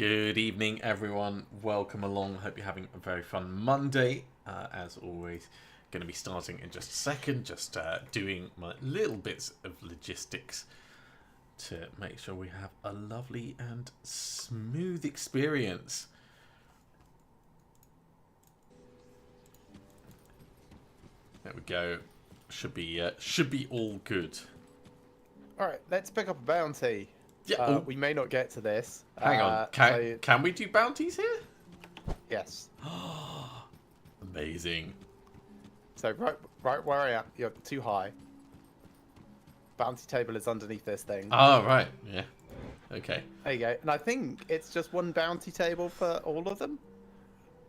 Good evening, everyone. Welcome along. Hope you're having a very fun Monday. As always, going to be starting in just a second. Just doing my little bits of logistics to make sure we have a lovely and smooth experience. There we go. Should be all good. All right, let's pick up a bounty. Yeah. We may not get to this. Hang on. Can we do bounties here? Yes. Amazing. So right where I am, you're too high. Bounty table is underneath this thing. Oh, right. Yeah. Okay. There you go. And I think it's just one bounty table for all of them.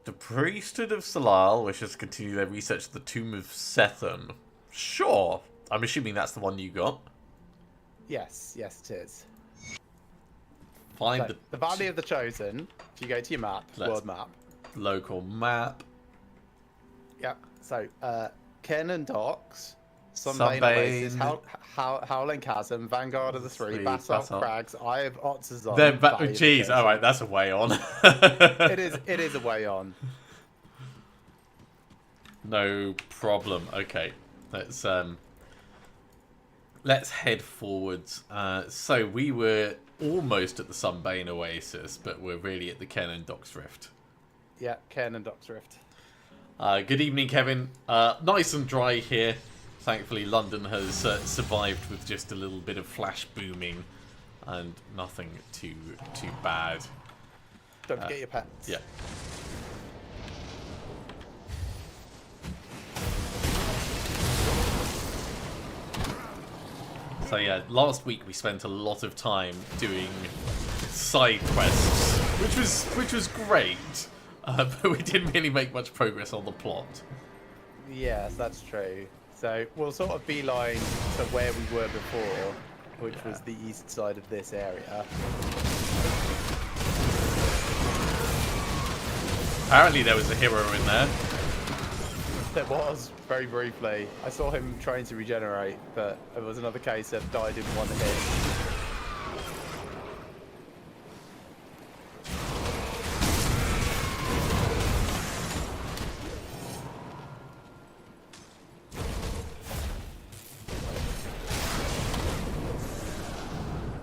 The priesthood of Salal wishes to continue their research of the tomb of Sethan. Sure. I'm assuming that's the one you got. Yes, it is. Find So, the Valley of the Chosen. If you go to your map, world map. Local map. Yeah. So, Cairn Docks, Sunbane Oasis, Howling Chasm, Vanguard of the Three, Basalt Crags, Eye of Otzazon. Jeez, alright, that's a way on. It is a way on. No problem. Okay. Let's head forwards. So we were almost at the Sunbane Oasis, but we're really at the Cairn Docks Rift. Yeah, Cairn Docks Rift. Good evening, Kevin. Nice and dry here. Thankfully, London has survived with just a little bit of flash booming and nothing too bad. Don't forget your pets. Yeah. So yeah, last week we spent a lot of time doing side quests, which was great, but we didn't really make much progress on the plot. Yes, that's true. So we'll sort of beeline to where we were before, which was the east side of this area. Apparently there was a hero in there. There was, very briefly. I saw him trying to regenerate, but it was another case of died in one hit.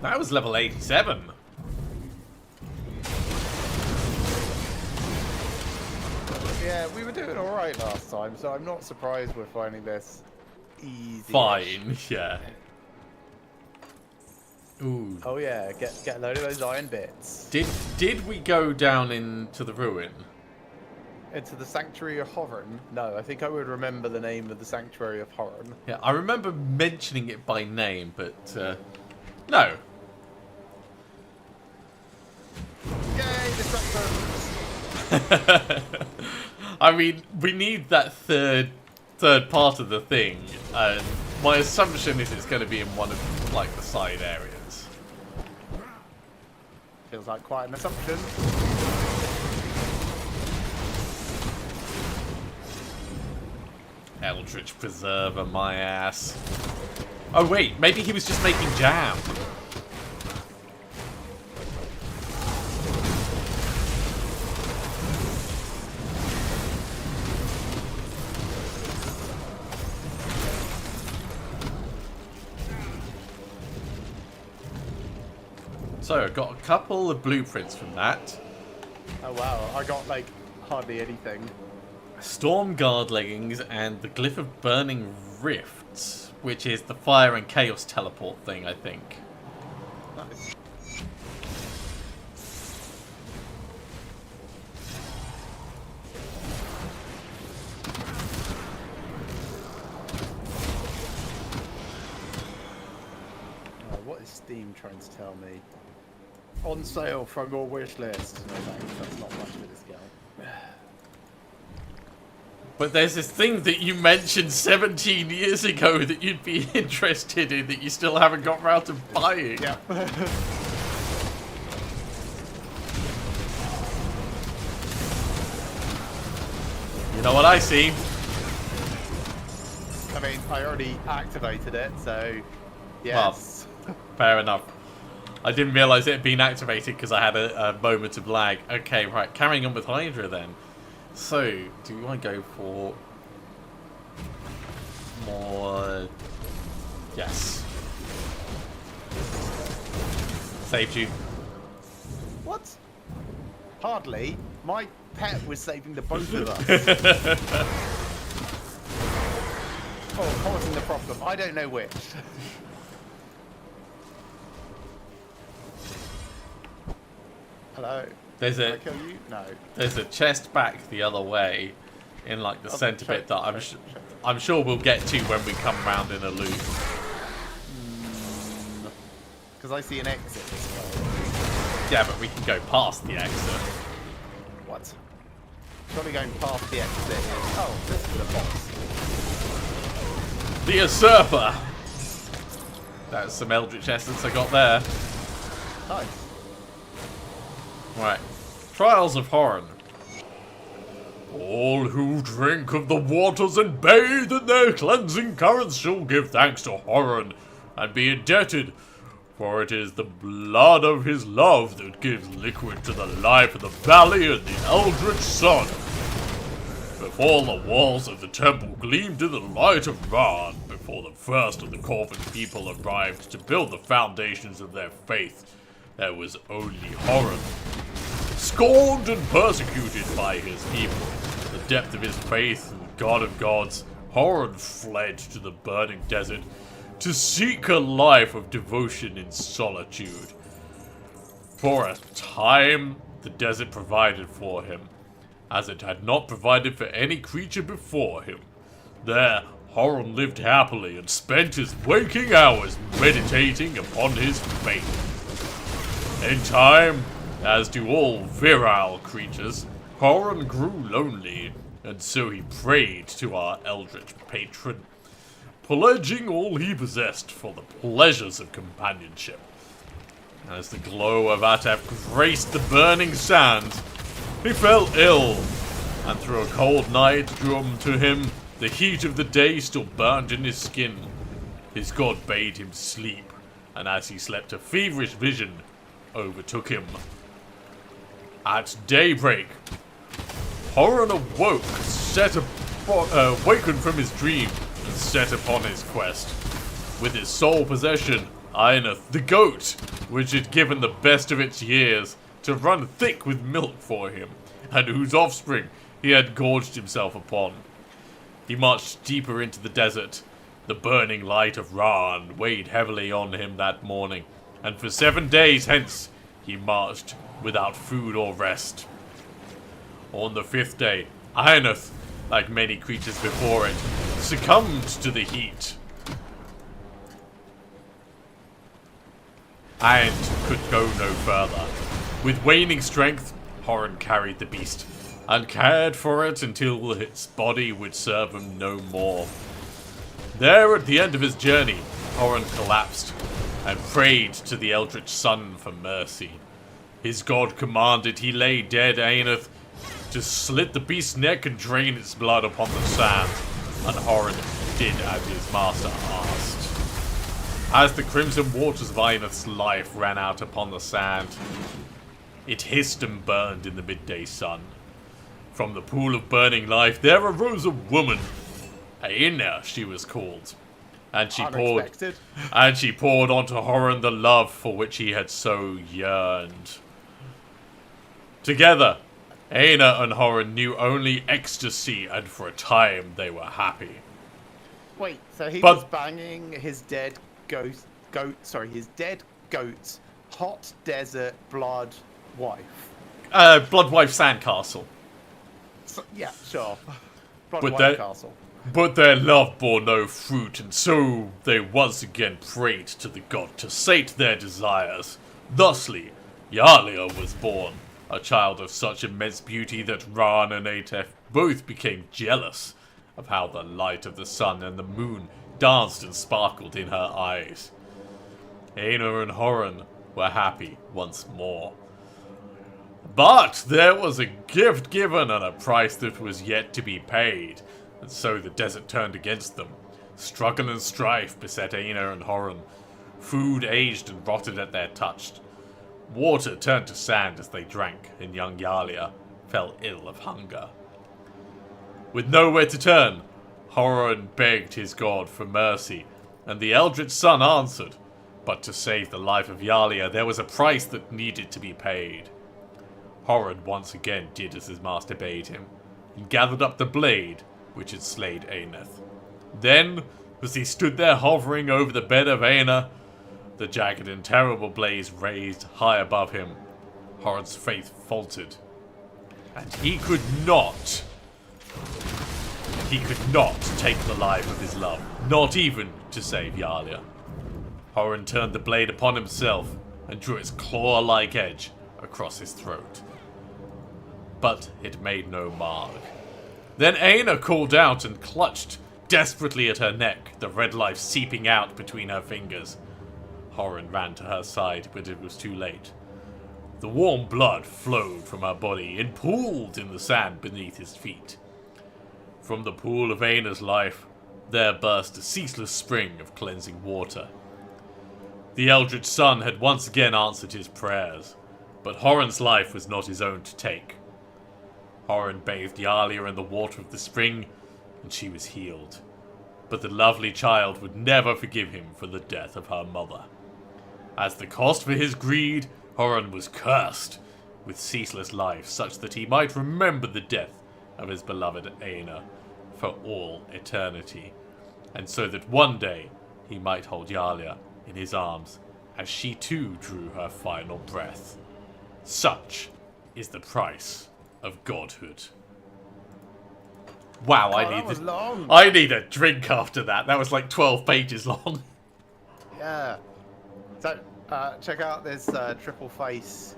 That was level 87. Yeah, we were doing alright last time, so I'm not surprised we're finding this easy. Fine, yeah. Ooh. Oh yeah, get a load of those iron bits. Did we go down into the ruin? Into the Sanctuary of Horan? No, I think I would remember the name of the Sanctuary of Horan. Yeah, I remember mentioning it by name, but no. Yay, distractions! I mean, we need that third part of the thing, and my assumption is it's going to be in one of like the side areas. Feels like quite an assumption. Eldritch Preserver, my ass. Oh wait, maybe he was just making jam. So, I got a couple of blueprints from that. Oh wow, I got like hardly anything. Storm Guard leggings and the Glyph of Burning Rifts, which is the fire and chaos teleport thing, I think. Nice. What is Steam trying to tell me? On sale from your wish list. No thanks, that's not much of a discount. But there's this thing that you mentioned 17 years ago that you'd be interested in that you still haven't got round to buying. Yeah. You know what I see? I mean, I already activated it, so yes. Well, fair enough. I didn't realise it had been activated because I had a moment of lag. Okay, right. Carrying on with Hydra then. So, do we want to go for more? Yes. Saved you. What? Hardly. My pet was saving the both of us. Oh, causing the problem. I don't know which. Hello. There's Did I kill you? No. There's a chest back the other way, in like the centre bit that I'm sure we'll get to when we come round in a loop. Because I see an exit this way. Yeah, but we can go past the exit. What? Surely going past the exit is... Oh, this is the boss. The Usurper! That's some Eldritch Essence I got there. Nice. Right. Trials of Horan. All who drink of the waters and bathe in their cleansing currents shall give thanks to Horan and be indebted, for it is the blood of his love that gives liquid to the life of the valley and the eldritch sun. Before the walls of the temple gleamed in the light of Ran, before the first of the Corvin people arrived to build the foundations of their faith, there was only Horan. Scorned and persecuted by his people, the depth of his faith in the God of Gods, Horan fled to the burning desert to seek a life of devotion in solitude. For a time, the desert provided for him, as it had not provided for any creature before him. There, Horan lived happily and spent his waking hours meditating upon his faith. In time, as do all virile creatures, Horan grew lonely, and so he prayed to our eldritch patron, pledging all he possessed for the pleasures of companionship. As the glow of Atef graced the burning sand, he fell ill, and through a cold night drew to him the heat of the day still burned in his skin. His god bade him sleep, and as he slept a feverish vision overtook him. At daybreak, Horan awoke, awakened from his dream, and set upon his quest. With his sole possession, Ionath, the goat, which had given the best of its years, to run thick with milk for him, and whose offspring he had gorged himself upon. He marched deeper into the desert. The burning light of Ran weighed heavily on him that morning, and for 7 days hence he marched without food or rest. On the 5th day, Ionath, like many creatures before it, succumbed to the heat and could go no further. With waning strength, Horan carried the beast and cared for it until its body would serve him no more. There, at the end of his journey, Horan collapsed and prayed to the Eldritch Sun for mercy. His god commanded he lay dead Ionath to slit the beast's neck and drain its blood upon the sand, and Horan did as his master asked. As the crimson waters of Ionath's life ran out upon the sand, it hissed and burned in the midday sun. From the pool of burning life there arose a woman. Aina she was called. And she poured onto Horan the love for which he had so yearned. Together, Aina and Horan knew only ecstasy, and for a time they were happy. Wait, so he was banging his dead goat's hot desert blood wife. Blood wife sandcastle. So, yeah, sure. Blood wife castle. But their love bore no fruit, and so they once again prayed to the god to sate their desires. Thusly, Yalia was born, a child of such immense beauty that Ran and Atef both became jealous of how the light of the sun and the moon danced and sparkled in her eyes. Aina and Horan were happy once more. But there was a gift given and a price that was yet to be paid, and so the desert turned against them. Struggle and strife beset Aina and Horan, Food aged and rotted at their touch. Water turned to sand as they drank, and young Yalia fell ill of hunger. With nowhere to turn, Horan begged his god for mercy, and the Eldritch Sun answered. But to save the life of Yalia, there was a price that needed to be paid. Horan once again did as his master bade him, and gathered up the blade which had slayed Aeneth. Then, as he stood there hovering over the bed of Aena, the jagged and terrible blaze raised high above him, Horan's faith faltered, and he could not take the life of his love, not even to save Yalia. Horan turned the blade upon himself and drew its claw-like edge across his throat. But it made no mark. Then Aena called out and clutched desperately at her neck, the red life seeping out between her fingers. Horan ran to her side, but it was too late. The warm blood flowed from her body and pooled in the sand beneath his feet. From the pool of Aena's life, there burst a ceaseless spring of cleansing water. The Eldritch Sun had once again answered his prayers, but Horan's life was not his own to take. Horan bathed Yalia in the water of the spring, and she was healed. But the lovely child would never forgive him for the death of her mother. As the cost for his greed, Horan was cursed with ceaseless life, such that he might remember the death of his beloved Aena for all eternity, and so that one day he might hold Yalia in his arms as she too drew her final breath. Such is the price of godhood. Wow, I need a drink after that. That was like 12 pages long. Yeah. So, check out this triple face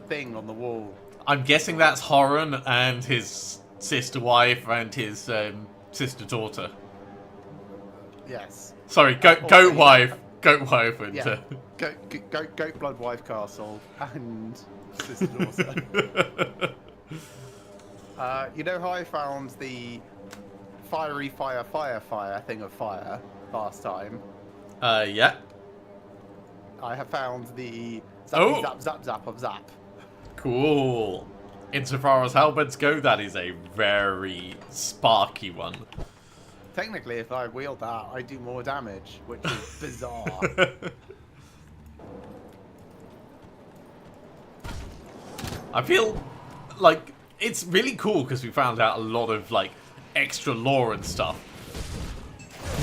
thing on the wall. I'm guessing that's Horan and his sister wife and his sister daughter. Yes. Sorry, goat wife and yeah. Goat blood wife castle and sister daughter. You know how I found the fiery fire thing of fire last time? Yeah. I have found the zap zap of zap. Cool. Insofar as halberds go, that is a very sparky one. Technically, if I wield that, I do more damage, which is bizarre. I feel like it's really cool because we found out a lot of like extra lore and stuff.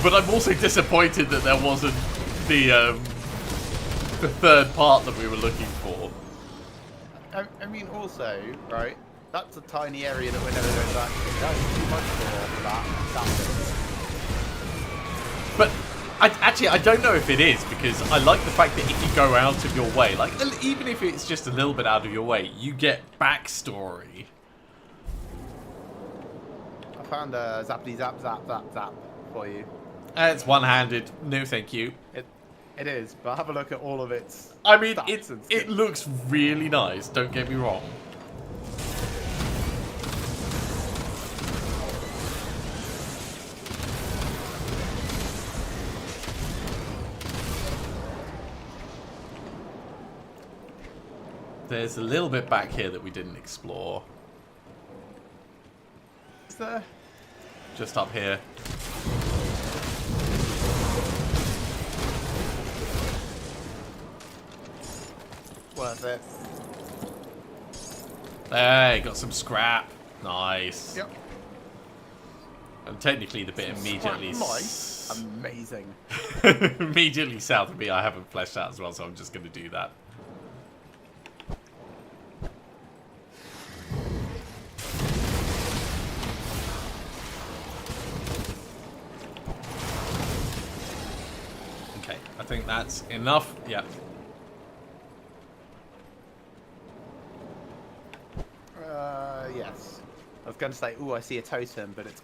But I'm also disappointed that there wasn't the third part that we were looking for. I mean, also, right? That's a tiny area that we're never going to actually. That's too much for that. But I don't know if it is, because I like the fact that if you go out of your way, like even if it's just a little bit out of your way, you get backstory. I found a zappity zap zap zap zap for you. It's one-handed. No, thank you. It is, but have a look at all of its. I mean, it looks really nice. Don't get me wrong. There's a little bit back here that we didn't explore. Is there? Just up here. Worth it. There, got some scrap. Nice. Yep. And technically the bit immediately... Nice. Amazing. Immediately south of me I haven't fleshed out as well, so I'm just going to do that. Okay, I think that's enough. Yep. Yes. I was going to say, ooh, I see a totem, but it's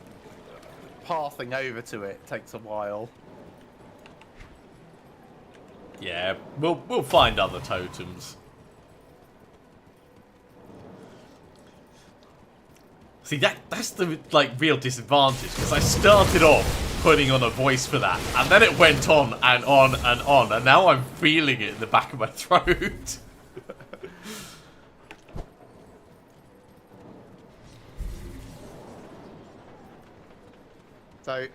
pathing over to it takes a while. Yeah, we'll find other totems. See, that's the like real disadvantage, because I started off putting on a voice for that. And then it went on and on and on. And now I'm feeling it in the back of my throat. So,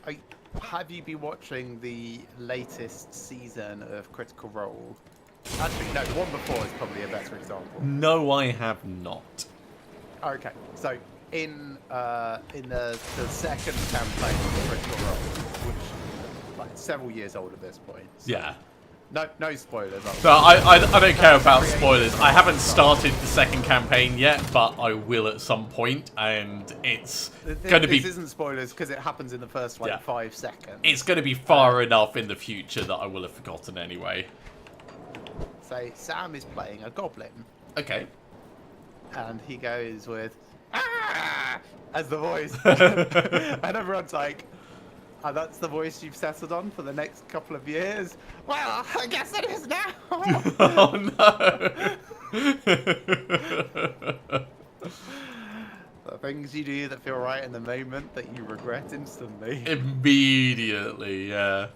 have you been watching the latest season of Critical Role? Actually, no, the one before is probably a better example. No, I have not. Okay, so in the second campaign of Critical Role, which like several years old at this point. So Yeah. no spoilers. No, I don't care about spoilers. I haven't started the second campaign yet, but I will at some point, and it's going to be... This isn't spoilers because it happens in the first 5 seconds. It's going to be far enough in the future that I will have forgotten anyway. So Sam is playing a goblin. Okay. And he goes with "Ah!" as the voice. And everyone's like, "Oh, that's the voice you've settled on for the next couple of years?" Well, I guess it is now. Oh no. The things you do that feel right in the moment that you regret instantly. Immediately, yeah.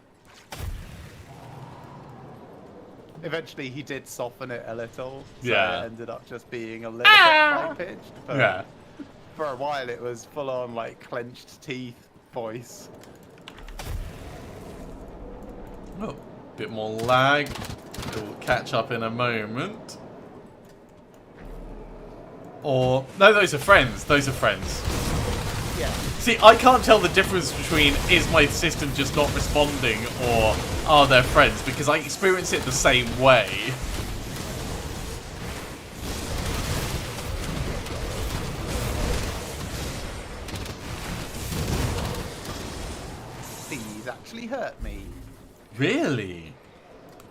Eventually, he did soften it a little. So Yeah. it ended up just being a little bit high-pitched. But Yeah. for a while, it was full-on, like, clenched teeth voice. Oh, bit more lag. We'll catch up in a moment. Or... No, those are friends. Those are friends. Yeah. See, I can't tell the difference between is my system just not responding or are they friends, because I experience it the same way. These actually hurt me. Really?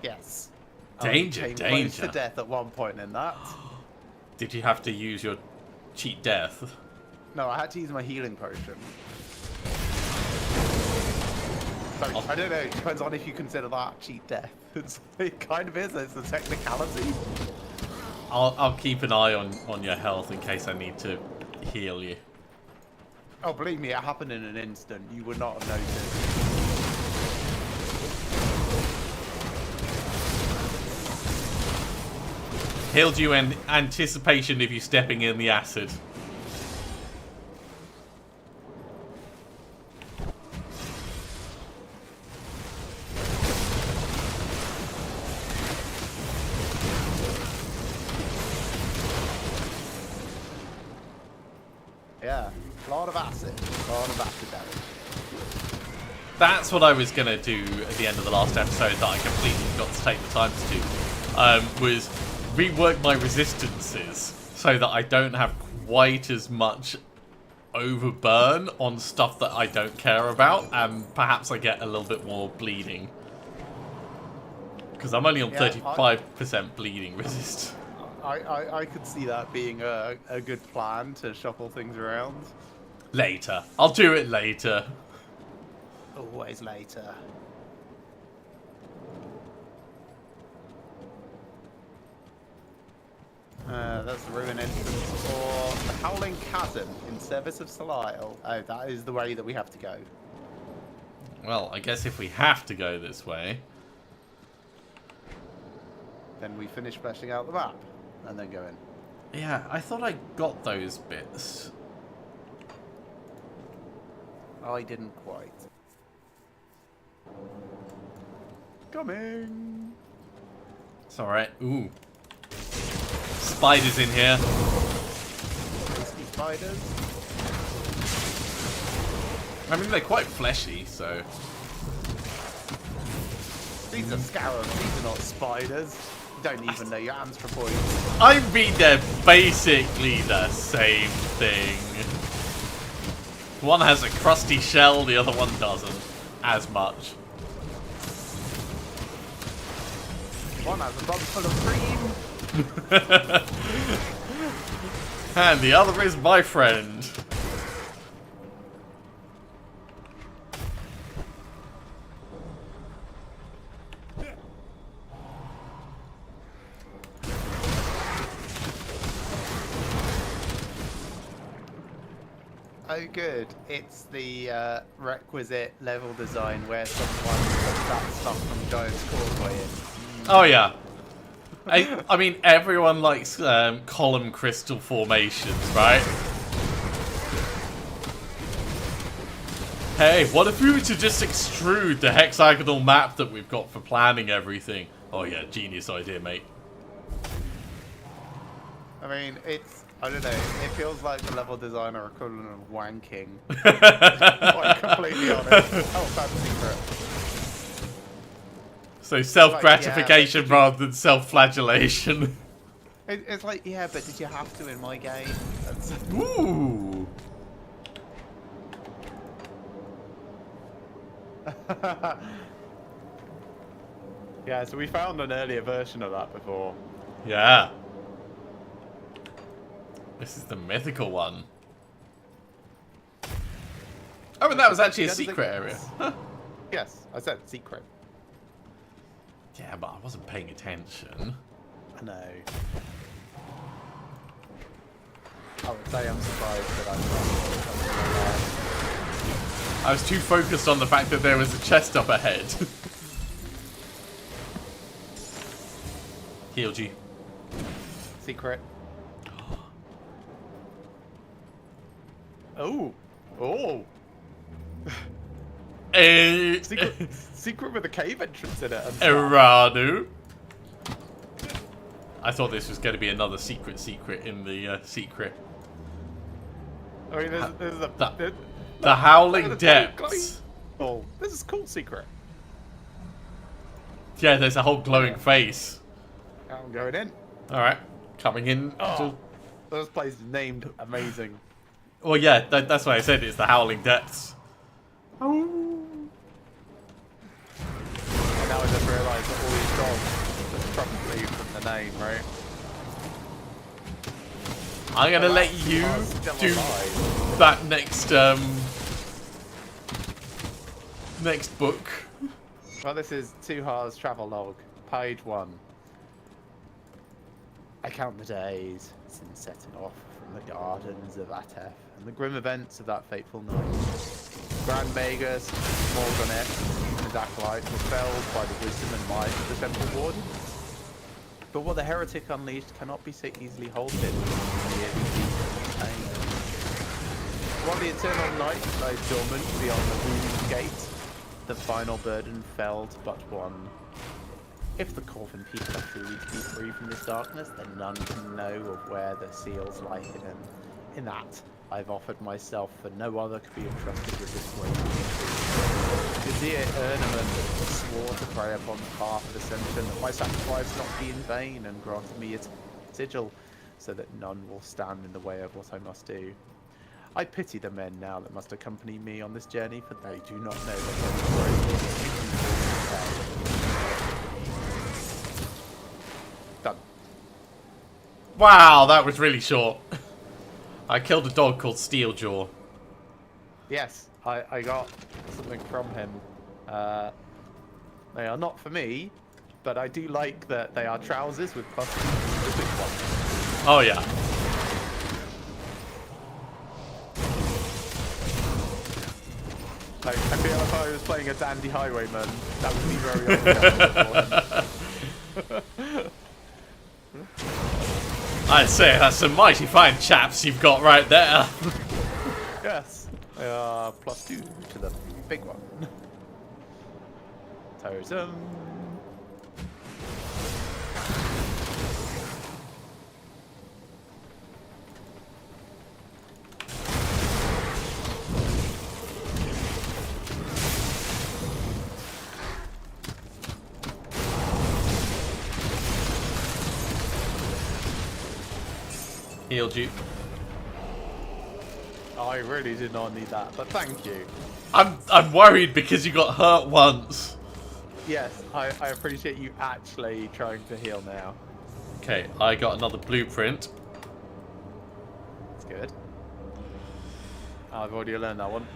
Yes. Danger, I came danger. close to death at one point in that. Did you have to use your cheat death? No, I had to use my healing potion. So, I don't know, it depends on if you consider that cheat death. It kind of is, it's a technicality. I'll keep an eye on your health in case I need to heal you. Oh, believe me, it happened in an instant. You would not have noticed. Healed you in anticipation of you stepping in the acid. Yeah, a lot of acid. A lot of acid damage. That's what I was going to do at the end of the last episode that I completely forgot to take the time to do. Was rework my resistances so that I don't have quite as much overburn on stuff that I don't care about, and perhaps I get a little bit more bleeding. Because I'm only on 35% bleeding resist. I could see that being a good plan to shuffle things around. Later. I'll do it later. Always later. That's the ruin entrance for the Howling Chasm in service of Solisle. Oh, that is the way that we have to go. Well, I guess if we have to go this way... Then we finish fleshing out the map and then go in. Yeah, I thought I got those bits. I didn't quite. Coming! It's alright. Ooh. Spiders in here. Tasty spiders. I mean, they're quite fleshy, so... These are scarabs, these are not spiders. You don't even know your anthropoids. I mean, they're basically the same thing. One has a crusty shell, the other one doesn't. As much. One has a bum full of cream. And the other is my friend. Oh, good. It's the requisite level design where someone put that stuff from Giant's Causeway in. Oh yeah. I mean, everyone likes column crystal formations, right? Hey, what if we were to just extrude the hexagonal map that we've got for planning everything? Oh yeah, genius idea, mate. I mean, I don't know, it feels like the level designer equivalent of wanking. Quite completely honest. Oh, bad secret. So self-gratification Like, yeah, rather than self-flagellation. It's like, yeah, but did you have to in my game? That's... Ooh. Yeah, so we found an earlier version of that before. Yeah. This is the mythical one. Oh, and that was actually a secret area. Huh. Yes, I said secret. Yeah, but I wasn't paying attention. I know. I would say I'm surprised that I was too focused on the fact that there was a chest up ahead. Healed you. Secret. Oh. Oh. Secret with a cave entrance in it. Erradu. I thought this was going to be another secret in the secret. I mean, there's the Howling Depths. Oh, this is cool secret. Yeah, there's a whole glowing face. I'm going in. Alright, coming in. Oh, this place is named amazing. Well, yeah, that's why I said it's the Howling Depths. Oh. And now I just realised that all these dogs are probably from the name, right? I'm gonna let you do that next book. Well, this is Tuhar's travel log, page 1. I count the days since setting off from the gardens of Atef and the grim events of that fateful night. Grand Magus, Morganet, and his acolytes were felled by the wisdom and might of the Temple Warden. But what the heretic unleashed cannot be so easily halted. While the eternal night lies dormant beyond the booming gate, the final burden felled but one. If the Corvin people are truly to be free from this darkness, then none can know of where the seals lie hidden. In that, I've offered myself, for no other could be entrusted with this weight. The dear Erneman swore to pray upon the path of ascension that my sacrifice not be in vain, and granted me its sigil, so that none will stand in the way of what I must do. I pity the men now that must accompany me on this journey, for they do not know that done. Wow, that was really short. I killed a dog called Steeljaw. Yes, I got something from him. They are not for me, but I do like that they are trousers with plus specific ones. Oh yeah. Like, I feel if I was playing a dandy highwayman, that would be very uncomfortable. I'd say that's some mighty fine chaps you've got right there. Yes. They are +2 to the big one. Totem. Healed you. I really did not need that, but thank you. I'm worried because you got hurt once. Yes, I appreciate you actually trying to heal now. Okay, I got another blueprint. That's good. I've already learned that one.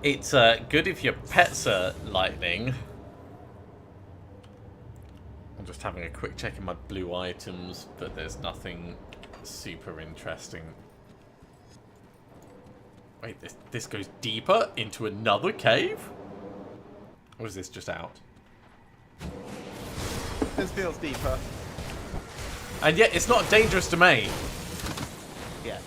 It's good if your pets are lightning. I'm just having a quick check in my blue items, but there's nothing super interesting. Wait, this goes deeper into another cave? Or is this just out? This feels deeper. And yet, it's not a dangerous domain. Yes.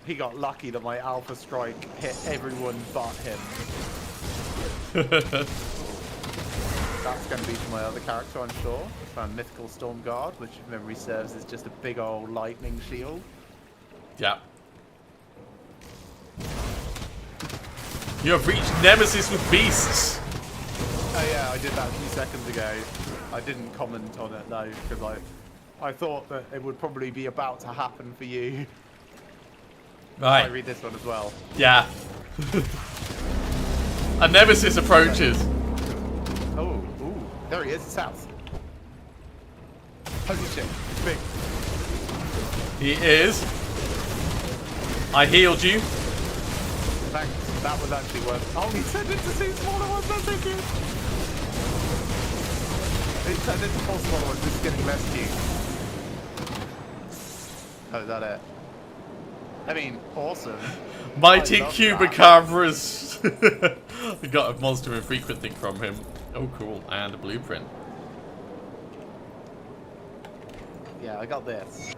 He got lucky that my Alpha Strike hit everyone but him. That's going to be for my other character, I'm sure. I found Mythical Storm Guard, which, if memory serves, is just a big old lightning shield. Yeah. You have reached Nemesis with beasts. Oh yeah, I did that a few seconds ago. I didn't comment on it though, because I thought that it would probably be about to happen for you. Right. I read this one as well. Yeah. A Nemesis approaches. Oh, ooh, there he is, south. Holy shit, it's big. He is. I healed you. Thanks, that was actually worth. Oh, he turned into two smaller ones, that's so cute. He turned into four smaller ones, just getting rescued. Oh, is that it? I mean, awesome. Mighty I love Cubicabras. We got a monster infrequent thing from him. Oh, cool. And a blueprint. Yeah, I got this.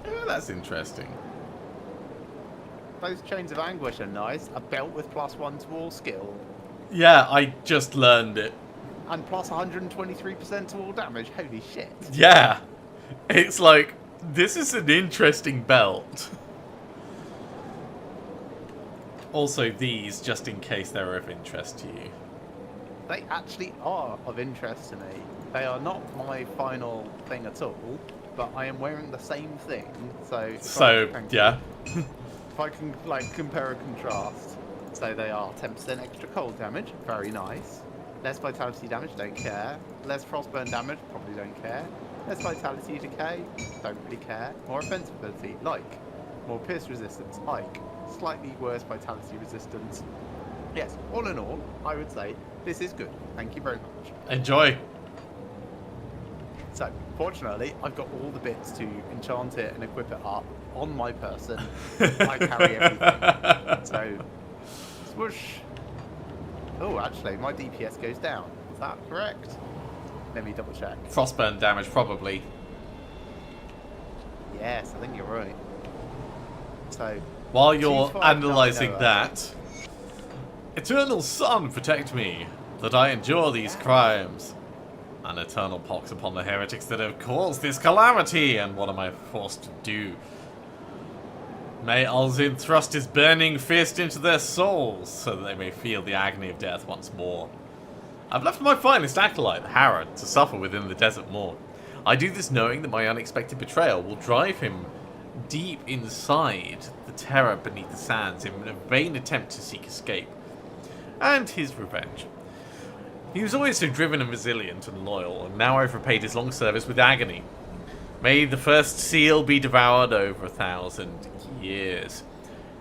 Oh, that's interesting. Those Chains of Anguish are nice. A belt with +1 to all skill. Yeah, I just learned it. And plus 123% to all damage. Holy shit. Yeah. It's like, this is an interesting belt. Also these, just in case they're of interest to you. They actually are of interest to me. They are not my final thing at all, but I am wearing the same thing. So Yeah. if I can like compare and contrast. So they are 10% extra cold damage, very nice. Less vitality damage, don't care. Less frostburn damage, probably don't care. Less vitality decay, don't really care. More offensive ability, like. More pierce resistance, like. Slightly worse vitality resistance. Yes, all in all, I would say this is good. Thank you very much. Enjoy. So, fortunately, I've got all the bits to enchant it and equip it up on my person. I carry everything. So, swoosh. Oh, actually, my DPS goes down. Is that correct? Let me double check. Frostburn damage, probably. Yes, I think you're right. So, While you're 259 analysing over. that, Eternal Sun, protect me, that I endure these crimes. An eternal pox upon the heretics that have caused this calamity, and what am I forced to do? May Alzin thrust his burning fist into their souls, so that they may feel the agony of death once more. I've left my finest acolyte, Harrod, to suffer within the desert morn. I do this knowing that my unexpected betrayal will drive him deep inside the terror beneath the sands in a vain attempt to seek escape. And his revenge. He was always so driven and resilient and loyal, and now I've repaid his long service with agony. May the first seal be devoured over 1,000 years.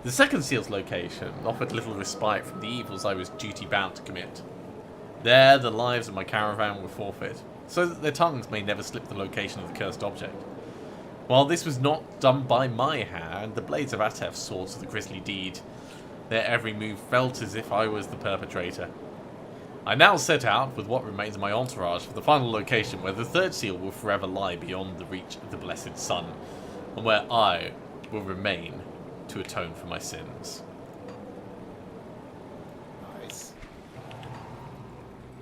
The second seal's location offered little respite from the evils I was duty-bound to commit. There, the lives of my caravan were forfeit, so that their tongues may never slip the location of the cursed object. While this was not done by my hand, the blades of Atef saw to the grisly deed. Their every move felt as if I was the perpetrator. I now set out, with what remains of my entourage, for the final location where the third seal will forever lie beyond the reach of the blessed sun, and where I will remain to atone for my sins. nice.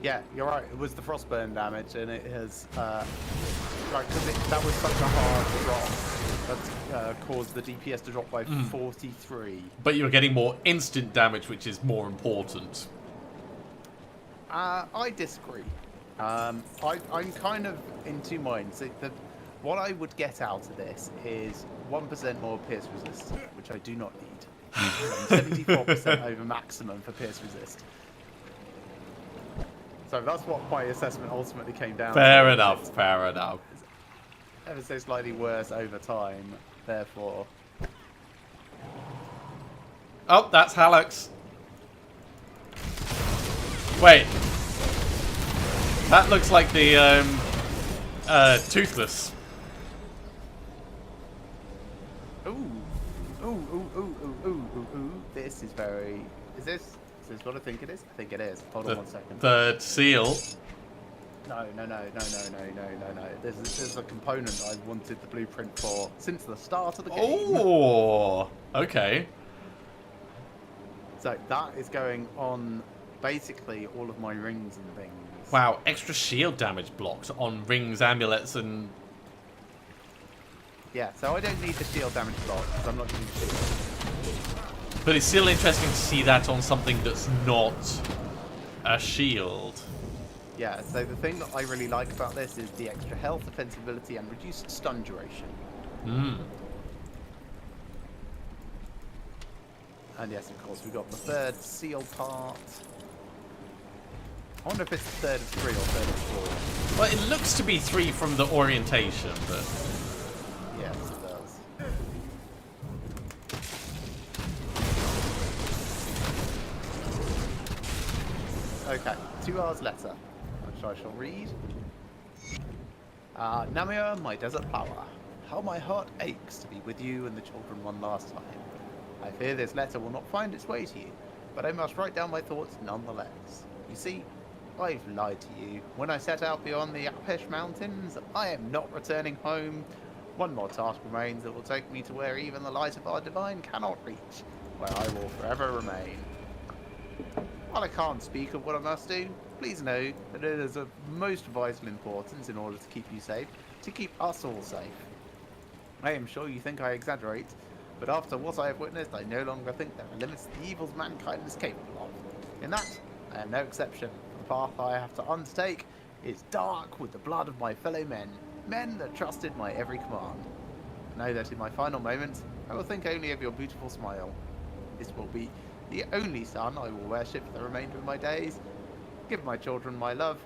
Yeah, you're right. It was the frostburn damage, and it has, right, because that was such a hard drop that caused the DPS to drop by 43. But you're getting more instant damage, which is more important. I disagree. I'm kind of in two minds. What I would get out of this is 1% more pierce resist, which I do not need. I'm 74% over maximum for pierce resist. So that's what my assessment ultimately came down to. Fair enough, fair enough. Ever so slightly worse over time, therefore. Oh, that's Hallex. Wait. That looks like the Toothless. Ooh. Ooh. This is very... Is this what I think it is? I think it is. Hold on 1 second. The seal. No. This is a component I wanted the blueprint for since the start of the game. Oh, okay. So that is going on basically all of my rings and things. Wow, extra shield damage blocks on rings, amulets, and... Yeah, so I don't need the shield damage block because I'm not using shield. But it's still interesting to see that on something that's not a shield. Yeah, so the thing that I really like about this is the extra health, defensibility, and reduced stun duration. Hmm. And yes, of course, we've got the third seal part. I wonder if it's the third of 3 or third of 4. Well, it looks to be 3 from the orientation, but... Yes, it does. Okay, 2 hours later, which I shall read. Namia, my desert flower, how my heart aches to be with you and the children one last time. I fear this letter will not find its way to you, but I must write down my thoughts nonetheless. You see, I've lied to you. When I set out beyond the Apesh Mountains, I am not returning home. One more task remains that will take me to where even the light of our divine cannot reach, where I will forever remain. While I can't speak of what I must do, please know that it is of most vital importance in order to keep you safe, to keep us all safe. I am sure you think I exaggerate, but after what I have witnessed, I no longer think there are limits to the evils mankind is capable of. In that, I am no exception. The path I have to undertake is dark with the blood of my fellow men, men that trusted my every command. Know that in my final moments, I will think only of your beautiful smile. This will be the only sun I will worship for the remainder of my days. Give my children my love.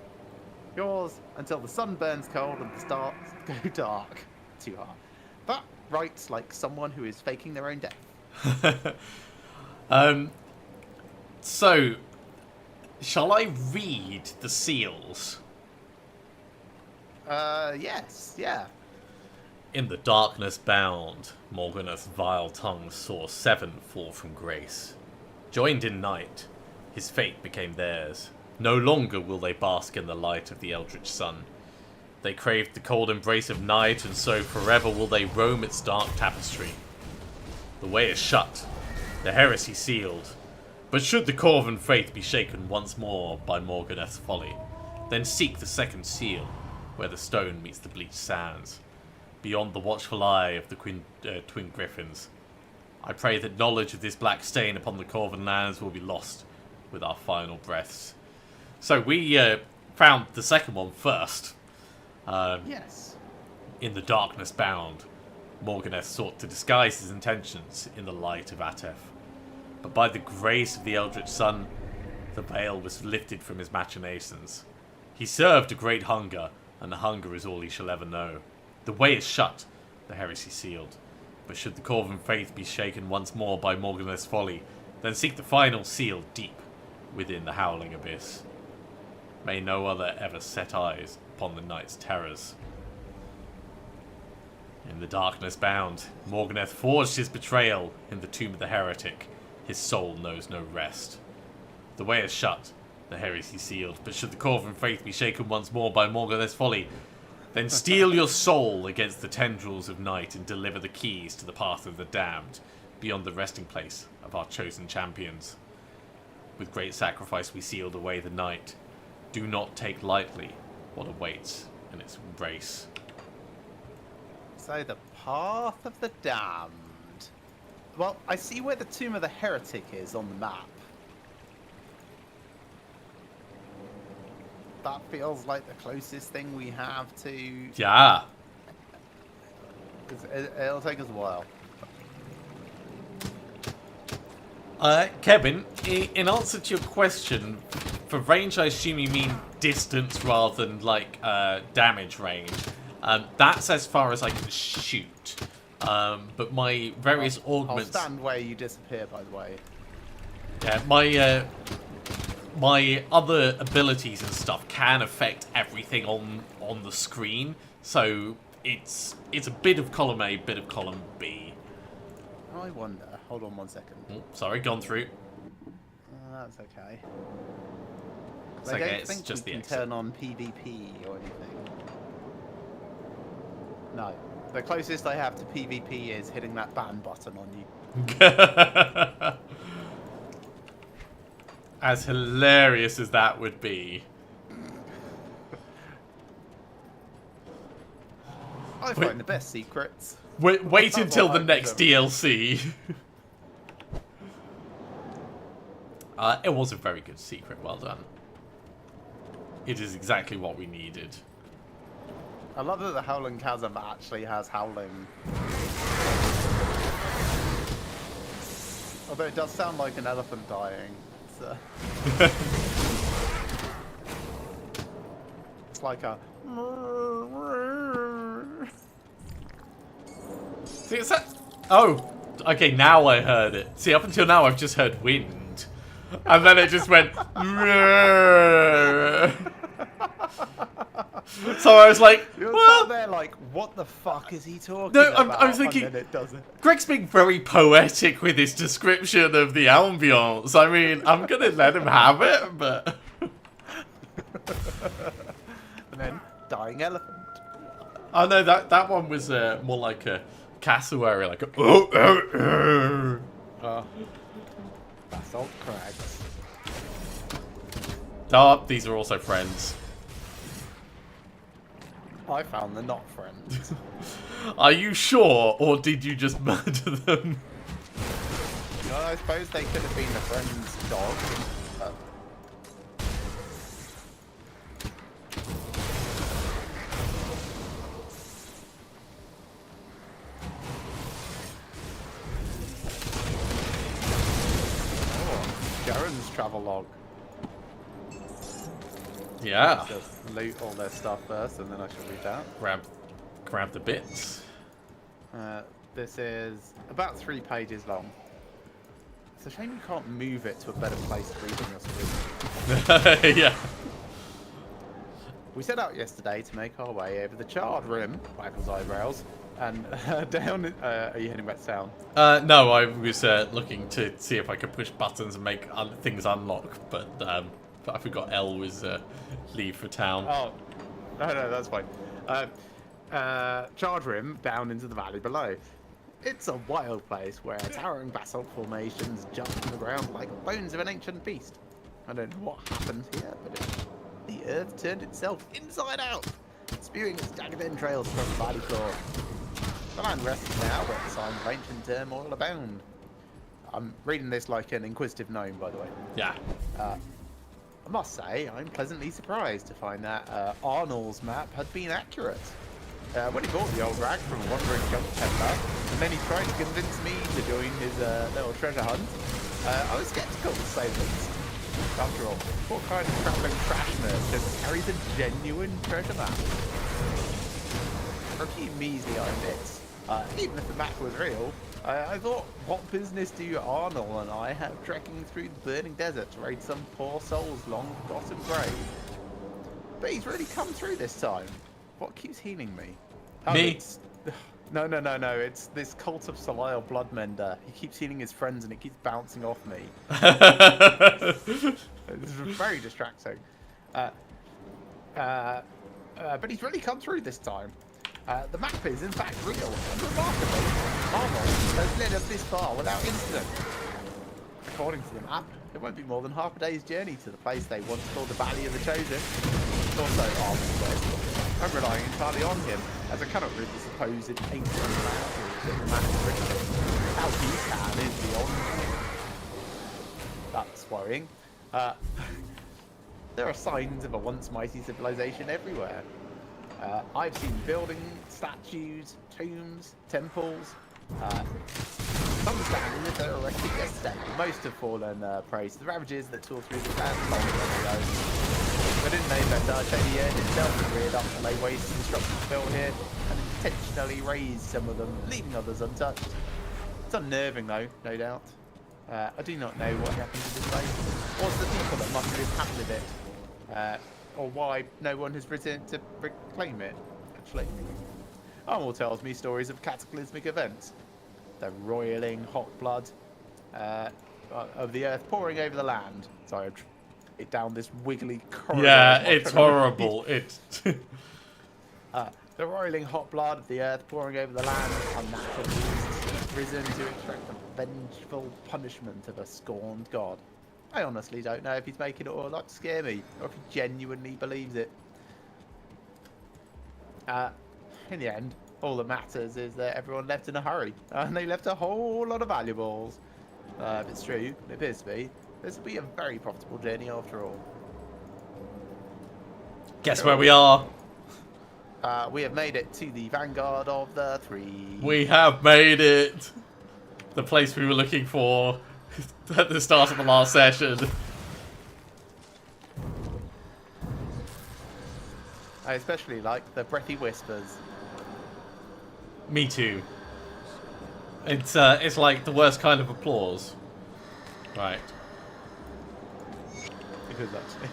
Yours until the sun burns cold and the stars go dark. Too hard. That writes like someone who is faking their own death. So, shall I read the seals? Yes, yeah. In the darkness bound, Morganeth's vile tongue saw 7 fall from grace. Joined in night, his fate became theirs. No longer will they bask in the light of the eldritch sun. They craved the cold embrace of night, and so forever will they roam its dark tapestry. The way is shut, the heresy sealed. But should the Corvan faith be shaken once more by Morganeth's folly, then seek the second seal, where the stone meets the bleached sands, beyond the watchful eye of the twin griffins. I pray that knowledge of this black stain upon the Corvan lands will be lost with our final breaths. So we found the second one first. Yes. In the darkness bound, Morganeth sought to disguise his intentions in the light of Atef. But by the grace of the eldritch sun, the veil was lifted from his machinations. He served a great hunger, and the hunger is all he shall ever know. The way is shut, the heresy sealed. But should the Corvan faith be shaken once more by Morganeth's folly, then seek the final seal deep within the howling abyss. May no other ever set eyes upon the night's terrors. In the darkness bound, Morganeth forged his betrayal in the tomb of the heretic. His soul knows no rest. The way is shut, the heresy sealed. But should the Corvan faith be shaken once more by Morganeth's folly, then steel your soul against the tendrils of night and deliver the keys to the path of the damned, beyond the resting place of our chosen champions. With great sacrifice we sealed away the night. Do not take lightly what awaits in its embrace. So the path of the damned. Well, I see where the tomb of the heretic is on the map. That feels like the closest thing we have to... Yeah. It'll take us a while. Kevin, in answer to your question, for range I assume you mean distance rather than like damage range. That's as far as I can shoot. But my various augments... I'll stand where you disappear, by the way. Yeah, my other abilities and stuff can affect everything on the screen. So it's a bit of column A, bit of column B. I wonder. Hold on 1 second. Oh, sorry, gone through. That's okay. It's I okay, don't it's think just we the can exit. turn on PvP or anything. No. The closest I have to PvP is hitting that ban button on you. As hilarious as that would be. I find the best secrets. Wait That's until what the I next deserve. DLC. It was a very good secret, well done. It is exactly what we needed. I love that the Howling Chasm actually has howling. Although it does sound like an elephant dying. It's like a... See, it's that... Oh, okay, now I heard it. See, up until now I've just heard wind. And then it just went... So I was like, You're well... sat there like, what the fuck is he talking No, about? I was thinking... And then it does it. Greg's being very poetic with his description of the ambience. I mean, I'm going to let him have it, but... And then, dying elephant. Oh no, that one was more like a cassowary, like a... Basalt crags. Oh, these are also friends. I found they're not friends. Are you sure, or did you just murder them? You know, I suppose they could have been the friend's dog. Jaren's travelogue. Yeah. Just loot all their stuff first, and then I shall read that. Grab the bits. This is about 3 pages long. It's a shame you can't move it to a better place to read on your screen. Yeah. We set out yesterday to make our way over the charred rim, Michael's eyebrows, and down. Are you heading back to town? No, I was looking to see if I could push buttons and make things unlock, but I forgot L was leave for town. Oh, no, that's fine. Charred rim down into the valley below. It's a wild place where towering basalt formations jump from the ground like bones of an ancient beast. I don't know what happened here, but the earth turned itself inside out, spewing its jagged entrails from the valley floor. The land rests now where the signs of ancient turmoil abound. I'm reading this like an inquisitive gnome, by the way. Yeah. I must say, I'm pleasantly surprised to find that Arnold's map had been accurate. When he bought the old rag from a wandering junk peddler, and then he tried to convince me to join his little treasure hunt, I was sceptical to say the least. After all, what kind of travelling trash merchant carries a genuine treasure map? For a few measly iron bits, even if the map was real, I thought, what business do Arnold and I have trekking through the burning desert to raid some poor soul's long forgotten grave? But he's really come through this time. What keeps healing me? Oh, Me? No. It's this cult of Salile Bloodmender. He keeps healing his friends and it keeps bouncing off me. It's very distracting. But he's really come through this time. The map is in fact real, and remarkably, Arnold has led us this far without incident. According to the map, it won't be more than half a day's journey to the place they once called the Valley of the Chosen. It's also Arnold's way. I'm relying entirely on him, as I cannot read the supposed ancient language that the map is written in. How he can is beyond me. That's worrying. There are signs of a once mighty civilization everywhere. I've seen buildings, statues, tombs, temples. Some stand as if they were erected yesterday, but most have fallen prey to the ravages that tore through the land long ago. If I didn't know better, I'd say the earth itself had reared up to lay waste to the structures built here, and intentionally razed some of them, leaving others untouched. It's unnerving though, no doubt. I do not know what happened to this place, or to the people that must have inhabited it, or why no one has risen to reclaim it, actually. Armor tells me stories of cataclysmic events. The roiling hot blood of the earth pouring over the land. Sorry, it down this wiggly corridor. Yeah, it's horrible. It's the roiling hot blood of the earth pouring over the land, unnatural beasts have risen to extract the vengeful punishment of a scorned god. I honestly don't know if he's making it all up to scare me, or if he genuinely believes it. In the end, all that matters is that everyone left in a hurry, and they left a whole lot of valuables. If it's true, it appears to be, this will be a very profitable journey after all. guess where we are. We have made it to the vanguard of the three. We have made it. The place we were looking for at the start of the last session. I especially like the breathy whispers. Me too. It's like the worst kind of applause. Right. It is actually.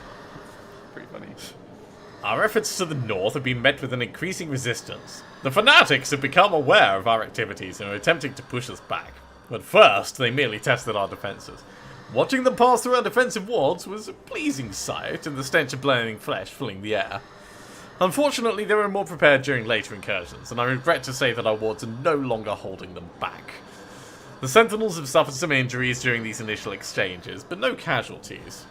Pretty funny. Our efforts to the north have been met with an increasing resistance. The fanatics have become aware of our activities and are attempting to push us back. But first, they merely tested our defences. Watching them pass through our defensive wards was a pleasing sight, and the stench of burning flesh filling the air. Unfortunately, they were more prepared during later incursions, and I regret to say that our wards are no longer holding them back. The Sentinels have suffered some injuries during these initial exchanges, but no casualties.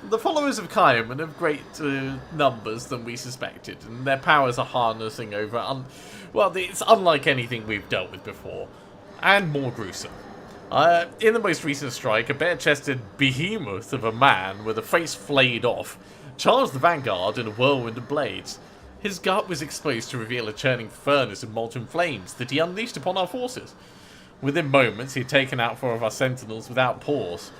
The followers of Kaiman have greater numbers than we suspected, and their powers are harnessing over well, it's unlike anything we've dealt with before, and more gruesome. In the most recent strike, a bare-chested behemoth of a man with a face flayed off charged the vanguard in a whirlwind of blades. His gut was exposed to reveal a churning furnace of molten flames that he unleashed upon our forces. Within moments, he had taken out 4 of our sentinels without pause.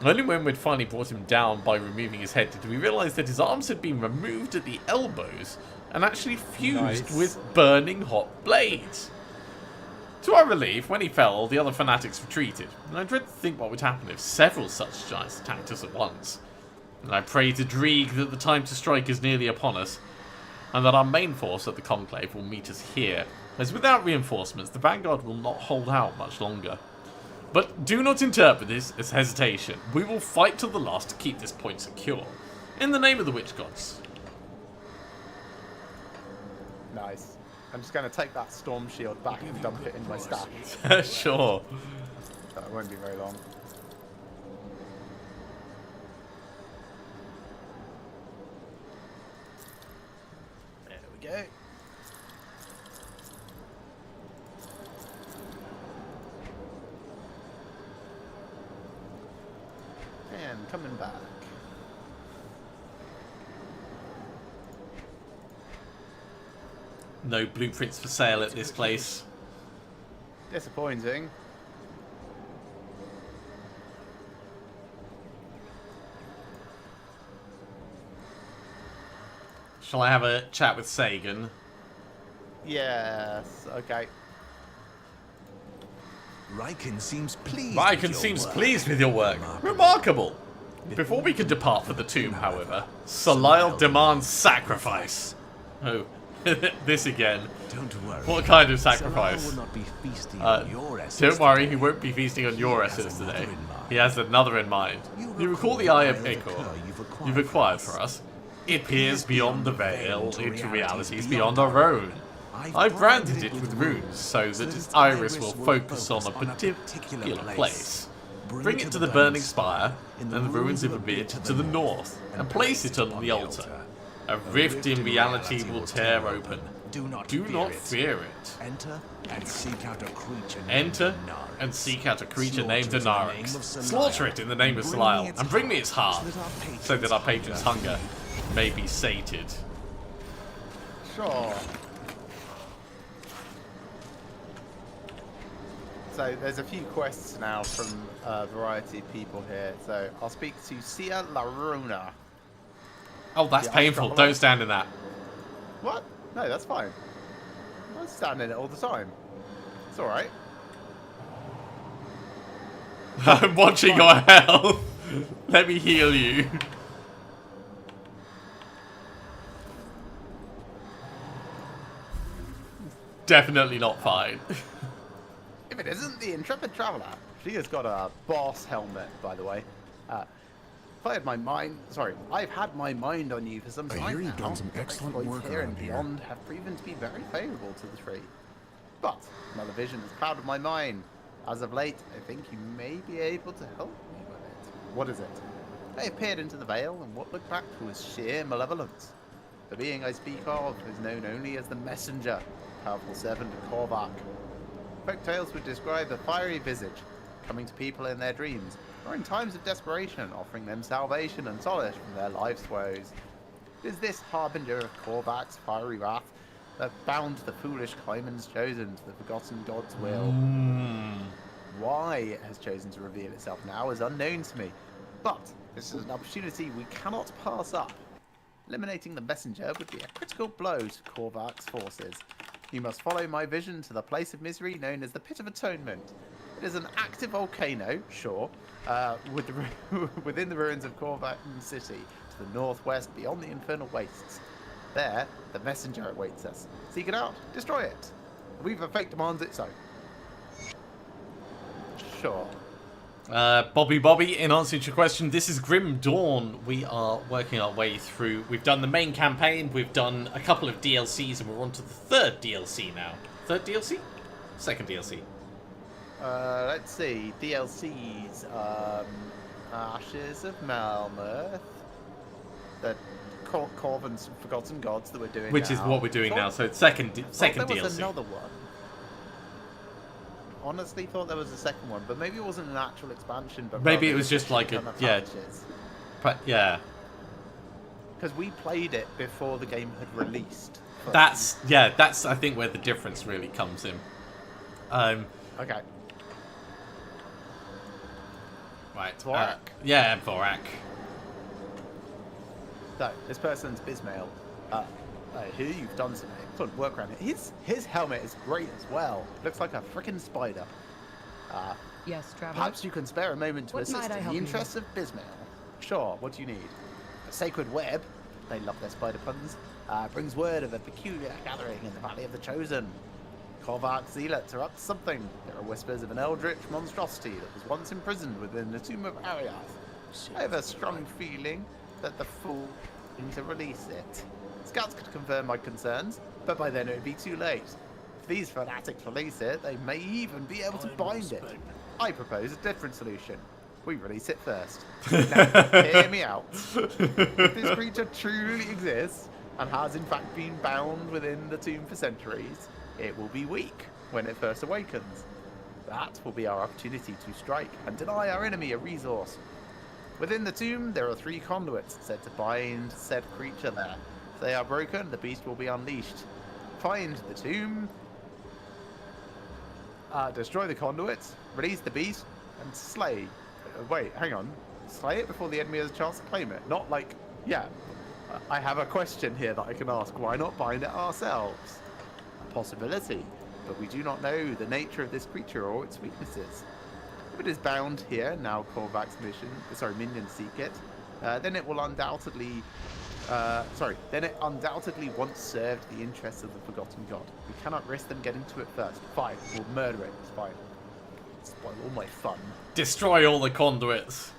Only when we'd finally brought him down by removing his head did we realise that his arms had been removed at the elbows and actually fused with burning hot blades. To our relief, when he fell, the other fanatics retreated, and I dread to think what would happen if several such giants attacked us at once. And I pray to Dreeg that the time to strike is nearly upon us, and that our main force at the Conclave will meet us here, as without reinforcements the Vanguard will not hold out much longer. But do not interpret this as hesitation. We will fight till the last to keep this point secure. In the name of the Witch Gods. Nice. I'm just going to take that storm shield back and dump it in my stash. Sure. That won't be very long. There we go. And coming back. No blueprints for sale at this place. Disappointing. Shall I have a chat with Sagan? Yes, okay. Riken seems pleased. Pleased with your work. Remarkable. Before we can depart for the tomb, however, Salile demands sacrifice. Oh, this again. Don't worry. What kind of sacrifice? Will not be feasting on your essence Don't worry, today. he won't be feasting on your essence another today. in mind. He has another in mind. You recall the Eye of Ichor you've acquired for us? It peers beyond the veil into realities beyond our own. I've branded it with runes so that its iris will focus on a particular place. Bring it to the burning spire and the ruins of Abid to the north and place it on the altar. A rift in reality will tear open. Do not fear it. Enter and seek out a creature. Enter and seek out a creature named Anarix. Slaughter it in the name of Salile and bring me its heart so that our patron's hunger may be sated. Sure. So there's a few quests now from a variety of people here. So I'll speak to Sia Laruna. Oh, that's painful. Don't stand in that. What? No, that's fine. I stand in it all the time. It's alright. I'm watching your health. Let me heal you. Definitely not fine. If it isn't the intrepid traveler, she has got a boss helmet, by the way. I've had my mind on you for some time hear now. you've done some excellent Exploits work here around and here. beyond have proven to be very favourable to the tree. But another vision has clouded my mind. As of late, I think you may be able to help me with it. What is it? I appeared into the veil, and what looked back was sheer malevolence. The being I speak of is known only as the Messenger, powerful servant of Korvac. Folk tales would describe a fiery visage, coming to people in their dreams, or in times of desperation, offering them salvation and solace from their life's woes. It is this harbinger of Korvac's fiery wrath that bound the foolish Clyman's chosen to the forgotten god's will. Why it has chosen to reveal itself now is unknown to me, but this is an opportunity we cannot pass up. Eliminating the messenger would be a critical blow to Korvac's forces. You must follow my vision to the place of misery known as the Pit of Atonement. It is an active volcano, sure, within the ruins of Korvac City, to the northwest beyond the infernal wastes. There, the messenger awaits us. Seek it out, destroy it. We've fate demands it so. Sure. Bobby, in answer to your question, this is Grim Dawn. We are working our way through. We've done the main campaign, we've done a couple of DLCs, and we're on to the third DLC now. Third DLC? Second DLC. Let's see. DLCs. Ashes of Malmurth. The Corvin's Forgotten Gods that we're doing Which now. is what we're doing now, so it's second there DLC. was another one. Honestly thought there was a second one, but maybe it wasn't an actual expansion, but Maybe it was just like a, yeah. Yeah. Because we played it before the game had released. That's I think where the difference really comes in. Okay. Right. Vorak. Yeah, Vorak. So, this person's Bismail. I hear you've done some excellent work around it. His helmet is great as well. Looks like a frickin' spider. Yes, traveler. Perhaps you can spare a moment to What assist might I in help the you interests of Bismail. Sure, what do you need? A sacred web. They love their spider puns. Brings word of a peculiar gathering in the Valley of the Chosen. Korvac zealots are up to something. There are whispers of an eldritch monstrosity that was once imprisoned within the tomb of Ariath. I have a strong feeling that the fool is to release it. Scouts could confirm my concerns, but by then it would be too late. If these fanatics release it, they may even be able to bind it. I propose a different solution. We release it first. Now, hear me out. If this creature truly exists, and has in fact been bound within the tomb for centuries, it will be weak when it first awakens. That will be our opportunity to strike and deny our enemy a resource. Within the tomb, there are 3 conduits said to bind said creature there. If they are broken, the beast will be unleashed. Find the tomb, destroy the conduits, release the beast, and slay. Wait, hang on. Slay it before the enemy has a chance to claim it. Not like, yeah. I have a question here that I can ask. Why not bind it ourselves? A possibility, but we do not know the nature of this creature or its weaknesses. If it is bound here, now Korvac's minions seek it, then it will undoubtedly then it undoubtedly once served the interests of the Forgotten God. We cannot risk them getting to it first. Fine, we'll murder it. It's fine. Spoil all my fun. Destroy all the conduits.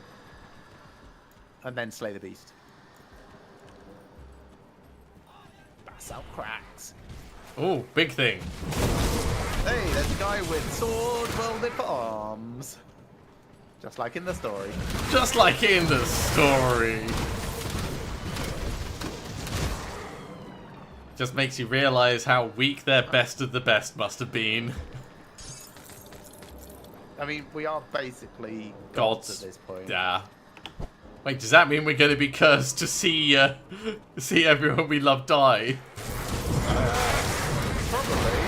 And then slay the beast. Bass out cracks. Oh, big thing. Hey, there's a guy with sword welded for arms. Just like in the story. Just like in the story. Just makes you realise how weak their best of the best must have been. I mean, we are basically gods at this point. Yeah. Wait, does that mean we're going to be cursed to see everyone we love die? Probably.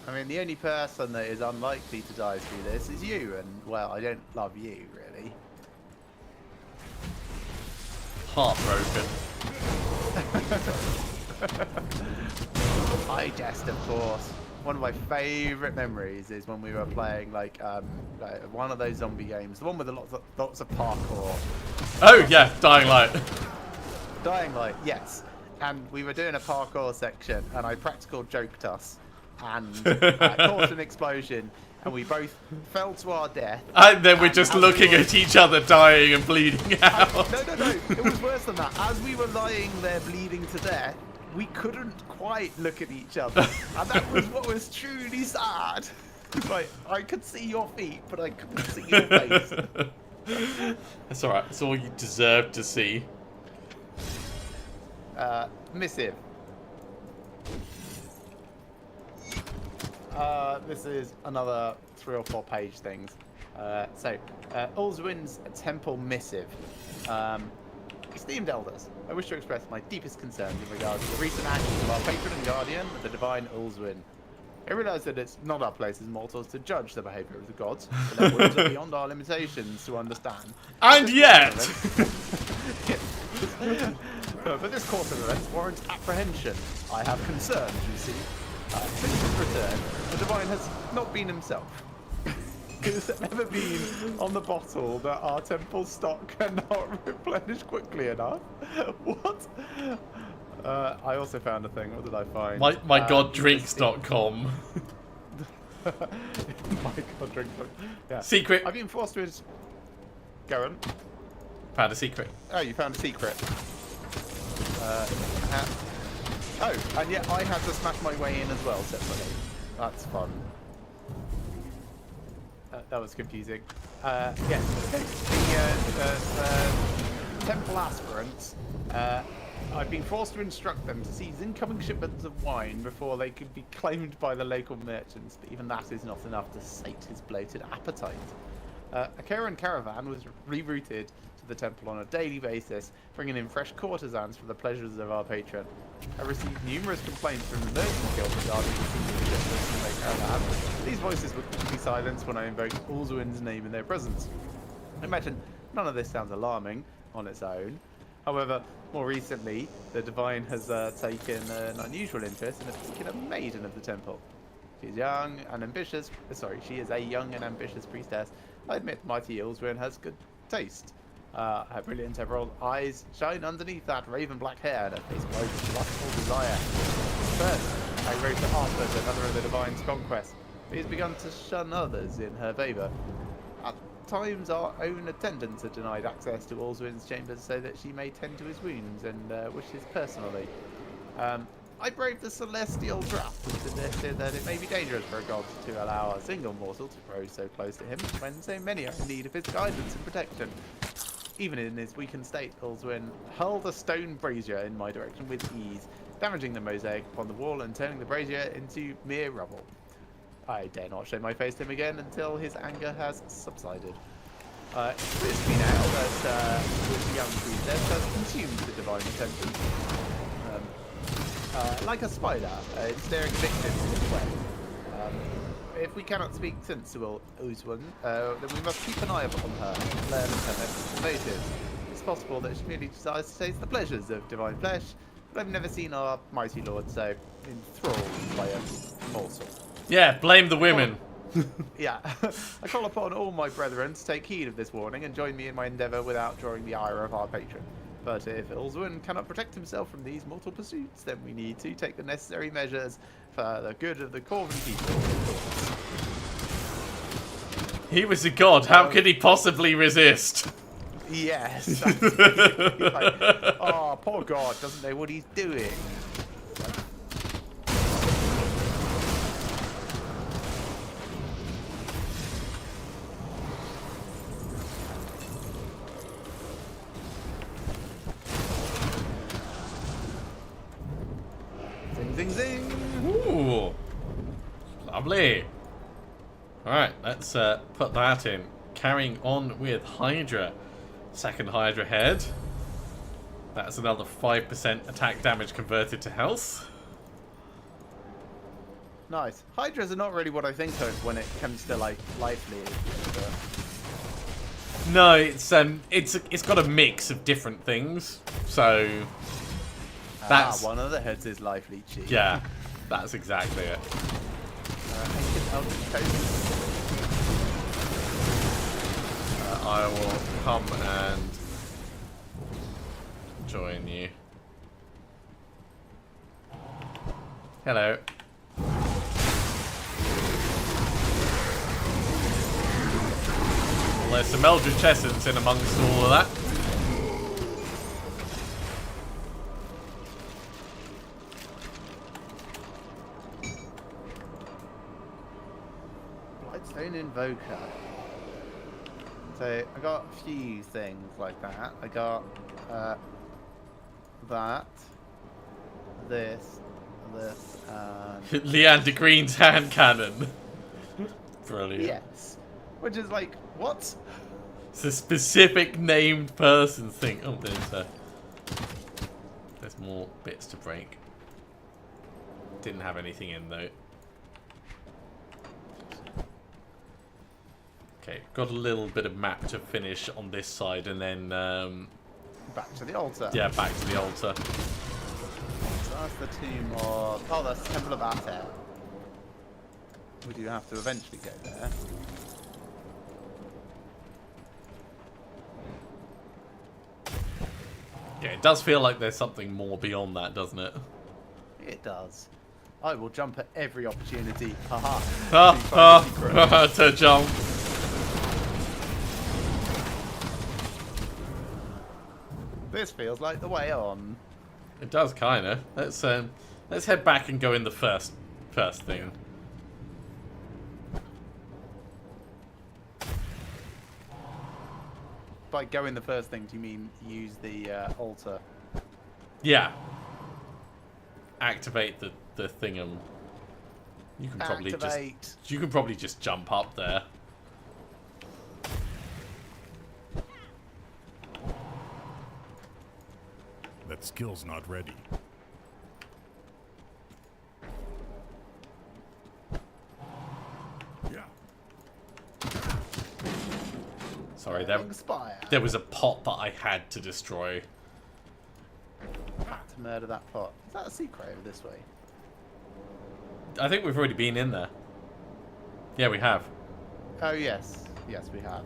I mean, the only person that is unlikely to die through this is you, and, well, I don't love you, really. Heartbroken. I jest, of course. one of my favourite memories is when we were playing like one of those zombie games, the one with lots of parkour. Oh yeah, Dying Light. Dying Light, yes. And we were doing a parkour section, and I practical joked us, and caused an explosion, and we both fell to our death. And then we're just looking at each other dying and bleeding out. No. It was worse than that. As we were lying there bleeding to death, we couldn't quite look at each other. And that was what was truly sad. Like, I could see your feet, but I couldn't see your face. That's alright. That's all you deserve to see. Missive. This is another 3 or 4 page things. Ulzwin's Temple Missive. Esteemed elders, I wish to express my deepest concerns in regard to the recent actions of our patron and guardian, the divine Ulzwin. I realise that it's not our place as mortals to judge the behaviour of the gods, but their words are beyond our limitations to understand. And yet! But this course of events warrants apprehension. I have concerns, you see. Since his return, the divine has not been himself. He has never been on the bottle that our temple stock cannot replenish quickly enough. What? I also found a thing. What did I find? MyGodDrinks.com. MyGodDrinks. Yeah. Secret. I've been forced to. Go on. Found a secret. Oh, you found a secret. Oh, and yet I had to smash my way in as well separately. That's fun. That was confusing. Yes, the temple aspirants. I've been forced to instruct them to seize incoming shipments of wine before they could be claimed by the local merchants, but even that is not enough to sate his bloated appetite. A Karen caravan was rerouted to the temple on a daily basis, bringing in fresh courtesans for the pleasures of our patron. I received numerous complaints from the merchant guild regarding the senior shipments in their caravan. These voices would quickly silenced when I invoked Ulzuin's name in their presence. I imagine none of this sounds alarming on its own. However, more recently, the divine has taken an unusual interest in a particular maiden of the temple. She's young and ambitious. She is a young and ambitious priestess. I admit mighty Ulzuin has good taste. Her brilliant emerald eyes shine underneath that raven black hair, and her face glows with lustful desire. First, I wrote to Arthur, another of the divine's conquests. He has begun to shun others in her favour. At times, our own attendants are denied access to Ulzuin's chambers so that she may tend to his wounds and wishes personally. I braved the celestial draft and suggested that it may be dangerous for a god to allow a single mortal to grow so close to him when so many are in need of his guidance and protection. Even in his weakened state, Ulzuin hurled a stone brazier in my direction with ease, damaging the mosaic upon the wall and turning the brazier into mere rubble. I dare not show my face to him again until his anger has subsided. It's clear to me now that this young priestess has consumed the divine attention. Like a spider, it's staring victims in its web. If we cannot speak sense to Ulzuin, then we must keep an eye upon her and learn of her motives. It's possible that she merely desires to taste the pleasures of divine flesh, but I've never seen our mighty lord so enthralled by a morsel. Yeah, blame the women. Yeah. I call upon all my brethren to take heed of this warning and join me in my endeavour without drawing the ire of our patron. But if Ulzuin cannot protect himself from these mortal pursuits, then we need to take the necessary measures for the good of the Corvin people. He was a god. How could he possibly resist? Yes. Like, oh, poor God doesn't know what he's doing. Zing, zing. Ooh, lovely. Alright, let's put that in. Carrying on with Hydra. Second Hydra head. That's another 5% attack damage converted to health. Nice. Hydras are not really what I think of when it comes to like life lead. No, it's got a mix of different things. So that's one of the heads is life leeching. yeah, that's exactly it. Eldritch Toast. I will come and join you. Hello. Well, there's some Eldritch Essence in amongst all of that. Blightstone Invoker. So I got a few things like that. I got that, this, and Leander Green's hand cannon. Brilliant. yes, which is like what? It's a specific named person thing. Oh, there's more bits to break. Didn't have anything in though. Okay, got a little bit of map to finish on this side, and then Back to the altar. yeah, back to the altar. So that's the tomb of... Oh, that's the Temple of Ater. We do have to eventually go there. Yeah, it does feel like there's something more beyond that, doesn't it? It does. I will jump at every opportunity. Haha. To jump. This feels like the way on. It does kinda. Let's head back and go in the first thing. By going the first thing, do you mean use the altar? Yeah. Activate the thingam. You can probably Activate. just jump up there. That skill's not ready. Yeah. Sorry, Burning Spire. there was a pot that I had to destroy. To murder that pot. Is that a secret over this way? I think we've already been in there. Yeah, we have. Oh yes, yes we have.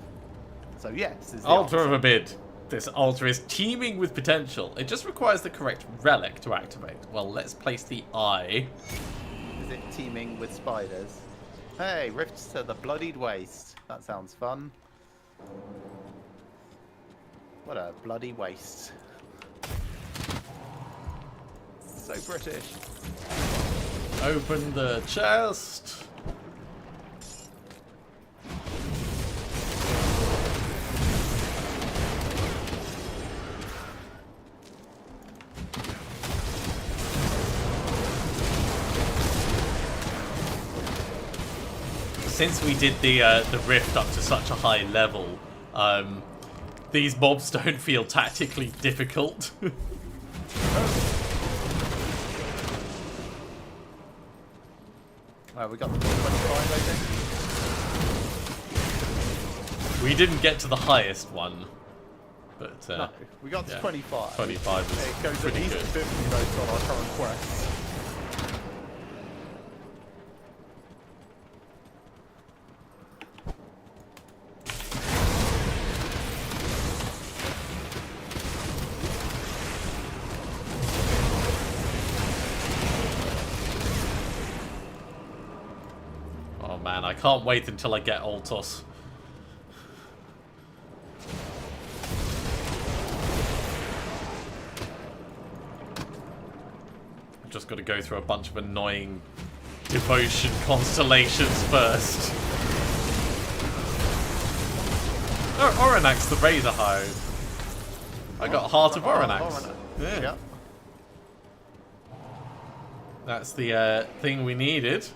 So yes, is the Altar of answer. Abid. This altar is teeming with potential. It just requires the correct relic to activate. Well, let's place the eye. Is it teeming with spiders? Hey, rifts to the bloodied waste. That sounds fun. What a bloody waste. So British. Open the chest. Since we did the rift up to such a high level, these mobs don't feel tactically difficult. We got the 25, I think. We didn't get to the highest one, but No, we got to yeah, 25. 25 is It goes at pretty least good. 50 based on our current quests. Oh man, I can't wait until I get Altos. I've just got to go through a bunch of annoying devotion constellations first. Oh, Oranax the Razor Hide. I got Heart of Oranax. Yeah. Yep. That's the thing we needed.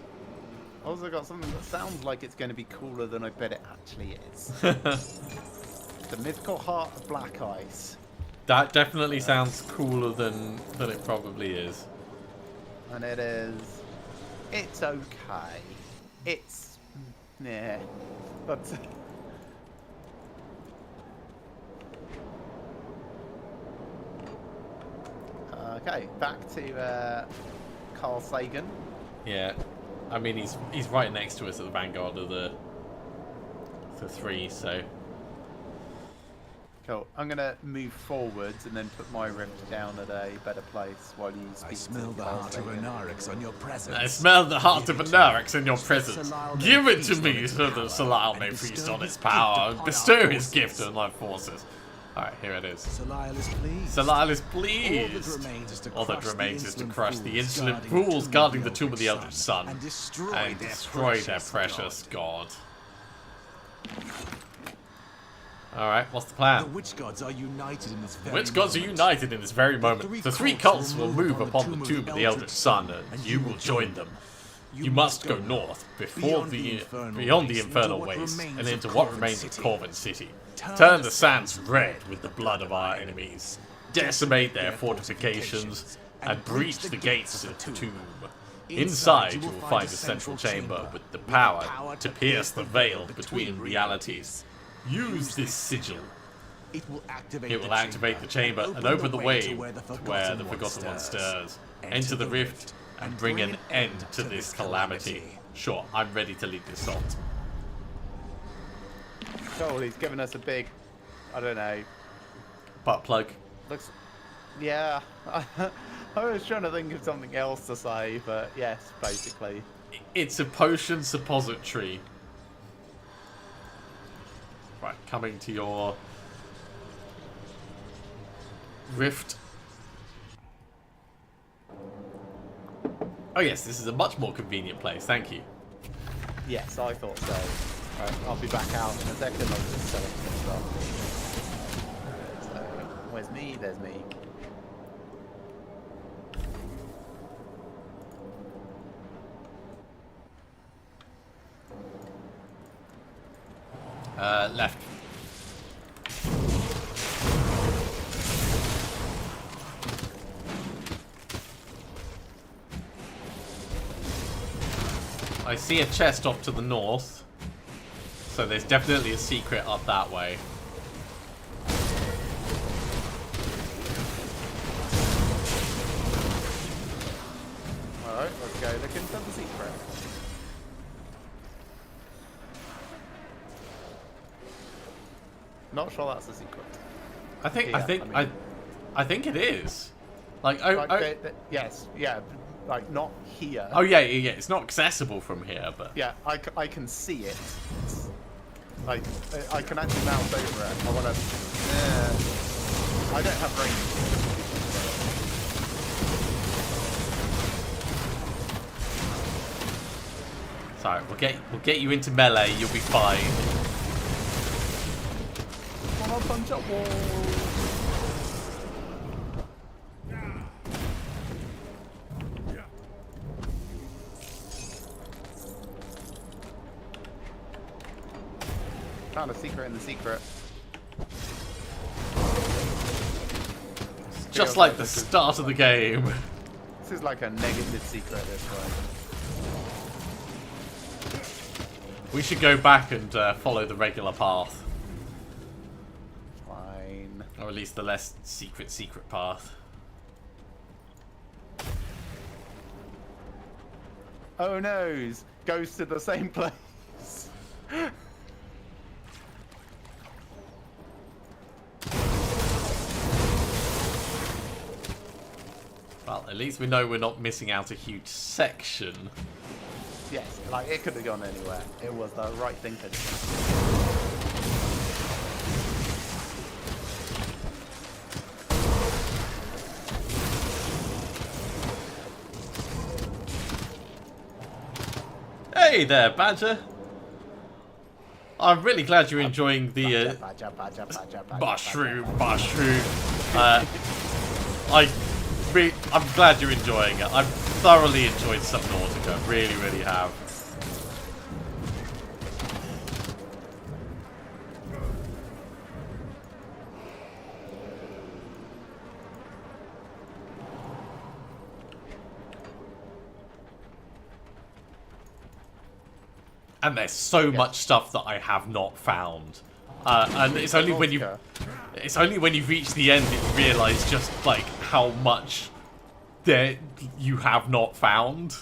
Also got something that sounds like it's going to be cooler than I bet it actually is. The mythical heart of black ice. That definitely sounds cooler than it probably is. And it is... It's okay. It's... Yeah. But... Okay, back to Carl Sagan. Yeah. I mean, he's right next to us at the vanguard of the 3, so... Cool. I'm going to move forwards and then put my rift down at a better place while you speak. I smell the heart of Anarix on your presence. I smell the heart of Anarix in your presence. Give it to me so that Salal may feast on its power and bestow his gift on my forces. Alright, here it is. Salal is pleased. Salal is pleased. All that remains is to crush the insolent fools guarding the tomb of the Eldritch Sun and destroy their precious god. Alright, what's the plan? The witch gods are united in this very Witch gods are united in this very moment. The 3 cults will move upon the tomb of the Eldritch Sun, and you will join them. You must go north, beyond the infernal waste, and into what remains of Corvin City. Turn the sands red with the blood of our enemies. Decimate their fortifications, and breach the gates of the tomb. Inside, you will find a central chamber with the power to pierce the veil between realities. Use this sigil. It will activate the chamber and open the way to where the Forgotten One stirs. Enter the rift and bring an end to this calamity. Sure, I'm ready to lead the assault. Cool, he's given us a big, I don't know. Butt plug. Looks, yeah. I was trying to think of something else to say, but yes, basically. It's a potion suppository. Right, coming to your rift. Oh yes, this is a much more convenient place, thank you. Yes, I thought so. I'll be back out in a second. I'll just selling some stuff. So, where's me? There's me. Left. I see a chest off to the north, so there's definitely a secret up that way. Alright, let's go look into the secret. Not sure that's a secret. I think it is. Like, yes, yeah, like not here. Oh yeah. It's not accessible from here, but yeah, I can see it. It's, like I can actually mouse over it. I want to. I don't have range. sorry, we'll get you into melee. You'll be fine. Come on, punch up wall. Found a secret in the secret. Just like the start of the game. This is like a negative secret at this point. We should go back and follow the regular path. Fine. Or at least the less secret path. Oh noes! Goes to the same place. Well, at least we know we're not missing out a huge section. Yes, like it could have gone anywhere. It was the right thing to do. Hey there, Badger. I'm really glad you're enjoying the mushroom. I'm glad you're enjoying it. I've thoroughly enjoyed Subnautica, really, really have. And there's so much stuff that I have not found. And it's only when you reach the end that you realise just like how much there you have not found.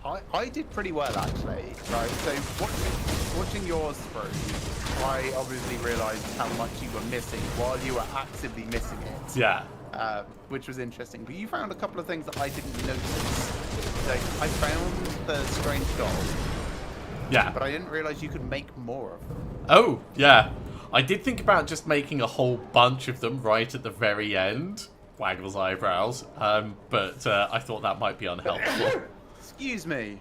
I did pretty well actually, right? So watching yours through, I obviously realised how much you were missing while you were actively missing it. Yeah. Which was interesting. But you found a couple of things that I didn't notice. So I found the strange doll. Yeah. But I didn't realise you could make more of them. Oh, yeah. I did think about just making a whole bunch of them right at the very end. Waggle's eyebrows. But I thought that might be unhelpful. Excuse me.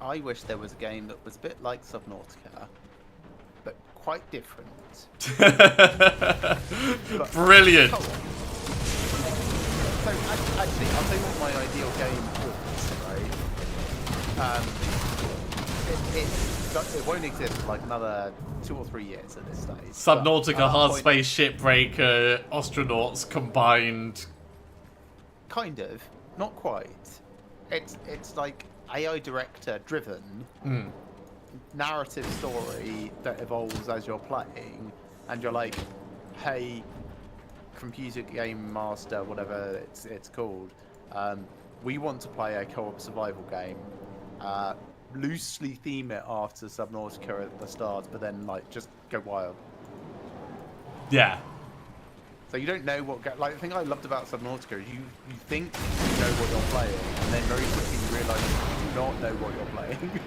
I wish there was a game that was a bit like Subnautica, but quite different. Brilliant. So actually, I'll tell you what my ideal game was, right? It won't exist for like another 2 or 3 years at this stage. Subnautica, Hard Space Shipbreaker, Astronauts combined. Kind of, not quite. It's like AI director driven narrative story that evolves as you're playing, and you're like, hey, computer game master, whatever it's called, we want to play a co-op survival game. Loosely theme it after Subnautica at the start, but then like just go wild. Yeah. So you don't know what... Like, the thing I loved about Subnautica is you think you know what you're playing, and then very quickly you realise you do not know what you're playing.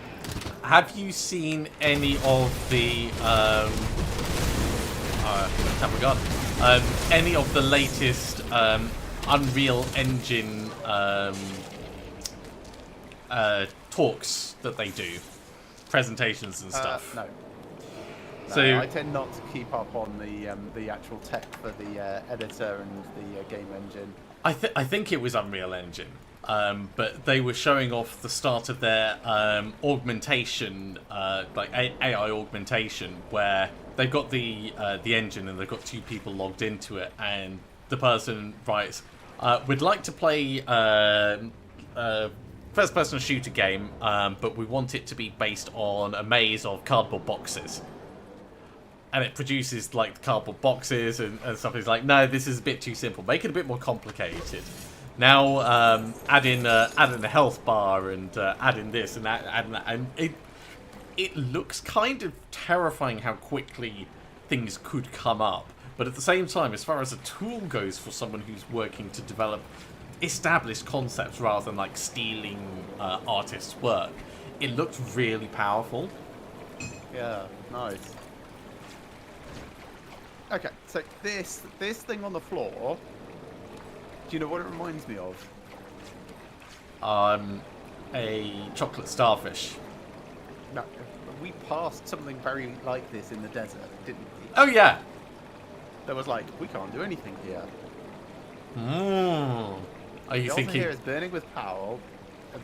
Have you seen any of the... have we gone? Any of the latest Unreal Engine talks that they do? Presentations and stuff? No. So I tend not to keep up on the actual tech for the editor and the game engine. I think it was Unreal Engine, but they were showing off the start of their augmentation, like AI augmentation, where they've got the engine and they've got 2 people logged into it, and the person writes, "We'd like to play first-person shooter game, but we want it to be based on a maze of cardboard boxes." And it produces like the cardboard boxes and stuff. It's like, no, this is a bit too simple. Make it a bit more complicated. Now add in a health bar and add in this and that, add in that. And it looks kind of terrifying how quickly things could come up. But at the same time, as far as a tool goes for someone who's working to develop established concepts rather than like stealing artists' work, it looked really powerful. Yeah, nice. Okay, so this thing on the floor, do you know what it reminds me of? A chocolate starfish. No, we passed something very like this in the desert, didn't we? Oh yeah. There was like, we can't do anything here. Are you the thinking? altar here is burning with power.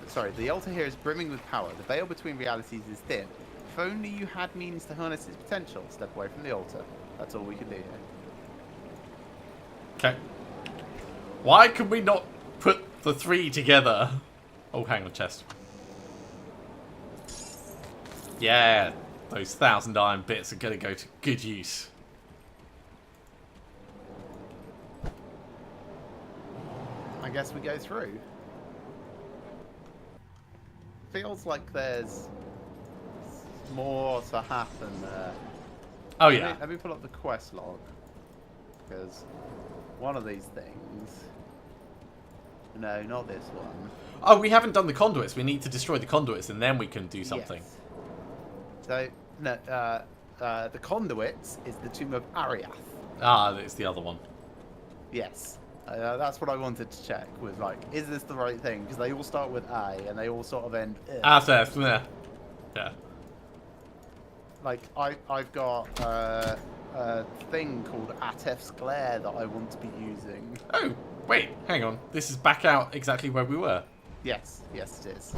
Sorry, the altar here is brimming with power. The veil between realities is thin. If only you had means to harness its potential. Step away from the altar. That's all we can do here. Okay. Why can we not put the 3 together? Oh, hang on, chest. Yeah, those 1,000 iron bits are going to go to good use. I guess we go through. Feels like there's more to happen there. Oh yeah. Let me pull up the quest log, because one of these things... No, not this one. Oh, we haven't done the conduits. We need to destroy the conduits and then we can do something. Yes. So, no, the conduits is the Tomb of Ariath. Ah, it's the other one. Yes. That's what I wanted to check, was like, is this the right thing? Because they all start with A, and they all sort of end... Yeah. Yeah. Like, I've got a thing called Atef's Glare that I want to be using. Oh, wait, hang on. This is back out exactly where we were. Yes, yes it is.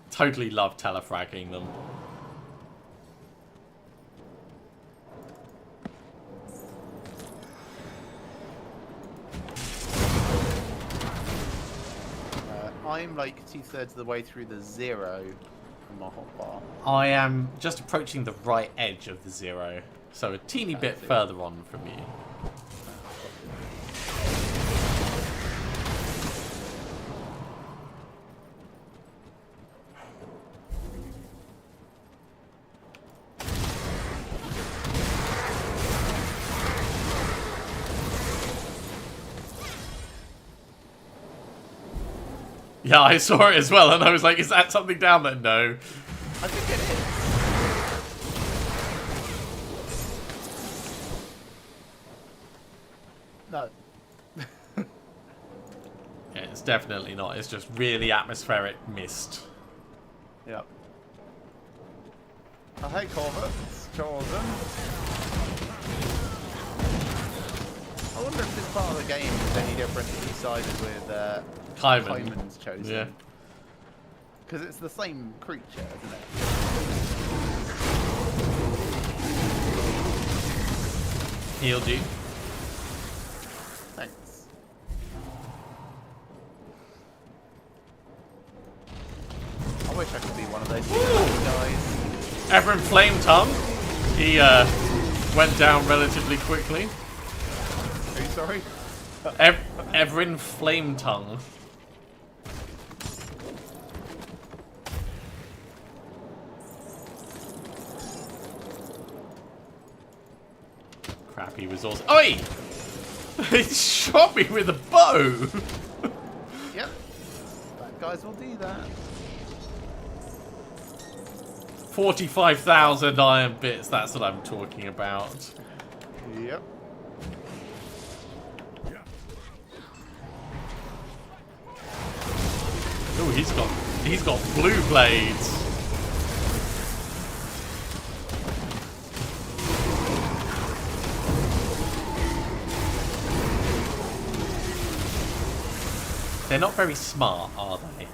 Totally love telefragging them. I'm like 2/3 of the way through the 0 on my hotbar. I am just approaching the right edge of the 0, so a teeny bit further on from you. Yeah, I saw it as well, and I was like, is that something down there? No. I think it is. No. Yeah, it's definitely not. It's just really atmospheric mist. Yep. Oh, hey, Corvus. Chosen. I wonder if this part of the game is any different if you sided with Hyman's chosen. Yeah. Because it's the same creature, isn't it? Healed you. Thanks. I wish I could be one of those guys. Everin Flame Tongue. He went down relatively quickly. Are you sorry? Everin Flame Tongue. Crappy resource. Oi! He shot me with a bow! Yep. Bad guys will do that. 45,000 iron bits, that's what I'm talking about. Yep. Oh, he's got blue blades. They're not very smart, are they?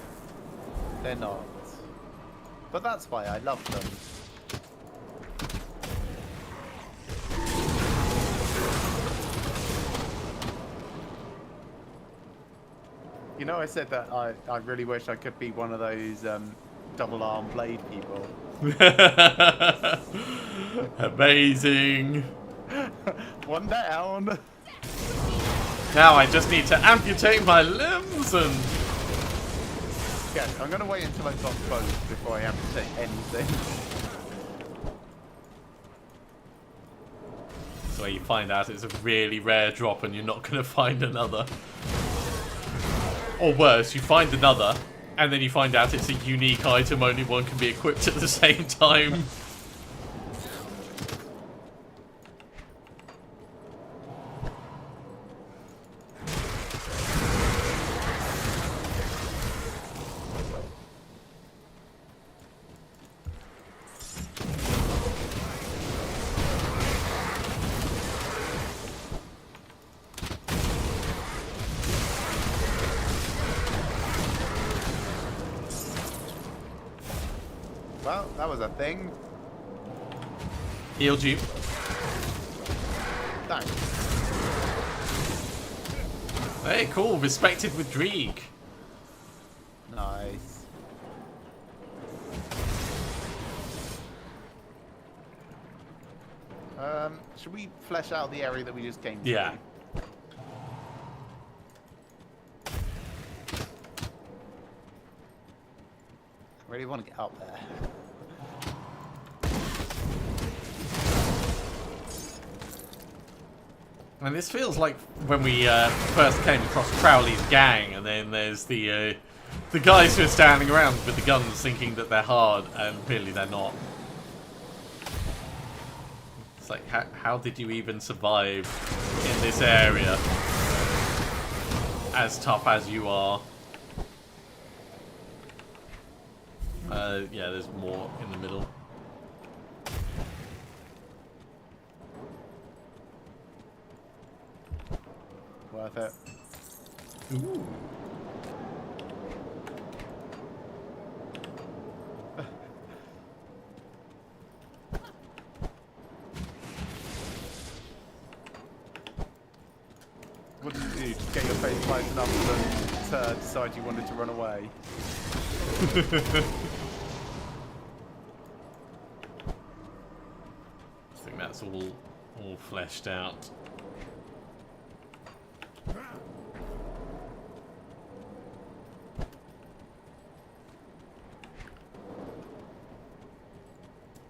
They're not. But that's why I love them. You know, I said that I really wish I could be one of those double arm blade people. Amazing. One down. Now I just need to amputate my limbs and... Yeah, I'm going to wait until I've got both before I amputate anything. So you find out it's a really rare drop and you're not going to find another. Or worse, you find another, and then you find out it's a unique item, only one can be equipped at the same time. Well, that was a thing. Healed you. Thanks. Hey, cool. Respected with Dreeg. Nice. Should we flesh out the area that we just came to? Yeah. I really want to get up there. And this feels like when we first came across Crowley's gang, and then there's the guys who are standing around with the guns thinking that they're hard, and clearly they're not. It's like, how did you even survive in this area? As tough as you are. Yeah, there's more in the middle. Worth it. Ooh. What did you do? Just get your face close enough to them. decide you wanted to run away. I think that's all fleshed out.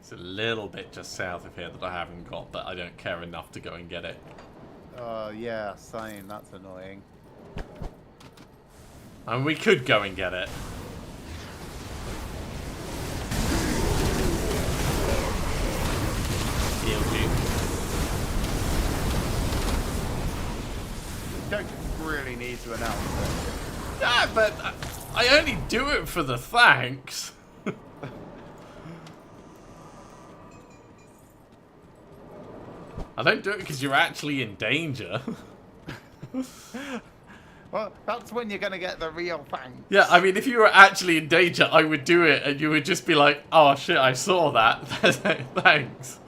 It's a little bit just south of here that I haven't got, but I don't care enough to go and get it. Yeah, same. That's annoying. And we could go and get it. Heal you. You don't really need to announce it. Yeah, but I only do it for the thanks. I don't do it because you're actually in danger. Well, that's when you're going to get the real thanks. Yeah, I mean, if you were actually in danger, I would do it, and you would just be like, oh shit, I saw that. Thanks.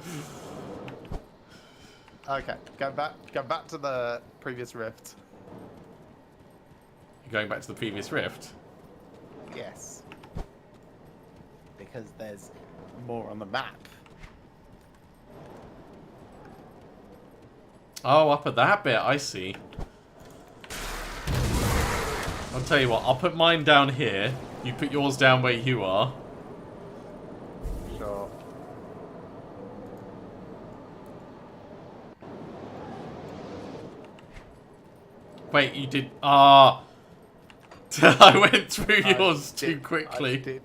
Okay, go back to the previous rift. You're going back to the previous rift? Yes. Because there's more on the map. Oh, up at that bit, I see. I'll tell you what, I'll put mine down here. You put yours down where you are. Sure. Wait, you did... Ah. I went through yours too quickly.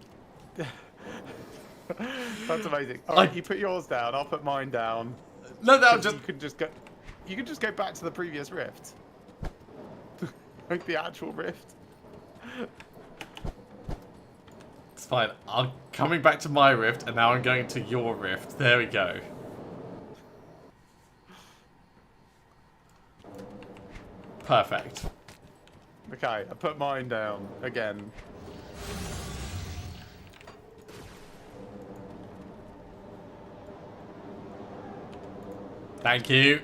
That's amazing. Alright, you put yours down, I'll put mine down. No, just... You could just go back to the previous rift. Like the actual rift. It's fine. I'm coming back to my rift, and now I'm going to your rift. There we go. Perfect. Okay, I put mine down again. Thank you.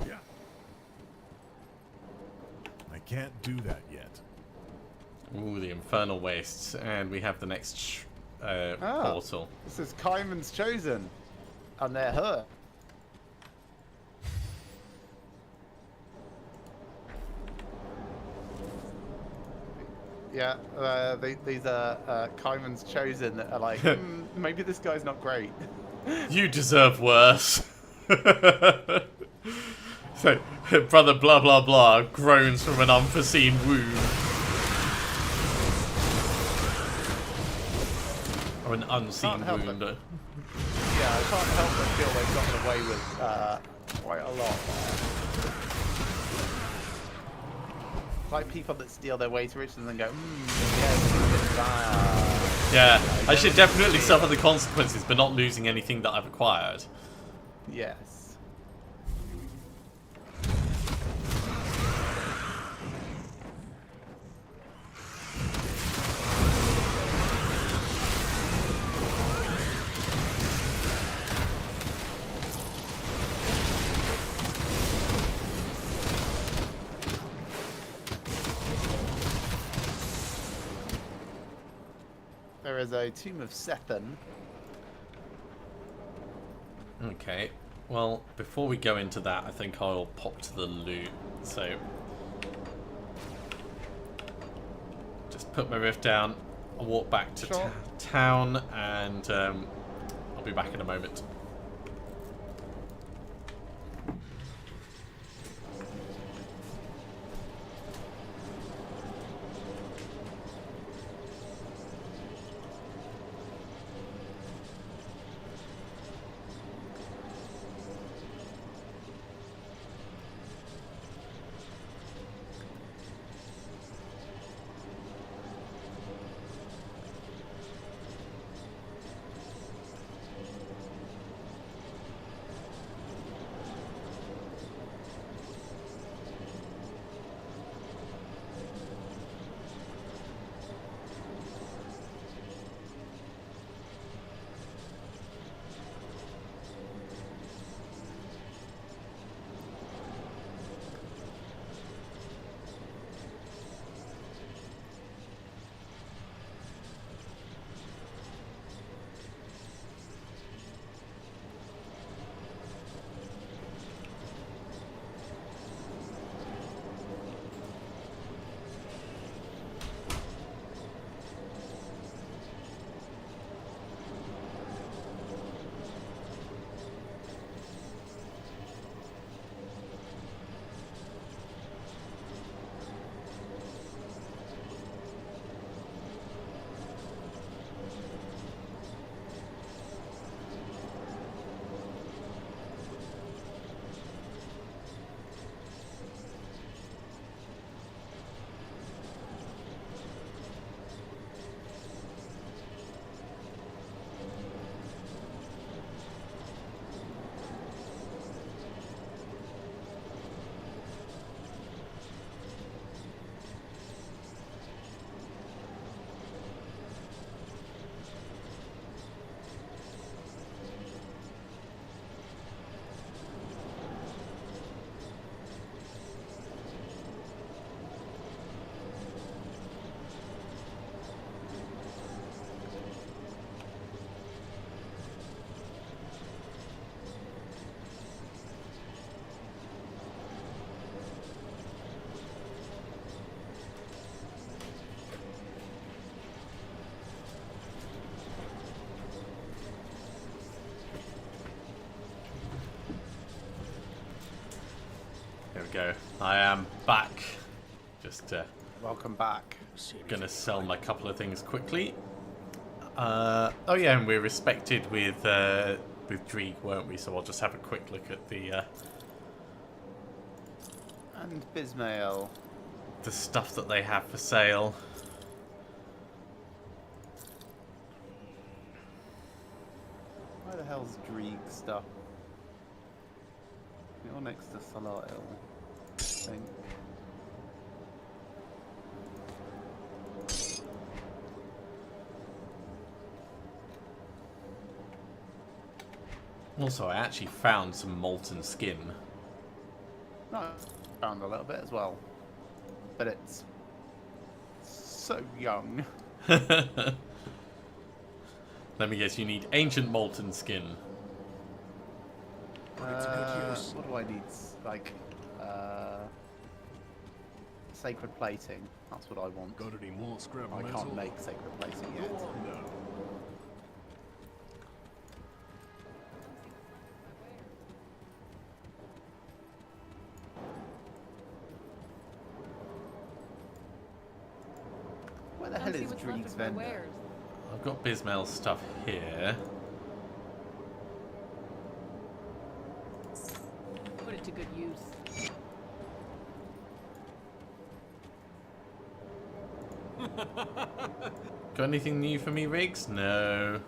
Yeah. I can't do that yet. Ooh, the Infernal Wastes. And we have the next portal. This is Kaiman's Chosen. And they're her. Yeah, these are Kaiman's Chosen that are like, maybe this guy's not great. You deserve worse. So, brother blah blah blah groans from an unforeseen wound. Or an unseen wound. Yeah, I can't help but feel they've gotten away with quite a lot. Like people that steal their way to riches and then go, yes, Yeah, I should definitely suffer the consequences, but not losing anything that I've acquired. yes. There is a Tomb of Sethan. Okay, well, before we go into that, I think I'll pop to the loot. So, just put my rift down, I'll walk back to town, and I'll be back in a moment. we go. I am back. Just Welcome back. gonna sell my couple of things quickly. Oh yeah, and we're respected with Dreeg, weren't we? So I'll just have a quick look at the And Bismail. stuff that they have for sale. Where the hell's Dreeg stuff? You're next to Salah I think. Also, I actually found some molten skin. No, found a little bit as well. But it's so young. Let me guess, you need ancient molten skin. What do I need? Like, sacred plating. That's what I want. Got any more scrap I metal? can't make sacred plating yet. No. Where the hell is Dreeg's vendor? I've got Bismail stuff here. Put it to good use. Got anything new for me, Riggs? No.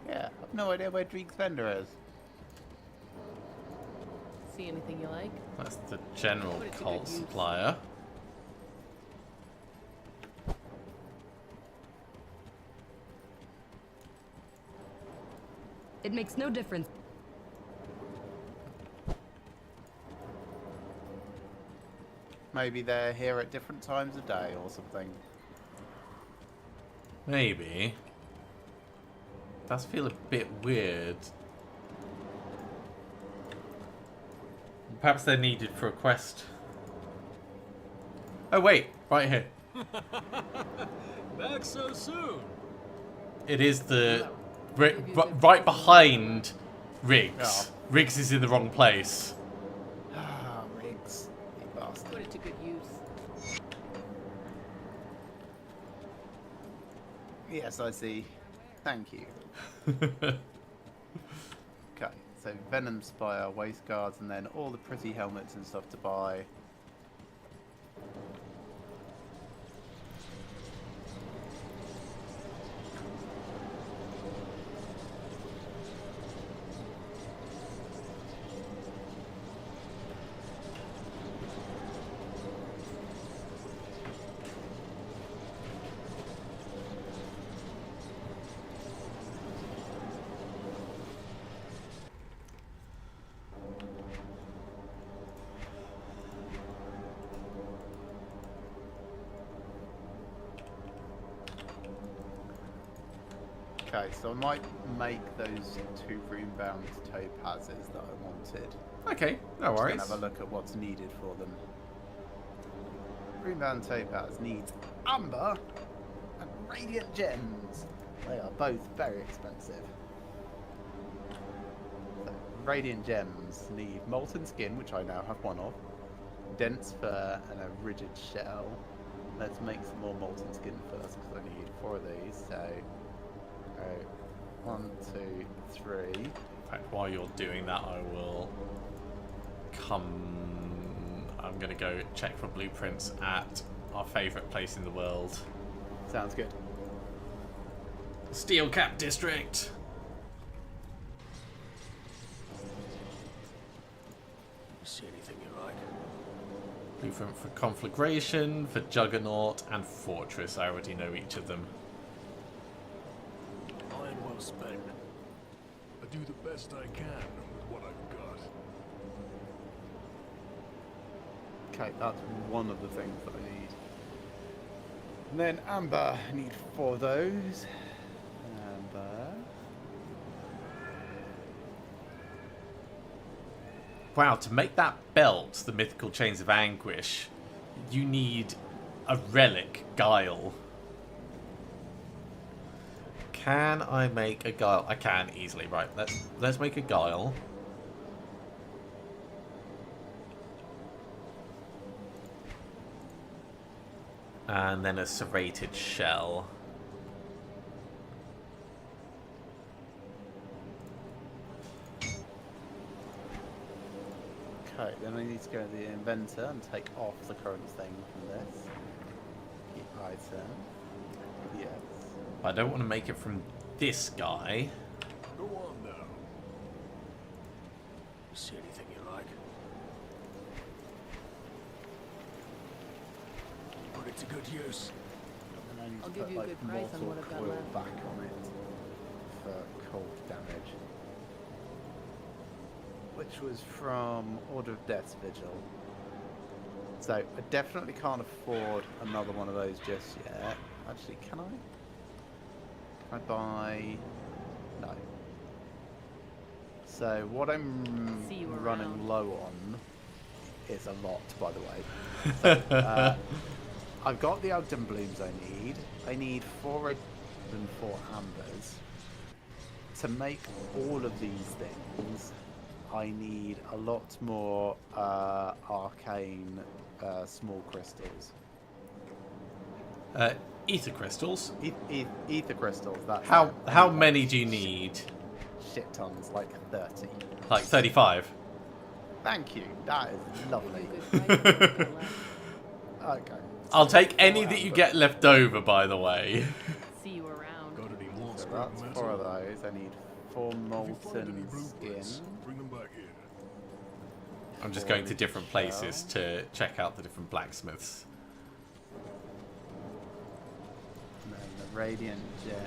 Yeah, I've no idea where Dreeg's vendor is. See anything you like? That's the general Put it to cult good use. supplier. It makes no difference. Maybe they're here at different times of day or something. Maybe. Does feel a bit weird. Perhaps they're needed for a quest. Oh wait, right here. Back so soon. It is the right behind Riggs. Yeah. Riggs is in the wrong place. Ah, Riggs. You bastard. Put it to good use. Yes, I see. Thank you. Okay, so Venom Spire, waist guards, and then all the pretty helmets and stuff to buy. Okay, so I might make those 2 rune-bound topazes that I wanted. Okay, no Just gonna worries. have a look at what's needed for them. Rune-bound topaz needs amber and radiant gems. They are both very expensive. So, radiant gems need molten skin, which I now have 1 of, dense fur, and a rigid shell. Let's make some more molten skin first, because I need 4 of these. So, 1, 2, 3. In fact, while you're doing that, I will I'm going to go check for blueprints at our favourite place in the world. Sounds good. Steel Cap District! See anything you like? Blueprint for Conflagration, for Juggernaut, and Fortress. I already know each of them. Time well spent. I do the best I can with what I've got. Okay, that's one of the things that I need. And then amber, I need 4 of those. Amber. wow, to make that belt, the Mythical Chains of Anguish, you need a relic guile. Can I make a guile? I can easily. Right, let's make a guile. And then a serrated shell. Okay, then I need to go to the inventor and take off the current thing from this. Keep item. Yes. I don't want to make it from this guy. Go on now. See anything you like? Put it to good use. And then I need I'll to give put, you a like, good price on mortal what I've got coil left. back on it for cold damage. Which was from Order of Death's Vigil. So I definitely can't afford another one of those just yet. Actually, can I? Can I buy? No. So what I'm See you running around. low on is a lot, by the way. So, I've got the Ogden Blooms I need. I need 4 red and 4 ambers. To make all of these things, I need a lot more arcane small crystals. Ether crystals. Ether crystals. That's How many do you need? Shit tons, like 30. Like 35. Thank you. That is lovely. Good price on what I've got left. Okay. I'll take any that you get left over, by the way. See you around. Got any more So scrap that's metal? 4 of those. I need 4 If you find any molten blueprints, skin. bring them back here. I'm just going to different places to check out the different blacksmiths. And then the radiant gems.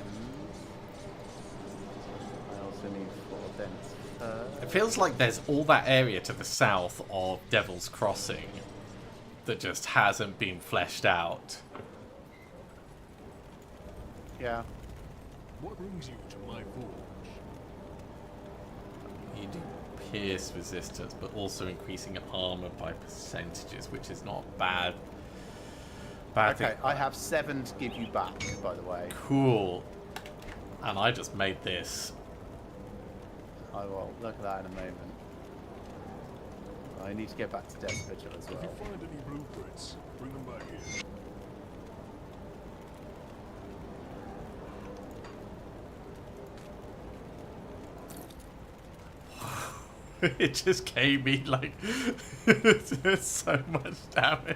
I also need 4 dense It fur. feels like there's all that area to the south of Devil's Crossing that just hasn't been fleshed out. Yeah. What brings you to my forge? You do pierce resistance, but also increasing armor by percentages, which is not bad. Bad Okay, thing. I have 7 to give you back, by the way. Cool. And I just made this. I will look at that in a moment. I need to get back to Death's Vigil as If you well. find any blueprints, bring them back here. It just gave me like so much damage.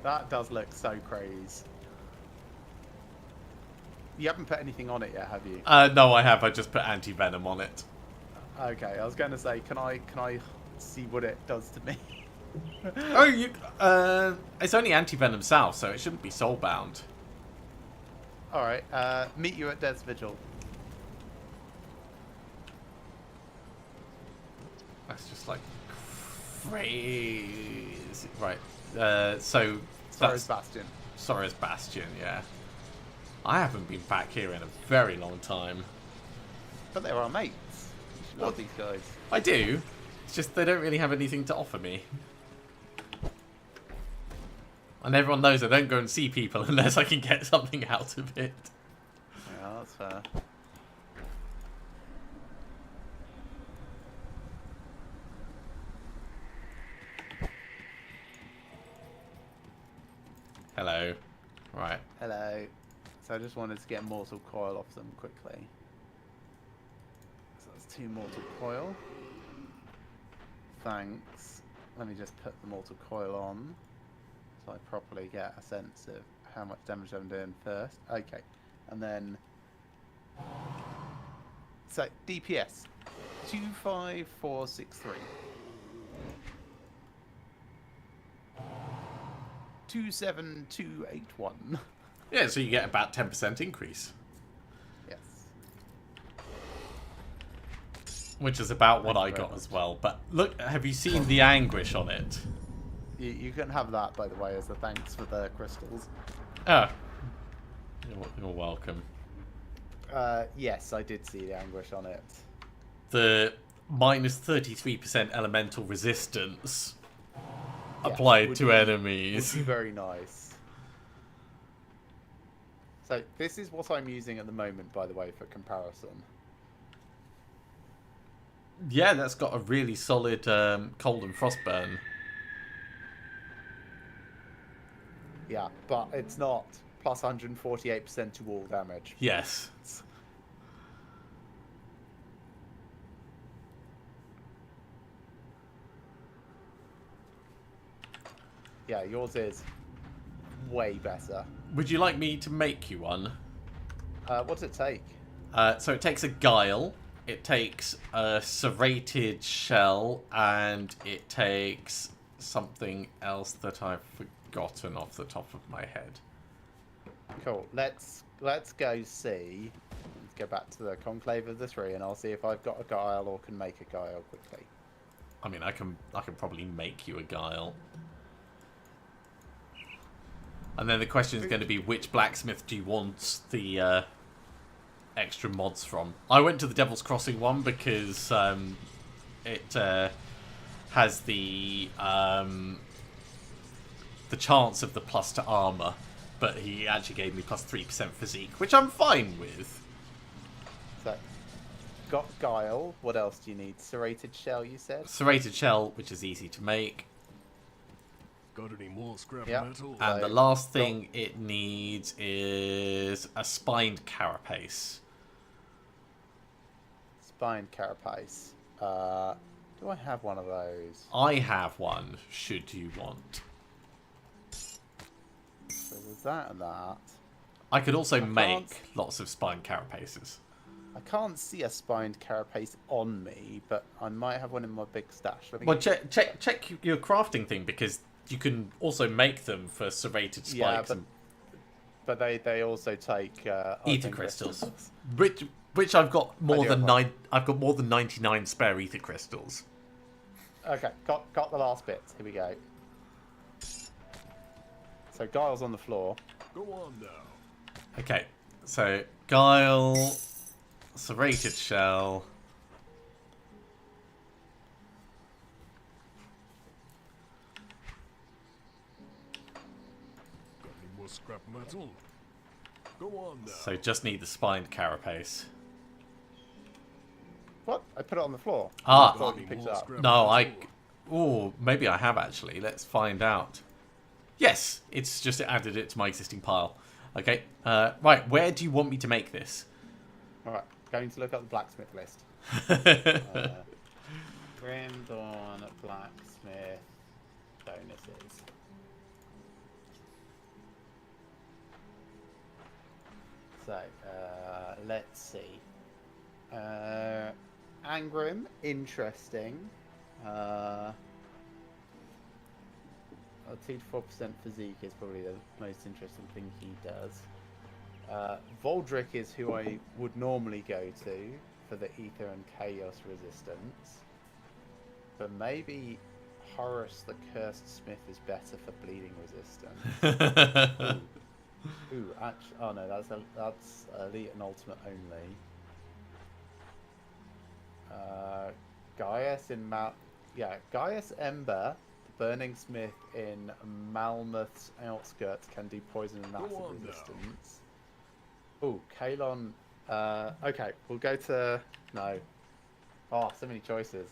That does look so crazy. You haven't put anything on it yet, have you? No, I have. I just put anti-venom on it. Okay, I was going to say, can I see what it does to me? Oh, you. It's only anti-venom south, so it shouldn't be soulbound. All right, meet you at Death's Vigil. That's just like crazy. Right. So Sorrow's that's Bastion. Sorrow's Bastion. Yeah. I haven't been back here in a very long time. But they're our mates. You should love these guys. I do. It's just they don't really have anything to offer me. And everyone knows I don't go and see people unless I can get something out of it. Yeah, that's fair. Hello. Right. Hello. So I just wanted to get Mortal Coil off them quickly. So that's 2 Mortal Coil. Thanks. Let me just put the Mortal Coil on so I properly get a sense of how much damage I'm doing first. Okay. And then... So, DPS. 25463. 27281. Yeah, so you get about 10% increase. Yes. Which is about what Thank I you very got much. as well. But look, have you seen the anguish on it? You can have that, by the way, as a thanks for the crystals. Oh. You're welcome. Yes, I did see the anguish on it. minus 33% elemental resistance Yeah, applied would to be- enemies. Would be very nice. So this is what I'm using at the moment, by the way, for comparison. Yeah, that's got a really solid cold and frost burn. Yeah, but it's not plus 148% to all damage. Yes. Yeah, yours is way better. Would you like me to make you one? What does it take? So it takes a guile, it takes a serrated shell, and it takes something else that I've forgotten off the top of my head. Cool. Let's go see. Let's go back to the conclave of the three, and I'll see if I've got a guile or can make a guile quickly. I mean, I can probably make you a guile. And then the question is going to be, which blacksmith do you want the extra mods from? I went to the Devil's Crossing one because it has the chance of the plus to armor, but he actually gave me plus 3% physique, which I'm fine with. So, got guile. What else do you need? Serrated shell, you said? Serrated shell, which is easy to make. Got any more scrap Yep. metal? And the last thing it needs is a spined carapace. Spined carapace. Do I have one of those? I have one, should you want. So there's that and that. I could also can't- make lots of spined carapaces. I can't see a spined carapace on me, but I might have one in my big stash. Let me Well, check your crafting thing, because you can also make them for serrated Yeah, spikes but they also take and iron ether crystals, which I've got more than 99 spare ether crystals. Okay, got the last bits. Here we go. So guile's on the floor. Go on now. Okay, so guile, serrated shell. Got any more scrap metal? Go on now. So just need the spined carapace. What? I put it on the floor. Ah. I thought you picked it up. No, Oh, maybe I have actually. Let's find out. Yes, it's just added it to my existing pile. Okay, right, where do you want me to make this? Alright, going to look up the blacksmith list. Grim Dawn blacksmith bonuses. So, let's see. Angrim, interesting. 2 to 4% physique is probably the most interesting thing he does. Voldrick is who I would normally go to for the ether and chaos resistance. But maybe Horus the Cursed Smith is better for bleeding resistance. Ooh, actually, oh no, that's elite and ultimate only. Gaius in Gaius Ember, the Burning Smith in Malmouth's outskirts can do poison and acid Go on now. resistance. Ooh, Kalon. Okay, we'll go to no. Oh, so many choices.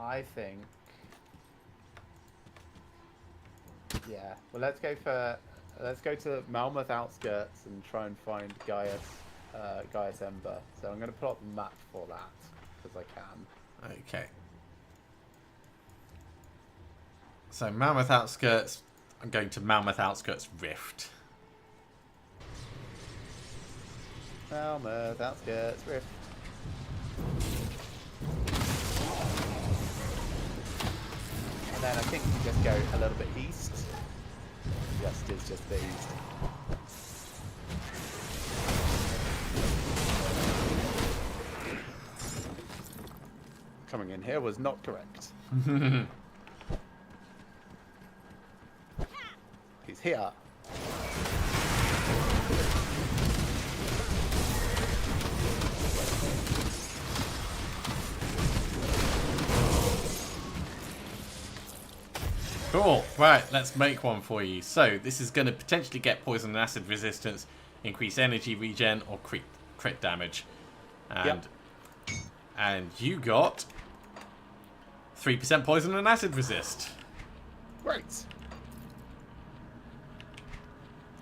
I think. Yeah, well, let's go to Malmouth outskirts and try and find Gaius Ember. So I'm going to put up the map for that because I can. Okay. So Mammoth Outskirts, I'm going to Mammoth Outskirts Rift. Malmouth outskirts Rift. And then I think we just go a little bit east. Yes, it is just the east. Coming in here was not correct. He's here. Cool. Right, let's make one for you. So this is going to potentially get poison and acid resistance, increase energy regen, or crit damage. And and you got 3% poison and acid resist. Great.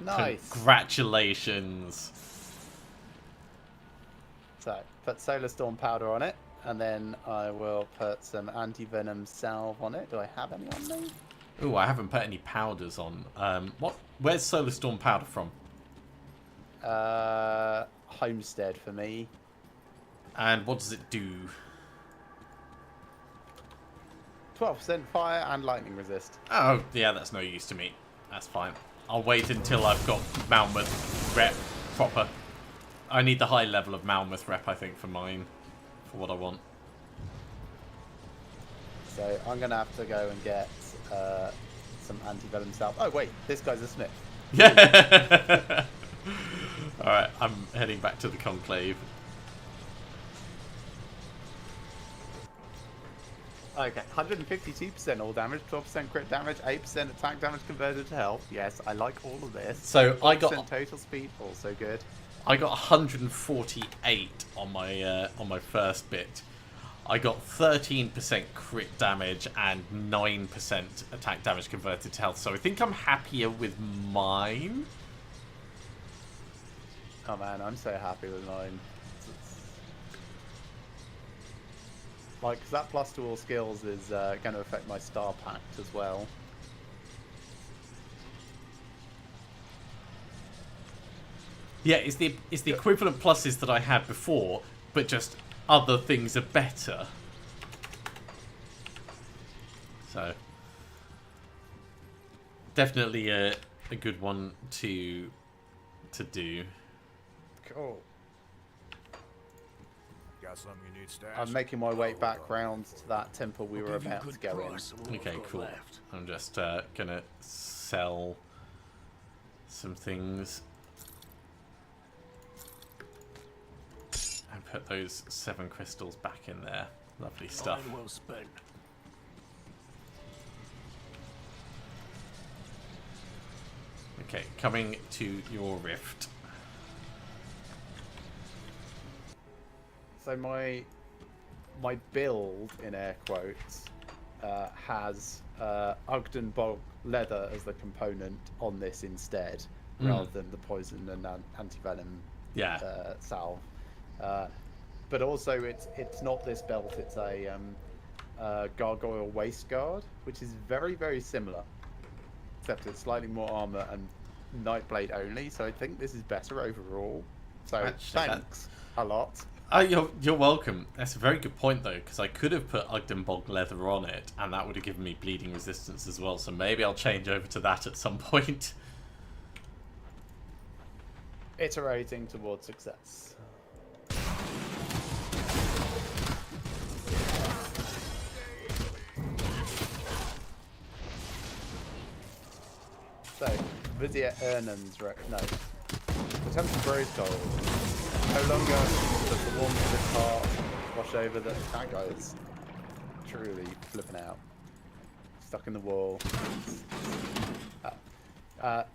Nice. Congratulations. So, put Solar Storm powder on it, and then I will put some anti-venom salve on it. Do I have any on me? Ooh, I haven't put any powders on. Where's Solar Storm powder from? Homestead for me. And what does it do? 12% fire and lightning resist. Oh, yeah, that's no use to me. That's fine. I'll wait until I've got Malmouth rep proper. I need the high level of Malmouth rep, I think, for mine. For what I want. So I'm going to have to go and get some anti-venom salve. Oh, wait. This guy's a smith. Yeah. Alright, I'm heading back to the Conclave. Okay, 152% all damage, 12% crit damage, 8% attack damage converted to health. Yes, I like all of this. So I got 4% total speed, also good. I got 148 on my first bit. I got 13% crit damage and 9% attack damage converted to health. So I think I'm happier with mine. Oh man, I'm so happy with mine. Like, 'cause that plus to all skills is going to affect my star pact as well. Yeah, it's the equivalent pluses that I had before, but just other things are better. So definitely a good one to do. Cool. Got something you need stashed? I'm making my way back round to that temple we were about to go in. Okay, cool. I'm just gonna sell some things and put those 7 crystals back in there. Lovely stuff. Time well spent. Okay, coming to your rift. So my build, in air quotes, has Ugden Bog leather as the component on this instead, rather than the poison and anti-venom salve. But also, it's not this belt. It's a gargoyle waist guard, which is very, very similar, except it's slightly more armor and Nightblade only. So I think this is better overall. So Actually, thanks a lot. Oh, you're welcome. That's a very good point, though, because I could have put Ugden Bog leather on it, and that would have given me bleeding resistance as well. So maybe I'll change over to that at some point. Iterating towards success. So, Vizier Ernan's no. Potential Rose Gold. No longer does the warmth of his heart wash over the... That guy is truly flipping out. Stuck in the wall.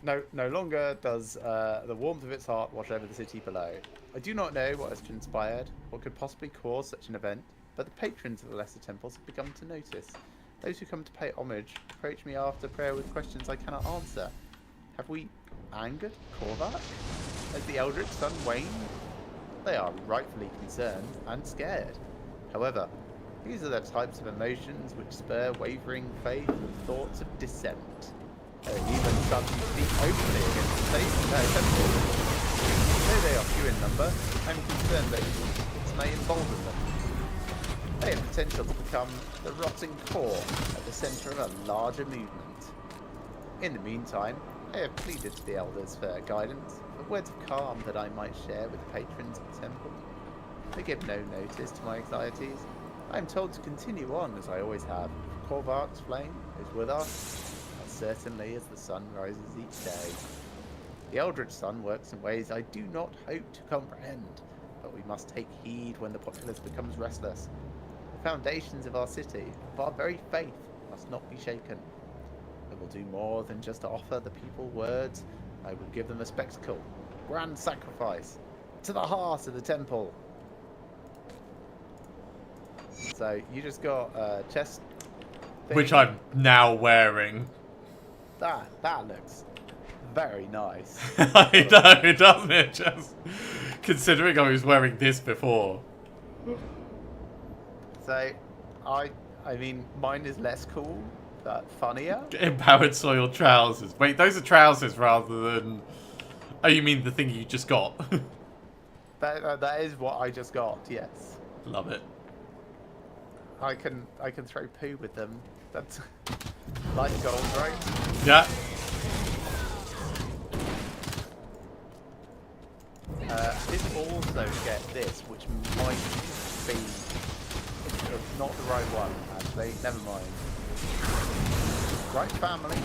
No longer does the warmth of its heart wash over the city below. I do not know what has transpired, what could possibly cause such an event, but the patrons of the lesser temples have begun to notice. Those who come to pay homage approach me after prayer with questions I cannot answer. Have we angered Korvac? Has the Eldritch Sun waned? They are rightfully concerned and scared. However, these are the types of emotions which spur wavering faith and thoughts of dissent. There are even some who speak openly against the faith in their temples. Though they are few in number, I am concerned that it may embolden them. They have potential to become the rotting core at the centre of a larger movement. In the meantime, I have pleaded to the elders for guidance, for words of calm that I might share with the patrons of the temple. They give no notice to my anxieties. I am told to continue on as I always have. Korvac's flame is with us, as certainly as the sun rises each day. The Eldritch Sun works in ways I do not hope to comprehend, but we must take heed when the populace becomes restless. The foundations of our city, of our very faith, must not be shaken. I will do more than just offer the people words. I will give them a spectacle. Grand sacrifice. To the heart of the temple. So you just got a chest thing. Which I'm now wearing. That looks very nice. I know, doesn't it? Just considering I was wearing this before. So I mean mine is less cool, but funnier. Empowered soil trousers. Wait, those are trousers rather than... Oh, you mean the thing you just got? That is what I just got. Yes. Love it. I can throw poo with them. That's like gold, right? Yeah. I did also get this, which might be not the right one, actually. Never mind. Right family,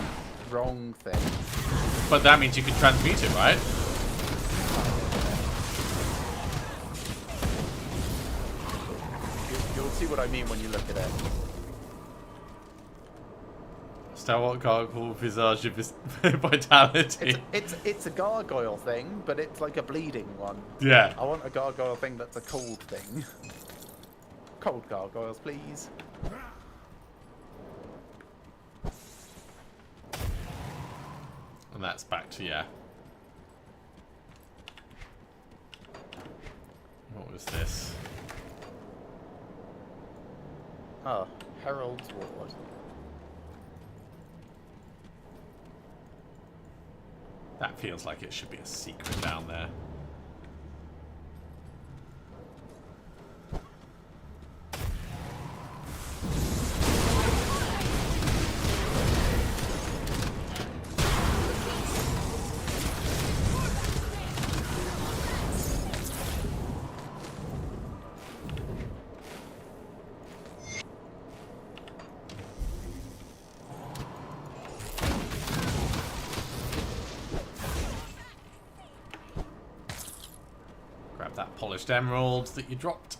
wrong thing. But that means you can transmute it, right? You'll see what I mean when you look at it. Stalwart gargoyle visage of vitality. It's a gargoyle thing, but it's like a bleeding one. Yeah. I want a gargoyle thing that's a cold thing. Cold gargoyles, please. And that's back to, yeah. What was this? Oh, Herald's Ward. That feels like it should be a secret down there. Polished emerald that you dropped.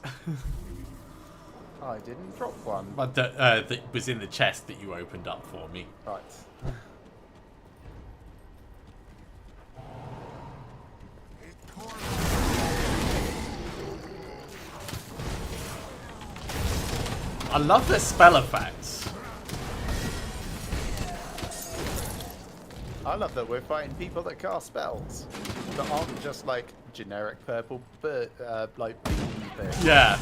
I didn't drop one. But that was in the chest that you opened up for me. Right. I love their spell effects. I love that we're fighting people that cast spells that aren't just like generic purple, but like beam things. Yeah.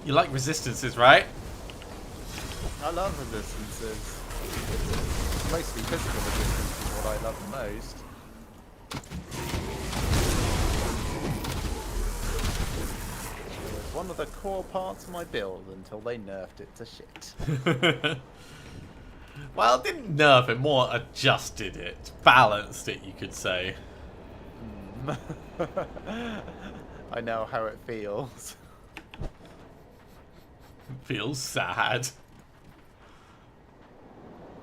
You like resistances, right? I love resistances. Mostly physical resistance is what I love the most. It was one of the core parts of my build until they nerfed it to shit. Well, didn't nerf it, more adjusted it. Balanced it, you could say. I know how it feels. Feels sad.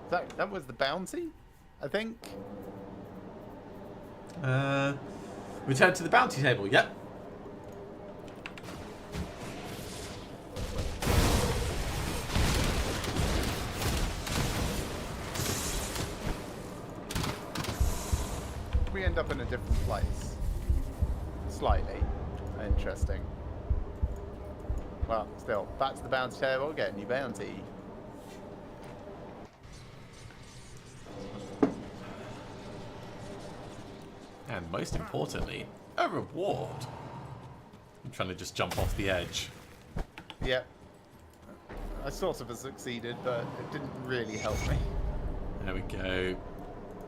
That was the bounty, I think. Return to the bounty table, yep. We end up in a different place. Slightly. Interesting. Well, still, back to the bounty table, get a new bounty. And most importantly, a reward. I'm trying to just jump off the edge. Yeah. I sort of succeeded, but it didn't really help me. There we go.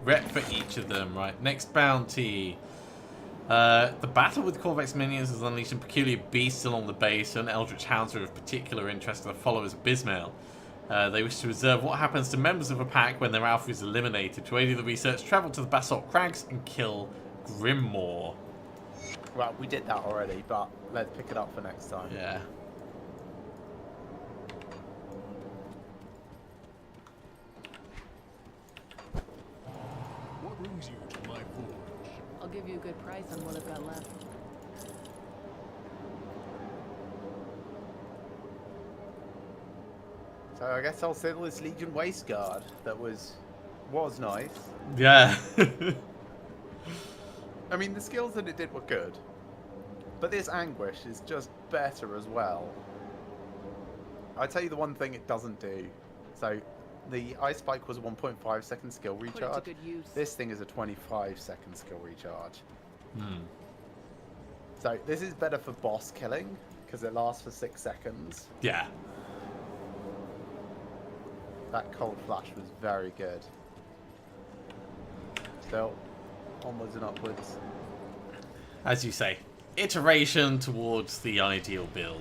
Rep for each of them. Right, next bounty. The battle with Corvex minions has unleashed some peculiar beasts along the base, and eldritch hounds are of particular interest to the followers of Bismail. They wish to observe what happens to members of a pack when their alpha is eliminated. To aid in the research, travel to the Basalt Crags and kill Grimmore. Well, we did that already, but let's pick it up for next time. Yeah. I'll give you a good price on what I've got left. So I guess I'll settle this Legion Waste Guard that was nice. Yeah. I mean, the skills that it did were good. But this Anguish is just better as well. I'll tell you the one thing it doesn't do. So, the Ice Spike was a 1.5 second skill Put it to recharge. good use. This thing is a 25 second skill recharge. Hmm. So, this is better for boss killing, because it lasts for 6 seconds. Yeah. That Cold Flash was very good. Still, onwards and upwards. As you say, iteration towards the ideal build.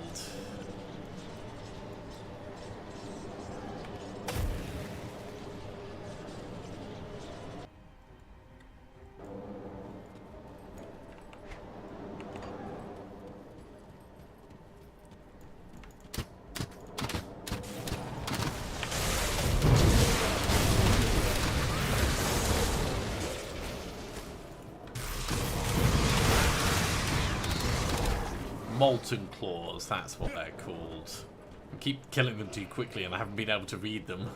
Molten Claws, that's what they're called. I keep killing them too quickly and I haven't been able to read them.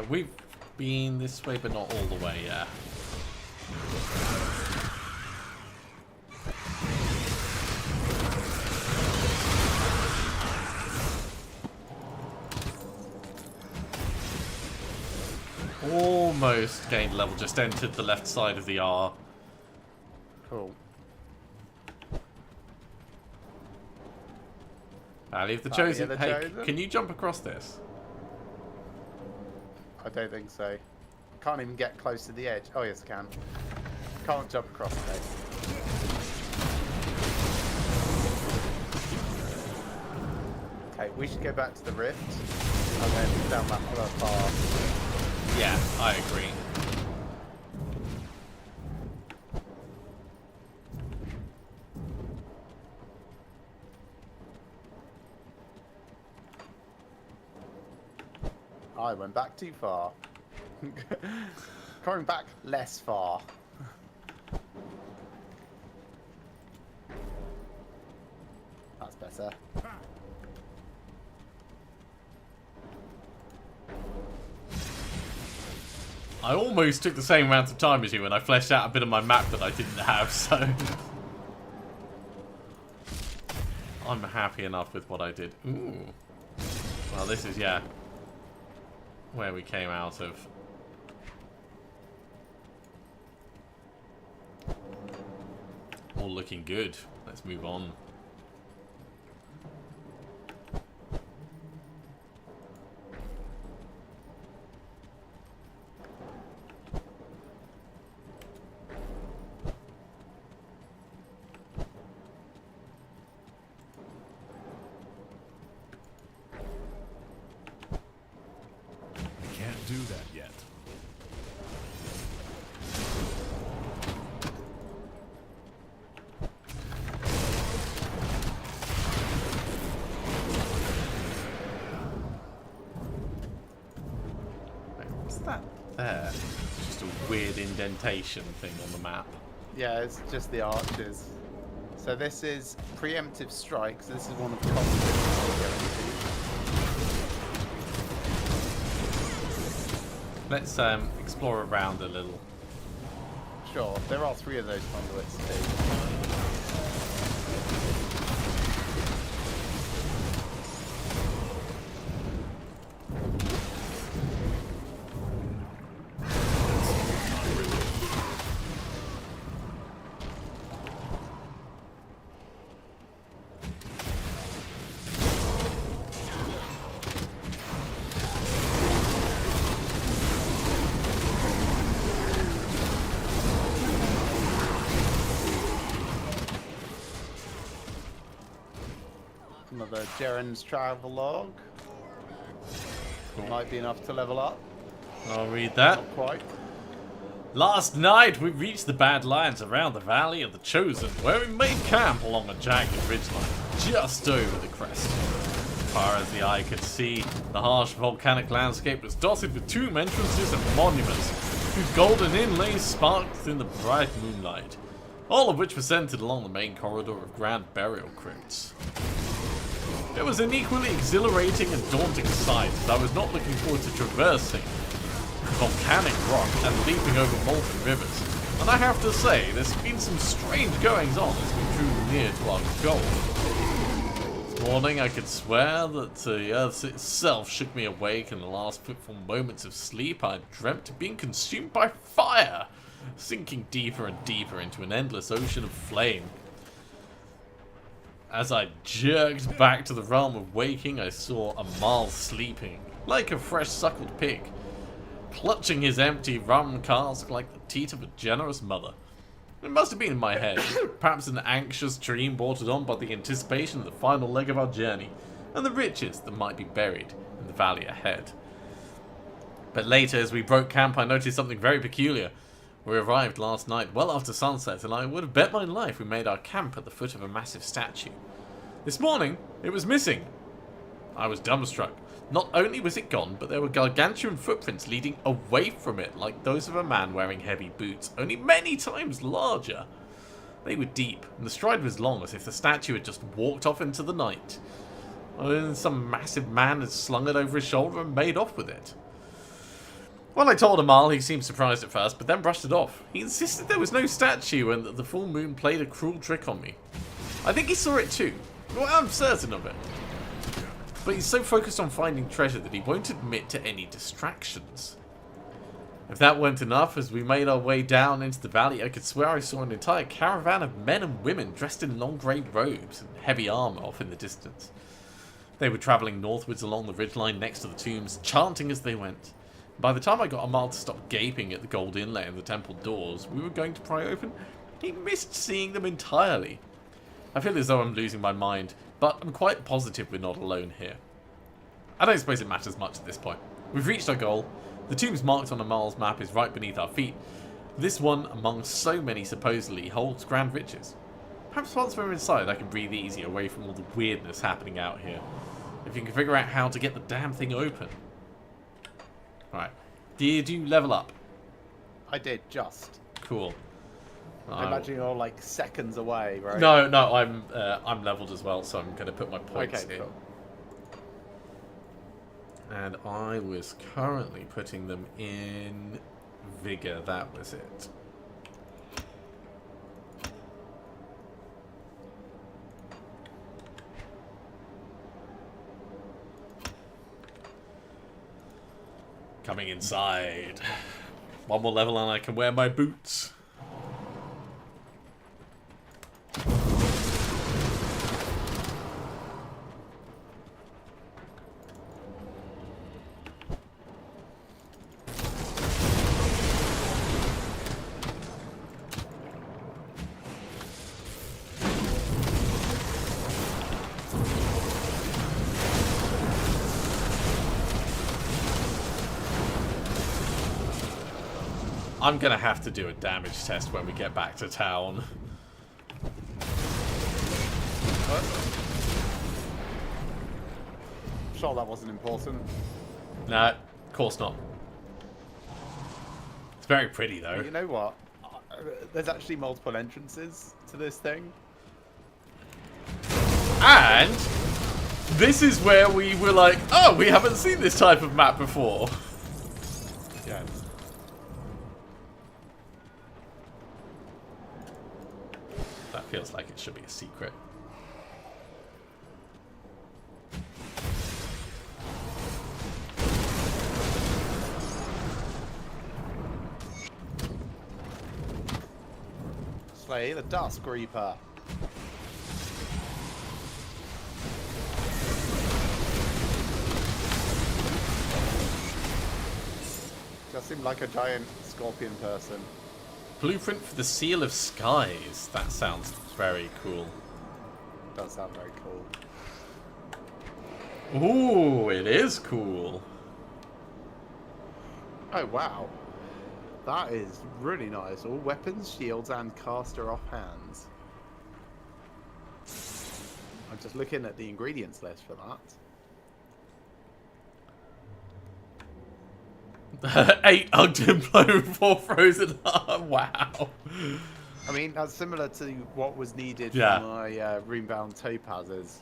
We've been this way, but not all the way, yeah. Almost gained level, just entered the left side of the R. Cool. Valley of the Valley Chosen. of the Hey, Chosen? can you jump across this? I don't think so. Can't even get close to the edge. Oh, yes, I can. Can't jump across the edge. Okay, we should go back to the rift and then down that other path. Yeah, I agree. I went back too far. Going back less far. That's better. I almost took the same amount of time as you when I fleshed out a bit of my map that I didn't have, so... I'm happy enough with what I did. Ooh. Well, this is, yeah, where we came out of. All looking good. Let's move on. I can't do that yet. Wait, what's that there? It's just a weird indentation thing on the map. Yeah, it's just the archers. So this is preemptive strikes. This is one of the common Let's explore around a little. Sure, there are 3 of those conduits too. Another Jaren's travel log. Might be enough to level up. I'll read that. Not quite. Last night, we reached the Badlands around the Valley of the Chosen, where we made camp along a jagged ridgeline, just over the crest. As far as the eye could see, the harsh volcanic landscape was dotted with tomb entrances and monuments, whose golden inlays sparkled in the bright moonlight, all of which were centered along the main corridor of grand burial crypts. It was an equally exhilarating and daunting sight that I was not looking forward to traversing volcanic rock and leaping over molten rivers. And I have to say, there's been some strange goings on as we drew near to our goal. This morning I could swear that the earth itself shook me awake in the last fitful moments of sleep. I dreamt of being consumed by fire, sinking deeper and deeper into an endless ocean of flame. As I jerked back to the realm of waking, I saw Amal sleeping, like a fresh suckled pig, clutching his empty rum cask like the teat of a generous mother. It must have been in my head, perhaps an anxious dream brought on by the anticipation of the final leg of our journey, and the riches that might be buried in the valley ahead. But later, as we broke camp, I noticed something very peculiar. We arrived last night well after sunset, and I would have bet my life we made our camp at the foot of a massive statue. This morning, it was missing. I was dumbstruck. Not only was it gone, but there were gargantuan footprints leading away from it, like those of a man wearing heavy boots, only many times larger. They were deep, and the stride was long, as if the statue had just walked off into the night. And then some massive man had slung it over his shoulder and made off with it. When I told Amal, he seemed surprised at first, but then brushed it off. He insisted there was no statue and that the full moon played a cruel trick on me. I think he saw it too. Well, I'm certain of it. But he's so focused on finding treasure that he won't admit to any distractions. If that weren't enough, as we made our way down into the valley, I could swear I saw an entire caravan of men and women dressed in long grey robes and heavy armour off in the distance. They were travelling northwards along the ridgeline next to the tombs, chanting as they went. By the time I got Amal to stop gaping at the gold inlay and the temple doors we were going to pry open, he missed seeing them entirely. I feel as though I'm losing my mind, but I'm quite positive we're not alone here. I don't suppose it matters much at this point. We've reached our goal. The tombs marked on Amal's map is right beneath our feet. This one, among so many supposedly, holds grand riches. Perhaps once we're inside I can breathe easy away from all the weirdness happening out here. If you can figure out how to get the damn thing open. Alright. Did you level up? I did, just. Cool. I imagine you're like seconds away, right? No, I'm leveled as well, so I'm going to put my points in. Cool. And I was currently putting them in vigor. That was it. Coming inside. One more level and I can wear my boots. I'm gonna have to do a damage test when we get back to town. What? I'm sure that wasn't important. No, of course not. It's very pretty though. But you know what? There's actually multiple entrances to this thing. And this is where we were like, oh, we haven't seen this type of map before. Yeah. That feels like it should be a secret. Slay the Dusk Reaper. Just seemed like a giant scorpion person. Blueprint for the Seal of Skies. That sounds very cool. Does sound very cool. Ooh, it is cool. Oh wow. That is really nice. All weapons, shields, and caster off hands. I'm just looking at the ingredients list for that. 8 hugged and blown, 4 frozen. Wow. I mean, that's similar to what was needed Yeah. for my Runebound Topazes.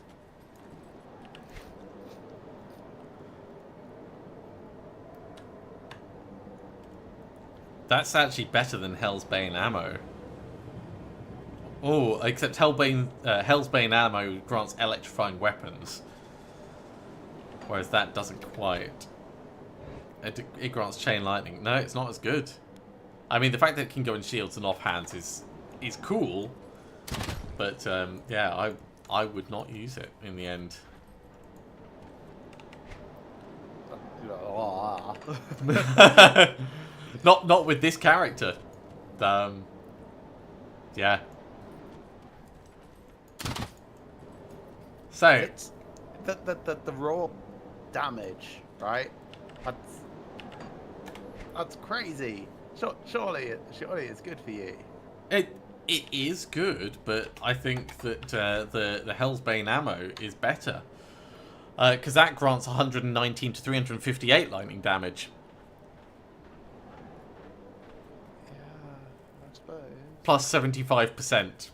That's actually better than Hellsbane ammo. Oh, except Hellsbane ammo grants electrifying weapons. Whereas that doesn't quite. It grants chain lightning. No, it's not as good. I mean, the fact that it can go in shields and offhands is cool. But, yeah, I would not use it in the end. Not with this character. Yeah. So It's the raw damage, right? That's crazy. Surely it's good for you. it is good, but I think that the Hellsbane ammo is better. Because that grants 119 to 358 lightning damage. Yeah, I suppose. Plus 75%.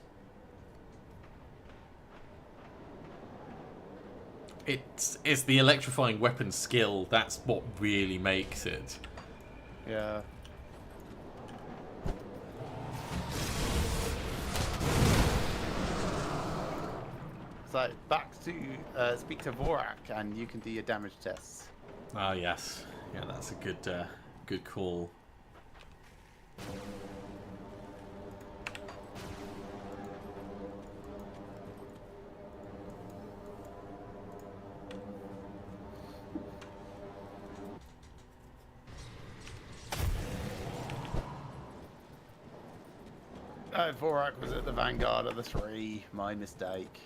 It's the electrifying weapon skill. That's what really makes it. Yeah. So back to speak to Vorak, and you can do your damage tests. Ah, yes. Yeah, that's a good call. Vorak was at the vanguard of the 3. My mistake.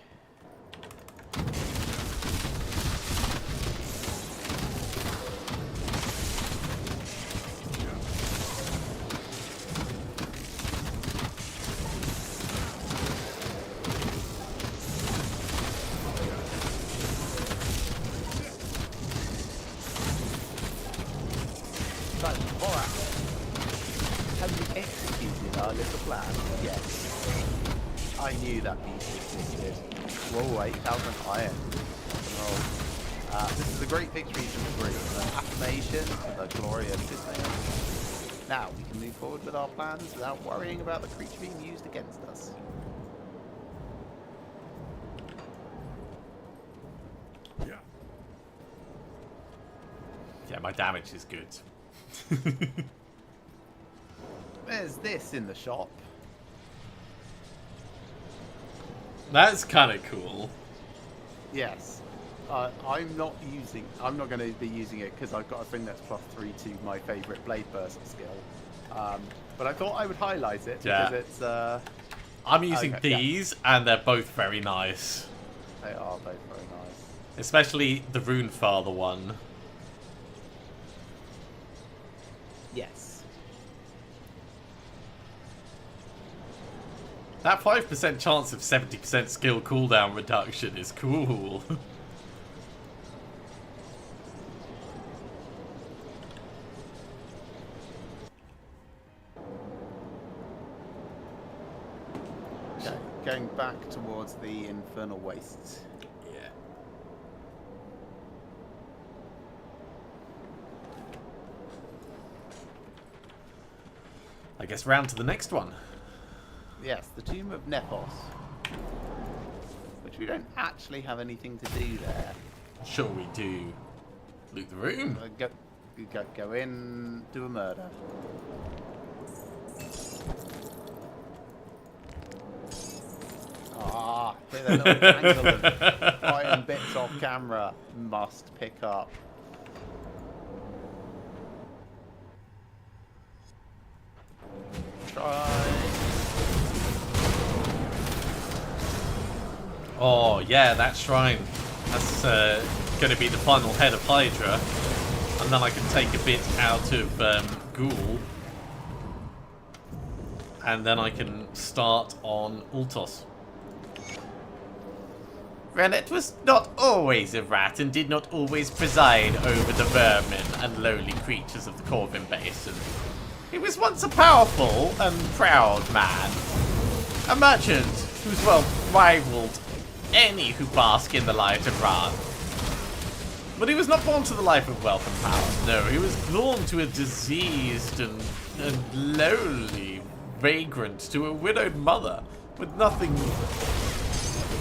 So, Vorak, have you executed our little plan? Yes. I knew that piece existed. Whoa, 8,000 iron. This is a great victory from the group. An affirmation of the glorious dismay. Now, we can move forward with our plans without worrying about the creature being used against us. Yeah. Yeah, my damage is good. There's this in the shop. That's kind of cool. Yes. I'm not going to be using it because I've got a thing that's +3 to my favourite blade burst skill. But I thought I would highlight it because it's. I'm using okay, yeah. these, and they're both very nice. They are both very nice. Especially the Runefather one. Yes. That 5% chance of 70% skill cooldown reduction is cool. Okay, going back towards the Infernal Wastes. Yeah. I guess round to the next one. Yes, the Tomb of Nephos. Which we don't actually have anything to do there. Sure we do. Loot the room. Go in, do a murder. Ah, hear that little tangle of iron bits off camera. Must pick up. Try. Oh, yeah, that shrine. That's going to be the final head of Hydra. And then I can take a bit out of Ghoul. And then I can start on Ultos. Rennet was not always a rat and did not always preside over the vermin and lowly creatures of the Corvin Basin. He was once a powerful and proud man, a merchant whose wealth rivaled any who bask in the light of Ran. But he was not born to the life of wealth and power. No, he was born to a diseased and lowly vagrant to a widowed mother with nothing more.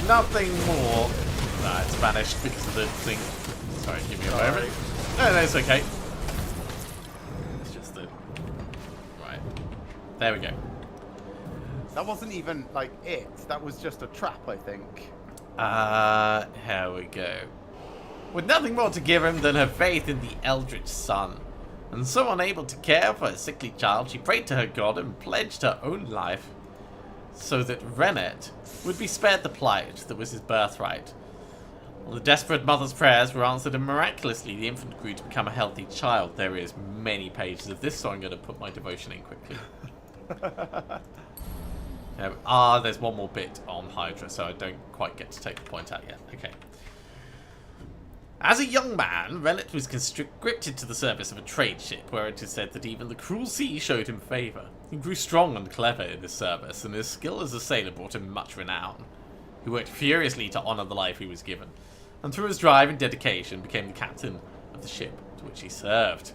Nah, it's vanished because of the thing. Sorry, give me a moment. No, it's okay. It's just the... Right. There we go. That wasn't even, like, it. That was just a trap, I think. Here we go. With nothing more to give him than her faith in the Eldritch Sun, and so unable to care for her sickly child, she prayed to her god and pledged her own life so that Rennet would be spared the plight that was his birthright. Well, the desperate mother's prayers were answered, and miraculously the infant grew to become a healthy child. There is many pages of this, so I'm going to put my devotion in quickly. There's one more bit on Hydra, so I don't quite get to take the point out yet. Okay. As a young man, Rennet was conscripted to the service of a trade ship, where it is said that even the cruel sea showed him favour. He grew strong and clever in his service, and his skill as a sailor brought him much renown. He worked furiously to honour the life he was given, and through his drive and dedication became the captain of the ship to which he served.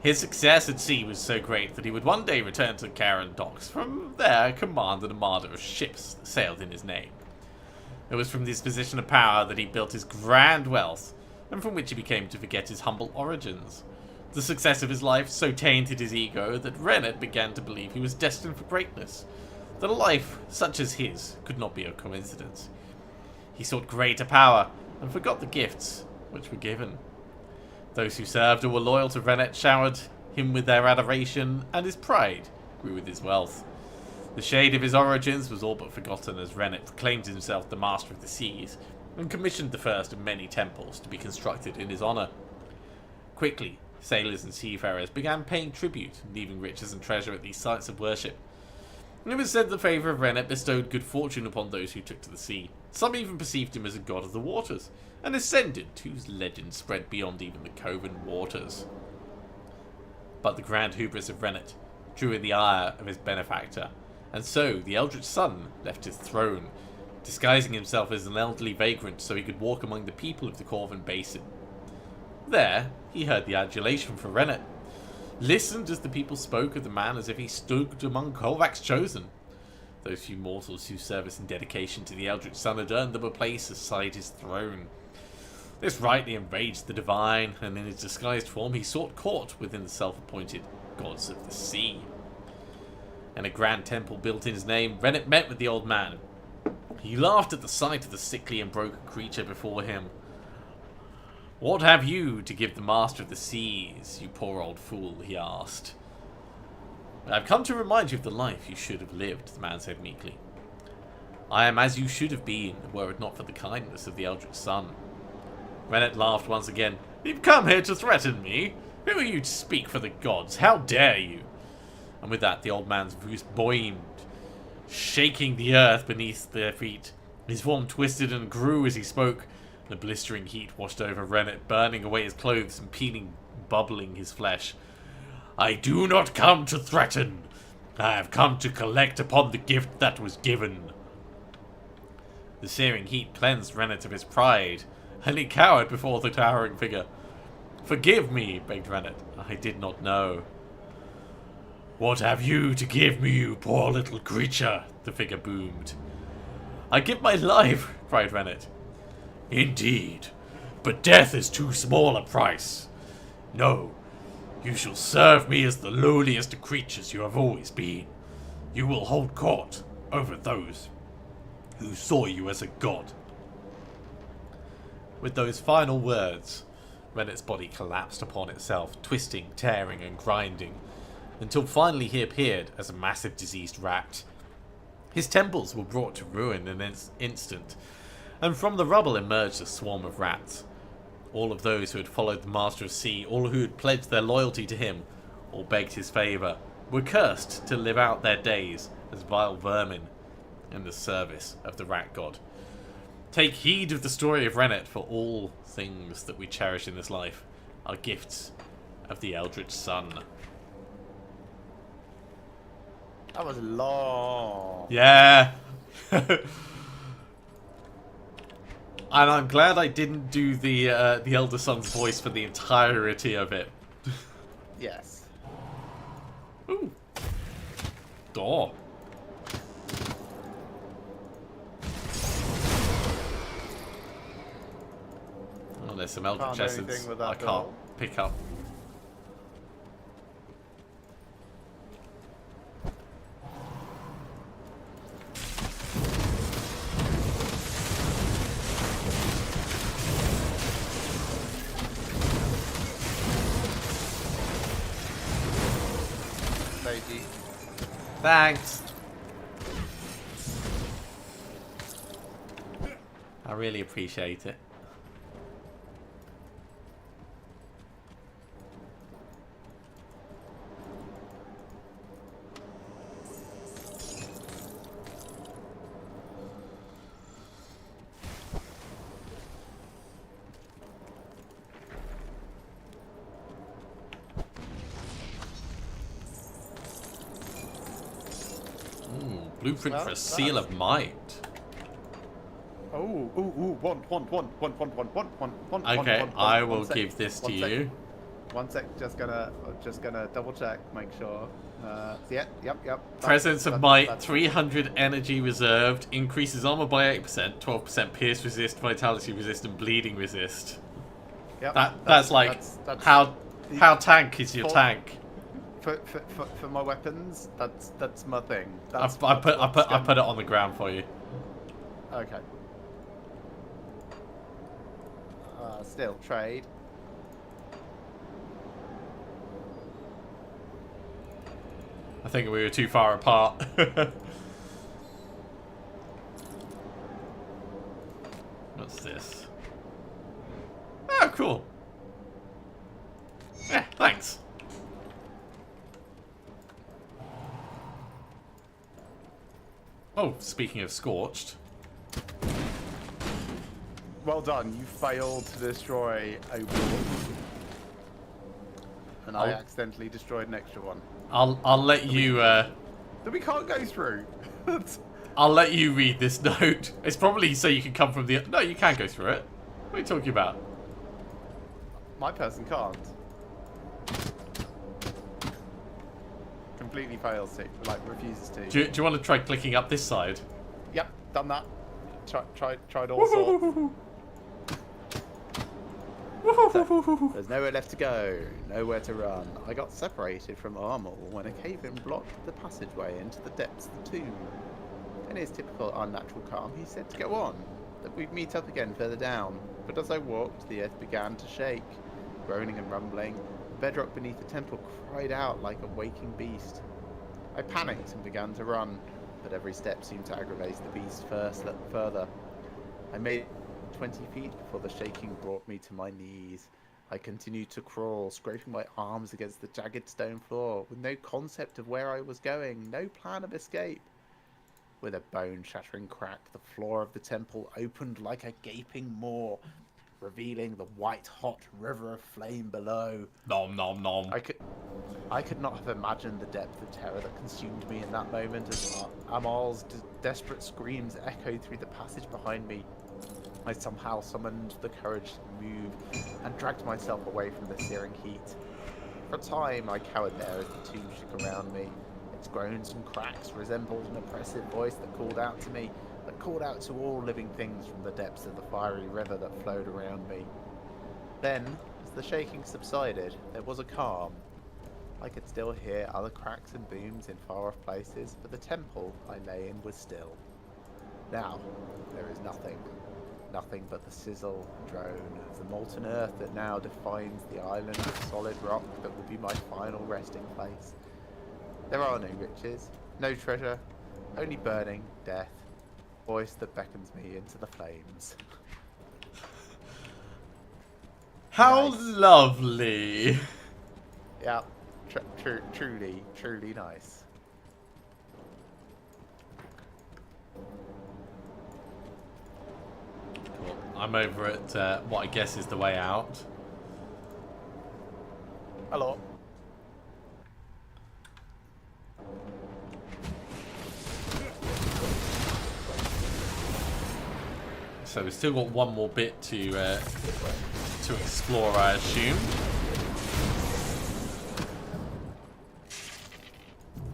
His success at sea was so great that he would one day return to Karen docks, from there command an armada of ships that sailed in his name. It was from this position of power that he built his grand wealth, and from which he became to forget his humble origins. The success of his life so tainted his ego that Rennet began to believe he was destined for greatness, that a life such as his could not be a coincidence. He sought greater power, and forgot the gifts which were given. Those who served or were loyal to Rennet showered him with their adoration, and his pride grew with his wealth. The shade of his origins was all but forgotten as Rennet proclaimed himself the master of the seas, and commissioned the first of many temples to be constructed in his honour. Quickly, sailors and seafarers began paying tribute, leaving riches and treasure at these sites of worship. It was said the favour of Rennet bestowed good fortune upon those who took to the sea. Some even perceived him as a god of the waters, and ascended whose legend spread beyond even the Coven waters. But the grand hubris of Rennet drew in the ire of his benefactor, and so the Eldritch Sun left his throne, disguising himself as an elderly vagrant so he could walk among the people of the Corvin Basin. There, he heard the adulation for Rennet, listened as the people spoke of the man as if he stood among Korvac's chosen. Those few mortals whose service and dedication to the Eldritch Sun had earned them a place aside his throne. This rightly enraged the divine, and in his disguised form he sought court within the self-appointed gods of the sea. In a grand temple built in his name, Rennet met with the old man. He laughed at the sight of the sickly and broken creature before him. "What have you to give the master of the seas, you poor old fool?" he asked. "I've come to remind you of the life you should have lived," the man said meekly. "I am as you should have been, were it not for the kindness of the Eldritch Sun." Rennet laughed once again. "You've come here to threaten me? Who are you to speak for the gods? How dare you?" And with that, the old man's voice boomed, shaking the earth beneath their feet. His form twisted and grew as he spoke. The blistering heat washed over Rennet, burning away his clothes and bubbling his flesh. "I do not come to threaten. I have come to collect upon the gift that was given." The searing heat cleansed Rennet of his pride, and he cowered before the towering figure. "Forgive me," begged Rennet. "I did not know." "What have you to give me, you poor little creature?" the figure boomed. "I give my life," cried Rennet. "Indeed, but death is too small a price. No, you shall serve me as the lowliest of creatures you have always been. You will hold court over those who saw you as a god." With those final words, Rennet's body collapsed upon itself, twisting, tearing, and grinding, until finally he appeared as a massive diseased rat. His temples were brought to ruin in an instant, and from the rubble emerged a swarm of rats. All of those who had followed the Master of Sea, all who had pledged their loyalty to him, or begged his favour, were cursed to live out their days as vile vermin in the service of the rat god. Take heed of the story of Rennet, for all things that we cherish in this life are gifts of the Eldritch Sun. That was long. Yeah. And I'm glad I didn't do the Elder Sun's voice for the entirety of it. Yes. Ooh. Door. Oh, there's some Eldritch Can't do Essence anything with I that can't door. pick up. Lady. Thanks. I really appreciate it. Blueprint Well, for a Seal of Might. Oh, ooh, one. Okay, I will One sec, give this to one sec. you. 1 sec, just gonna double check, make sure. Yep. Presence of Might, 300 energy reserved, increases armor by 8%, 12% pierce resist, vitality resist, and bleeding resist. Yep, That's like that's how tank is your for- tank? for my weapons. That's my thing. I put it on the ground for you. Okay. Still trade. I think we were too far apart. What's this? Oh, cool. Yeah, thanks. Oh, speaking of scorched. Well done. You failed to destroy a wall, and I Oh. accidentally destroyed an extra one I'll let you that we can't go through. I'll let you read this note. It's probably so you can come from the. No, you can go through it. What are you talking about? My person can't. Completely fails to, like refuses to. Do you want to try clicking up this side? Yep, done that. Tried all sorts. So, there's nowhere left to go, nowhere to run. I got separated from Armel when a cave-in blocked the passageway into the depths of the tomb. In his typical unnatural calm, he said to go on, that we'd meet up again further down. But as I walked, the earth began to shake, groaning and rumbling. The bedrock beneath the temple cried out like a waking beast. I panicked and began to run, but every step seemed to aggravate the beast further. I made 20 feet before the shaking brought me to my knees. I continued to crawl, scraping my arms against the jagged stone floor, with no concept of where I was going, no plan of escape. With a bone-shattering crack, the floor of the temple opened like a gaping maw, revealing the white-hot river of flame below. Nom nom nom. I could not have imagined the depth of terror that consumed me in that moment as Amal's desperate screams echoed through the passage behind me. I somehow summoned the courage to move and dragged myself away from the searing heat. For a time, I cowered there as the tomb shook around me. Its groans and cracks resembled an oppressive voice that called out to me, that called out to all living things from the depths of the fiery river that flowed around me. Then, as the shaking subsided, there was a calm. I could still hear other cracks and booms in far-off places, but the temple I lay in was still. Now, there is nothing. Nothing but the sizzle and drone of the molten earth that now defines the island of solid rock that will be my final resting place. There are no riches, no treasure, only burning, death, voice that beckons me into the flames. How Nice. lovely. Yeah, truly nice. I'm over at what I guess is the way out. Hello. So we've still got one more bit to explore, I assume.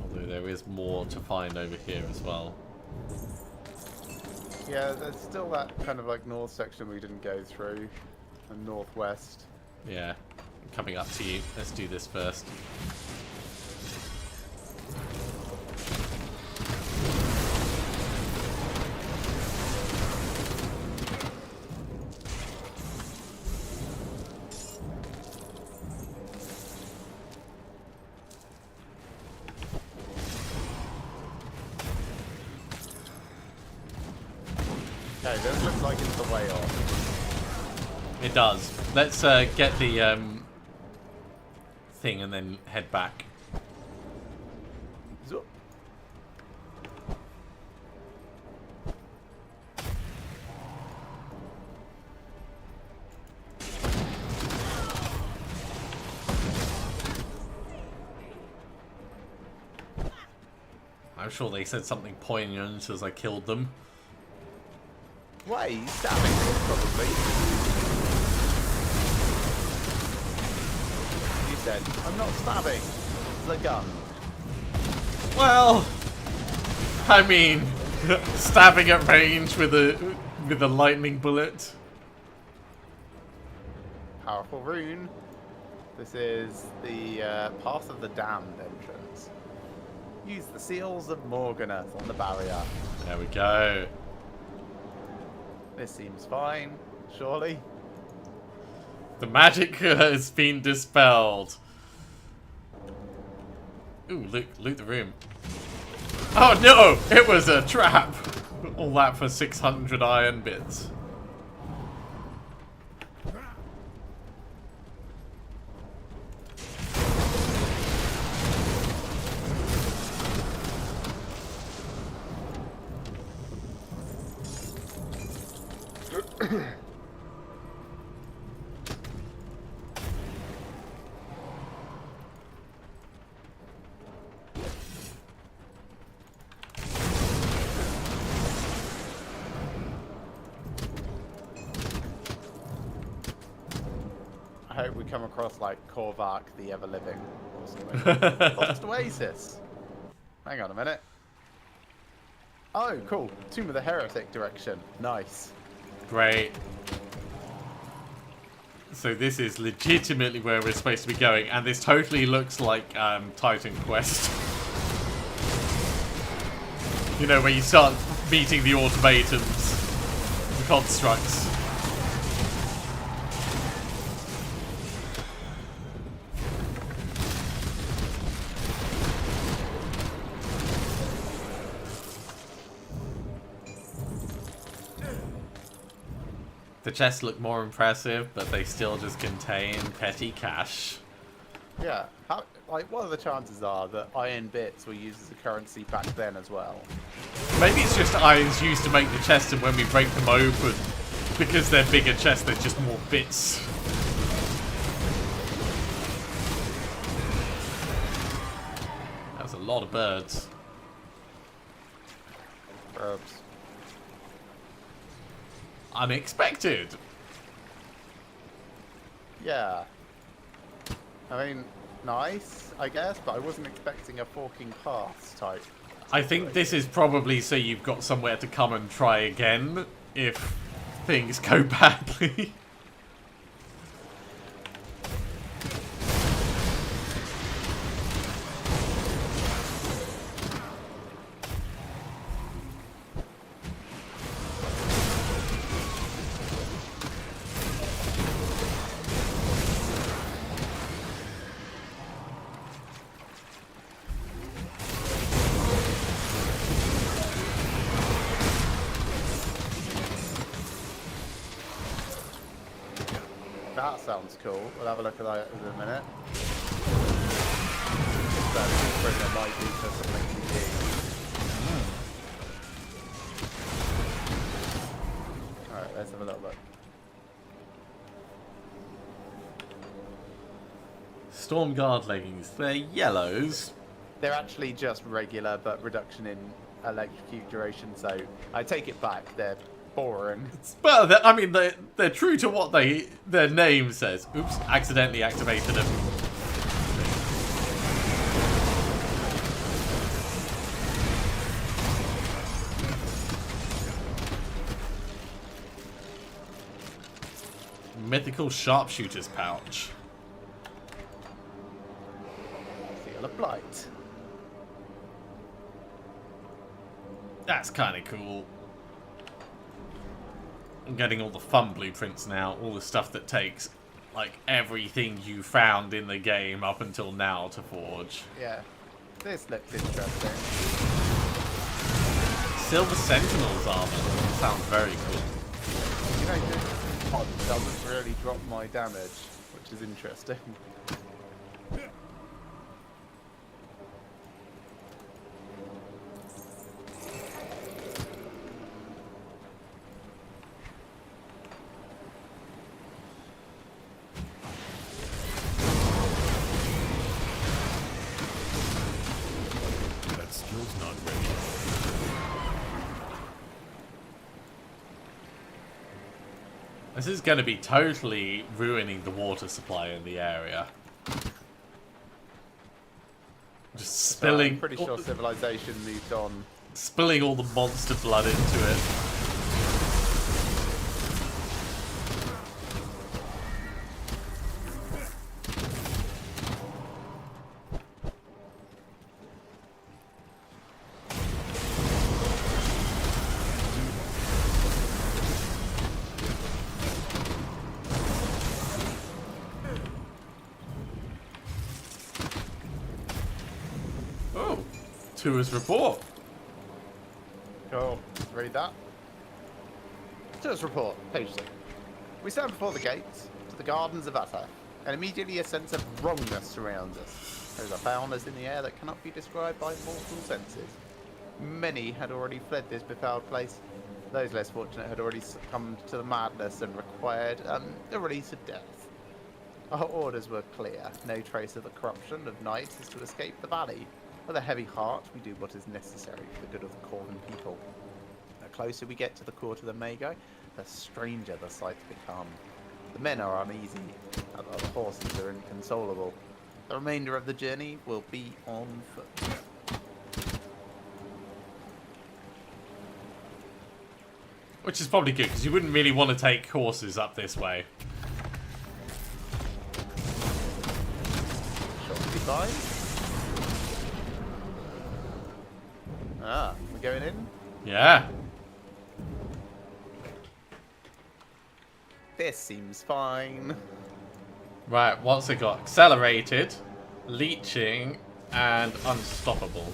Although there is more to find over here as well. Yeah, there's still that kind of like north section we didn't go through, and northwest. Yeah, coming up to you. Let's do this first. Okay, this looks like it's the way off. It does. Let's get the thing and then head back. Zo- I'm sure they said something poignant as I killed them. Why? He's stabbing us, probably. You said, I'm not stabbing. It's a gun. Well, I mean, stabbing at range with a lightning bullet. Powerful rune. This is the Path of the Damned entrance. Use the seals of Morganeth on the barrier. There we go. This seems fine, surely. The magic has been dispelled. Ooh, loot the room. Oh no! It was a trap! All that for 600 iron bits. I hope we come across like Korvac the Ever-Living or something. Lost Oasis. Hang on a minute. Oh, cool. Tomb of the Heretic direction. Nice. Great. So this is legitimately where we're supposed to be going, and this totally looks like Titan Quest. You know, where you start meeting the automatons, the constructs. The chests look more impressive, but they still just contain petty cash. Yeah. How, like, what are the chances are that iron bits were used as a currency back then as well? Maybe it's just irons used to make the chests, and when we break them open, because they're bigger chests, they're just more bits. That was a lot of birds. Herbs. Unexpected. Yeah. I mean, nice, I guess, but I wasn't expecting a forking paths type. I think this is probably so you've got somewhere to come and try again if things go badly. That sounds cool. We'll have a look at that in a minute. That might be for something Alright, let's have a little look. Storm Guard leggings. They're yellows. They're actually just regular, but reduction in electrocute duration. So I take it back. They're boring. Well, I mean, they're true to what their name says. Oops, accidentally activated them. Mythical sharpshooter's pouch. Feel of blight. That's kind of cool. I'm getting all the fun blueprints now. All the stuff that takes, like, everything you found in the game up until now to forge. Yeah, this looks interesting. Silver Sentinel's armor. Sounds very cool. You know, this pod doesn't really drop my damage, which is interesting. That skill's not ready. This is going to be totally ruining the water supply in the area. Just So spilling, I'm pretty sure civilization moved on. spilling all the monster blood into it. Oh, tourist report. Cool. Let's read that. Tourist report, page 6. We stand before the gates to the gardens of Atha, and immediately a sense of wrongness surrounds us. There is a foulness in the air that cannot be described by mortal senses. Many had already fled this befouled place. Those less fortunate had already succumbed to the madness and required the release of death. Our orders were clear. No trace of the corruption of night is to escape the valley. With a heavy heart, we do what is necessary for the good of the Corvin people. The closer we get to the court of the Mago, the stranger the sight become. The men are uneasy, and the horses are inconsolable. The remainder of the journey will be on foot. Which is probably good, because you wouldn't really want to take horses up this way. Shall we be fine? Ah, we're going in? Yeah. This seems fine. Right, what's it got? Accelerated, leeching, and unstoppable.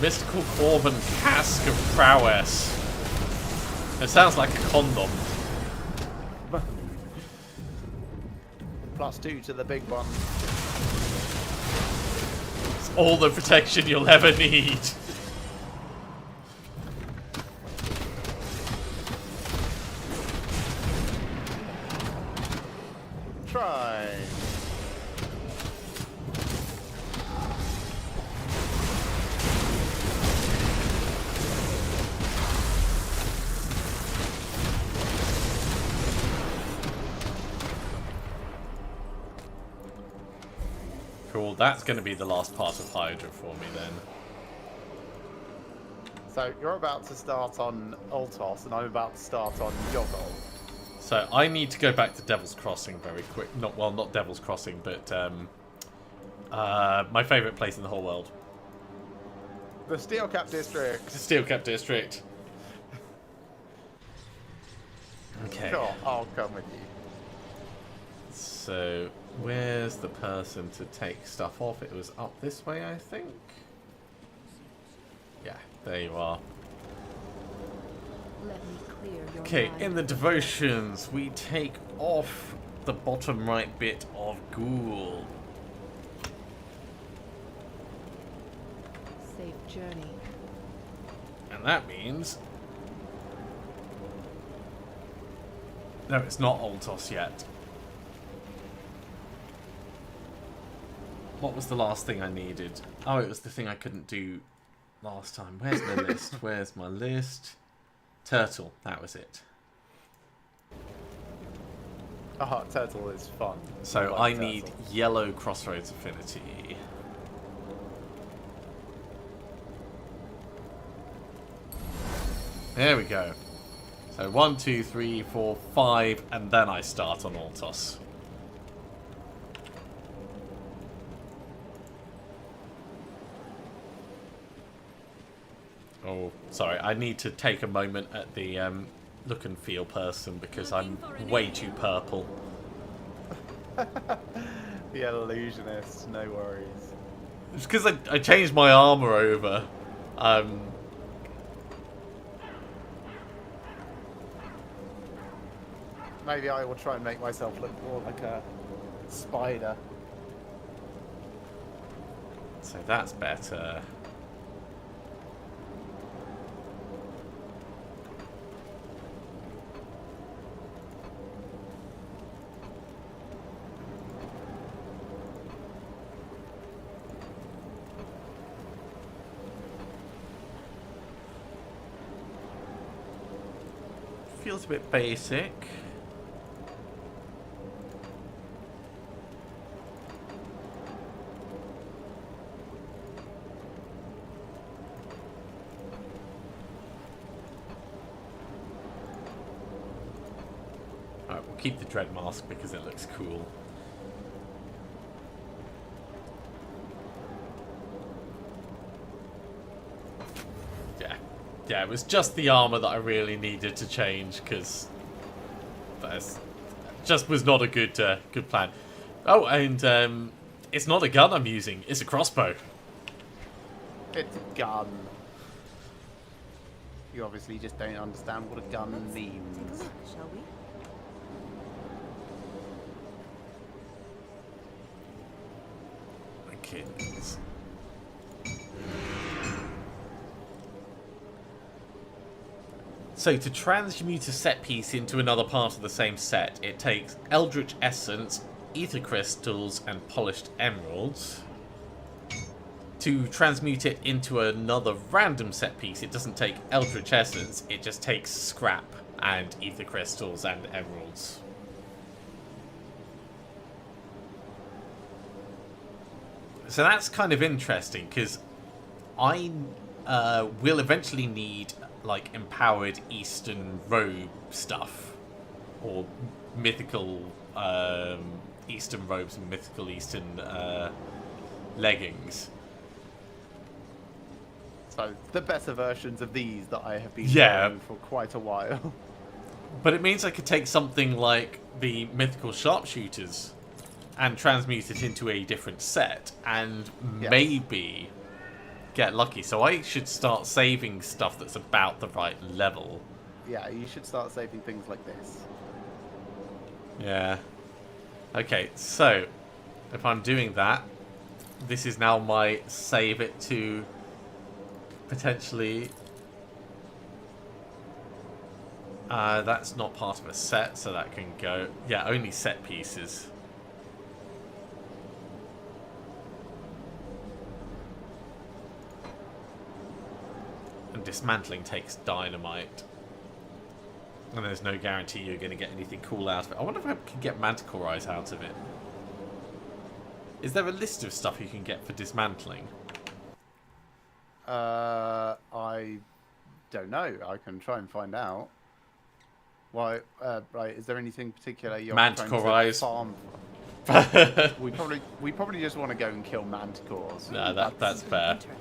Mystical Corvin Cask of Prowess. It sounds like a condom. +2 to the big one. It's all the protection you'll ever need. Try. Cool, that's going to be the last part of Hydra for me then. So you're about to start on Ultos, and I'm about to start on Yogol. So I need to go back to Devil's Crossing very quick. Not Devil's Crossing, but my favourite place in the whole world. The Steelcap District. The Steelcap District. Okay. Sure, I'll come with you. So, where's the person to take stuff off? It was up this way, I think. Yeah, there you are. Let me clear your Okay, mind. in the devotions, we take off the bottom right bit of ghoul. Safe journey. And that means... No, it's not Altos yet. What was the last thing I needed? Oh, it was the thing I couldn't do last time. Where's my list? Where's my list? Turtle, that was it. Turtle is fun. So like I turtle. need yellow crossroads affinity. There we go. So 1, 2, 3, 4, 5, and then I start on Altos. Oh, sorry. I need to take a moment at the look and feel person because I'm way too purple. The illusionist, no worries. It's because I changed my armor over. Maybe I will try and make myself look more like a spider. So that's better. Feels a bit basic. Alright, we'll keep the dread mask because it looks cool. Yeah, it was just the armor that I really needed to change because that just was not a good good plan. Oh, and it's not a gun I'm using; it's a crossbow. It's a gun. You obviously just don't understand what a gun Take a means. look, shall we? Okay. So to transmute a set piece into another part of the same set, it takes Eldritch Essence, Ether Crystals, and Polished Emeralds. To transmute it into another random set piece, it doesn't take Eldritch Essence, it just takes Scrap and Ether Crystals and Emeralds. So that's kind of interesting, because I will eventually need like empowered Eastern robe stuff, or mythical Eastern robes and mythical Eastern leggings. So the better versions of these that I have been Yeah. playing for quite a while. But it means I could take something like the mythical sharpshooters and transmute it into a different set, and Yes. maybe get lucky. So I should start saving stuff that's about the right level. Yeah, you should start saving things like this. Yeah. Okay, so if I'm doing that, this is now my save it to potentially... that's not part of a set, so that can go... Yeah, only set pieces. And dismantling takes dynamite. And there's no guarantee you're going to get anything cool out of it. I wonder if I can get manticore eyes out of it. Is there a list of stuff you can get for dismantling? I don't know. I can try and find out. Why? Right. Is there anything particular you're Manticore trying to eyes. farm? We probably just want to go and kill manticores. No, that's fair. Interesting.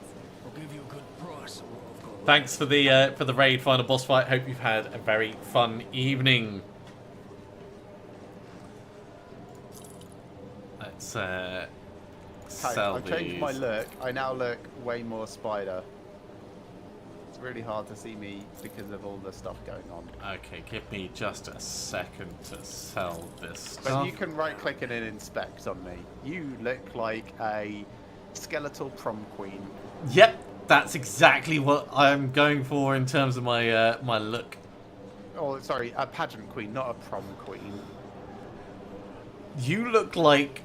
I'll give you a good price on what I've got. Thanks for the raid final boss fight. Hope you've had a very fun evening. Let's sell I've changed my these. look. I now look way more spider. really hard to see me because of all the stuff going on. Okay, give me just a second to sell this But stuff. you can right-click and inspect on me. You look like a skeletal prom queen. Yep, that's exactly what I'm going for in terms of my my look. Oh, sorry, a pageant queen, not a prom queen. You look like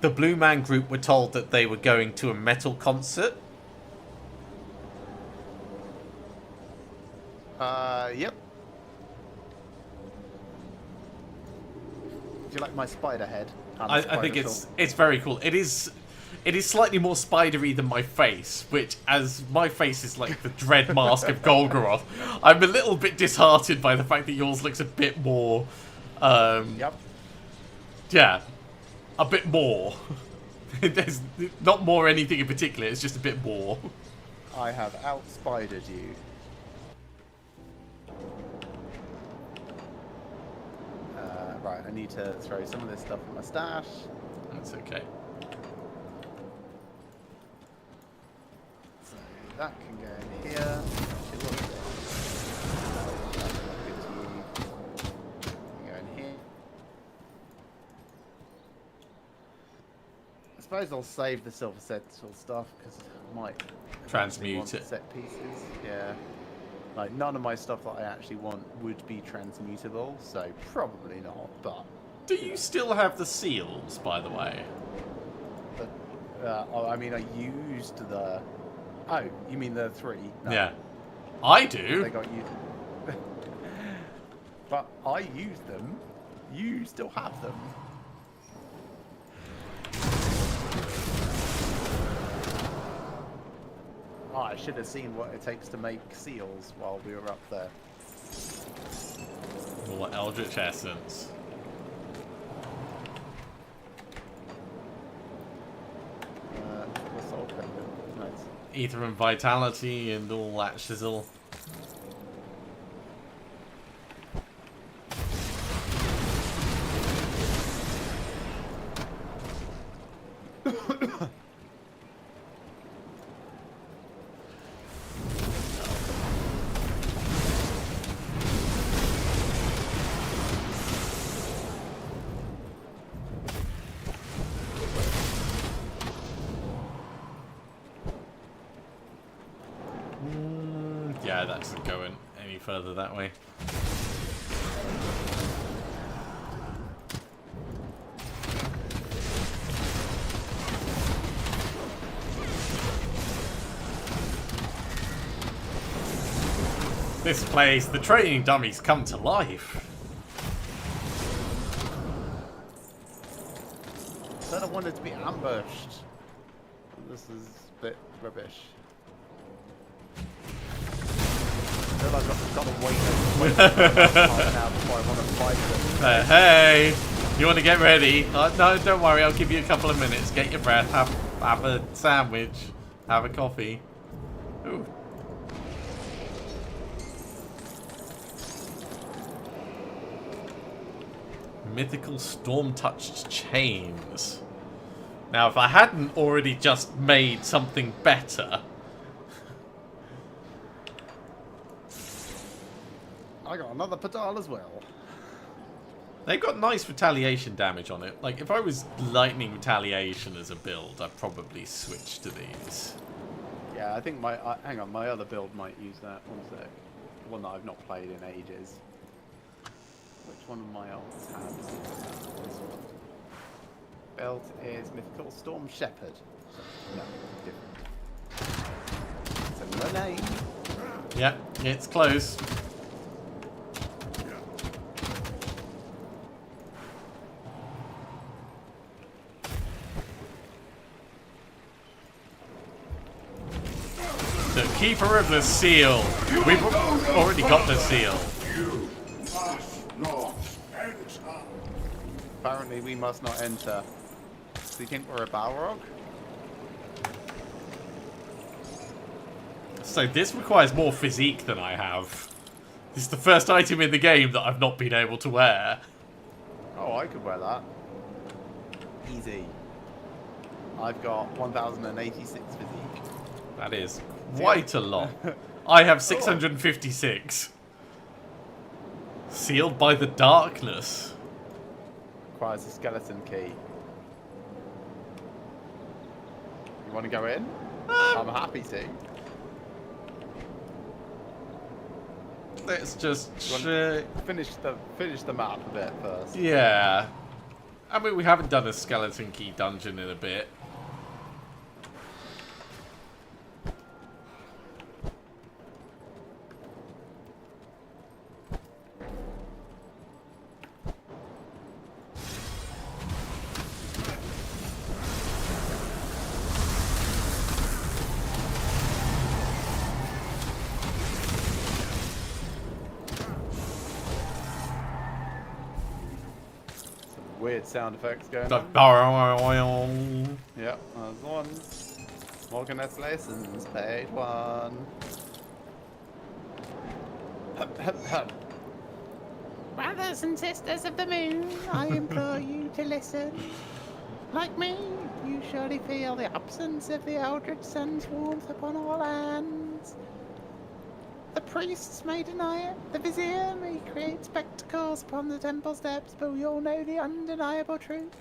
the Blue Man Group were told that they were going to a metal concert. Yep. Do you like my spider head? I think it's very cool. It is slightly more spidery than my face, which, as my face is like the dread mask of Golgoroth, I'm a little bit disheartened by the fact that yours looks a bit more. Yep. Yeah, a bit more. There's not more anything in particular. It's just a bit more. I have out-spidered you. Right, I need to throw some of this stuff in my stash. That's okay. So that can go in here. It will go. Can go in here. I suppose I'll save the silver sentinel stuff because I might Transmute want it. set pieces. Yeah. Like, none of my stuff that I actually want would be transmutable, so probably not, but... Do you still have the seals, by the way? I mean, I used the... Oh, you mean the 3? No, Yeah. I do. they got used. But I used them. You still have them. Oh, I should have seen what it takes to make seals while we were up there. More Eldritch Essence. What's all pendant? Nice. Ether and Vitality and all that shizzle. Yeah, that doesn't go in any further that way. This place, the training dummies come to life. Said I wanted to be ambushed. This is a bit rubbish. I feel like I've got to wait now before I want to fight them. Hey, you want to get ready? No, don't worry. I'll give you a couple of minutes. Get your breath. Have a sandwich. Have a coffee. Ooh. Mythical storm-touched chains. Now, if I hadn't already just made something better... I got another pedal as well. They've got nice retaliation damage on it. Like, if I was lightning retaliation as a build, I'd probably switch to these. Yeah, I think my... hang on, my other build might use that. One sec. The one that I've not played in ages. Which one of my old tabs? This one. Build is Mythical Storm Shepherd. No, different. Similar name. Yep, it's close. The Keeper of the Seal. We've already got the seal. You must not enter. Apparently we must not enter. Do you think we're a Balrog? So this requires more physique than I have. This is the first item in the game that I've not been able to wear. Oh, I could wear that. Easy. I've got 1086 physique. That is quite a lot. I have 656. Sealed by the darkness. Requires a skeleton key. You want to go in? I'm happy to. Let's just Finish the map a bit first. yeah. I mean, we haven't done a skeleton key dungeon in a bit. Weird sound effects going on. Yep, there's one. Morganeth's license, page 1. Brothers and sisters of the moon, I implore you to listen. Like me, you surely feel the absence of the eldritch sun's warmth upon all hands. The priests may deny it, the vizier may create spectacles upon the temple steps, but we all know the undeniable truth.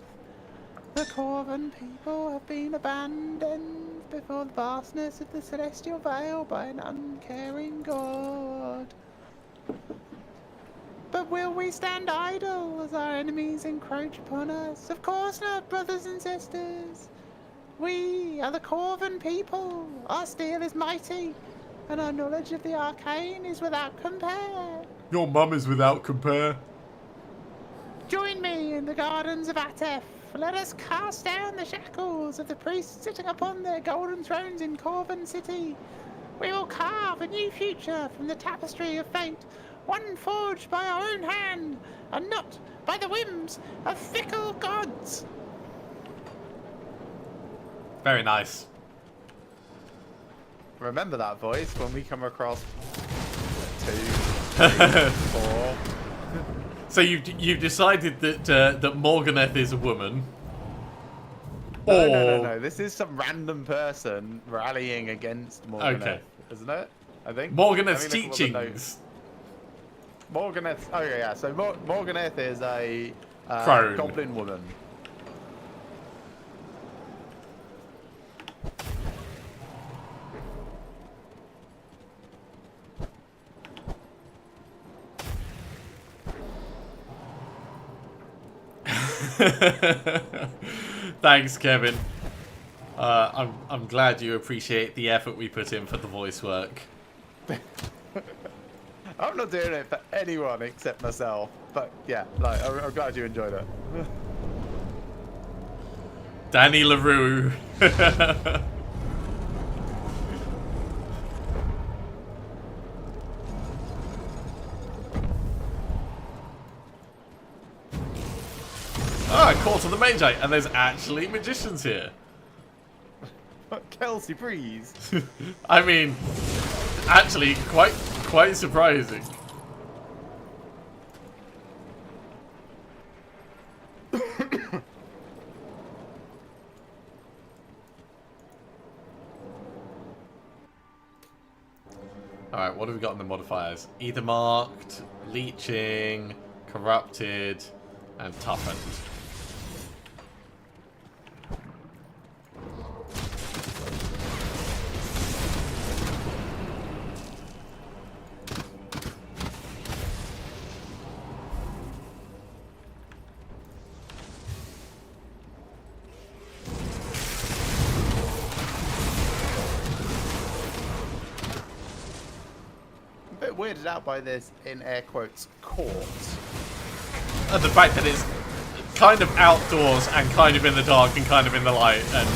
The Corvan people have been abandoned before the vastness of the celestial veil by an uncaring god. But will we stand idle as our enemies encroach upon us? Of course not, brothers and sisters. We are the Corvan people. Our steel is mighty, and our knowledge of the arcane is without compare. Your mum is without compare. Join me in the gardens of Atef. Let us cast down the shackles of the priests sitting upon their golden thrones in Corvan City. We will carve a new future from the tapestry of fate, one forged by our own hand, and not by the whims of fickle gods. Very nice. Remember that voice when we come across 2, 3, 4. So you've decided that that Morganeth is a woman. No. This is some random person rallying against Morganeth, isn't it? I think. Morganeth's Let me look at what the teachings. notes- Morganeth. Oh yeah. So Morganeth is a Crone. goblin woman. Thanks, Kevin. I'm glad you appreciate the effort we put in for the voice work. I'm not doing it for anyone except myself. But yeah, like I'm glad you enjoyed it. Danny LaRue. Ah, call to the mage, and there's actually magicians here. Kelsey Breeze. I mean, actually, quite surprising. Alright, what have we got in the modifiers? Either marked, leeching, corrupted, and toughened. Weirded out by this, in air quotes, court. And the fact that it's kind of outdoors and kind of in the dark and kind of in the light, and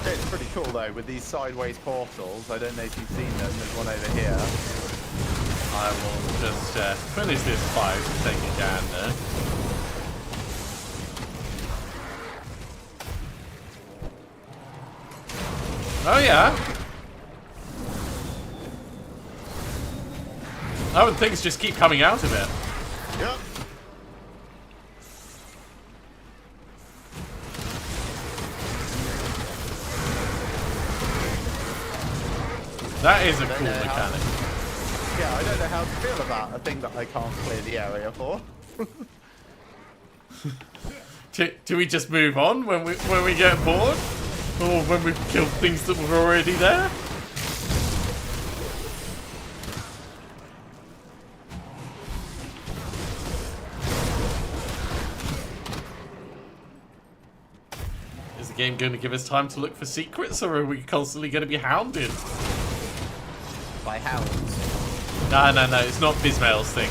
It's pretty cool though with these sideways portals. I don't know if you've seen them. There's one over here. I will just finish this fight and take a gander. Oh yeah. Oh, and things just keep coming out of it. Yep. That is a don't cool know how- mechanic. Yeah, I don't know how to feel about a thing that I can't clear the area for. Do we just move on when we get bored? Or when we've killed things that were already there? Is the game going to give us time to look for secrets, or are we constantly going to be hounded? By hounds. No, it's not Bismail's thing.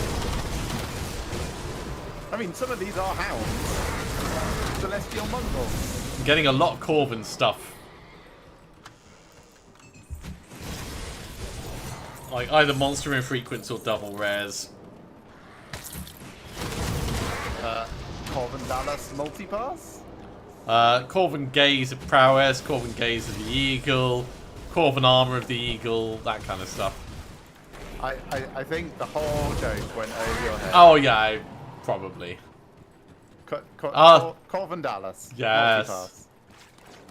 I mean, some of these are hounds. Celestial mongrels. I'm getting a lot of Corvin stuff. Like either monster infrequents or double rares. Corvin Dallas multipass. Corvin Gaze of Prowess, Corvin Gaze of the Eagle, Corvin Armor of the Eagle, that kind of stuff. I think the whole joke went over your head. Oh yeah, probably. Corvin Dallas. Yes.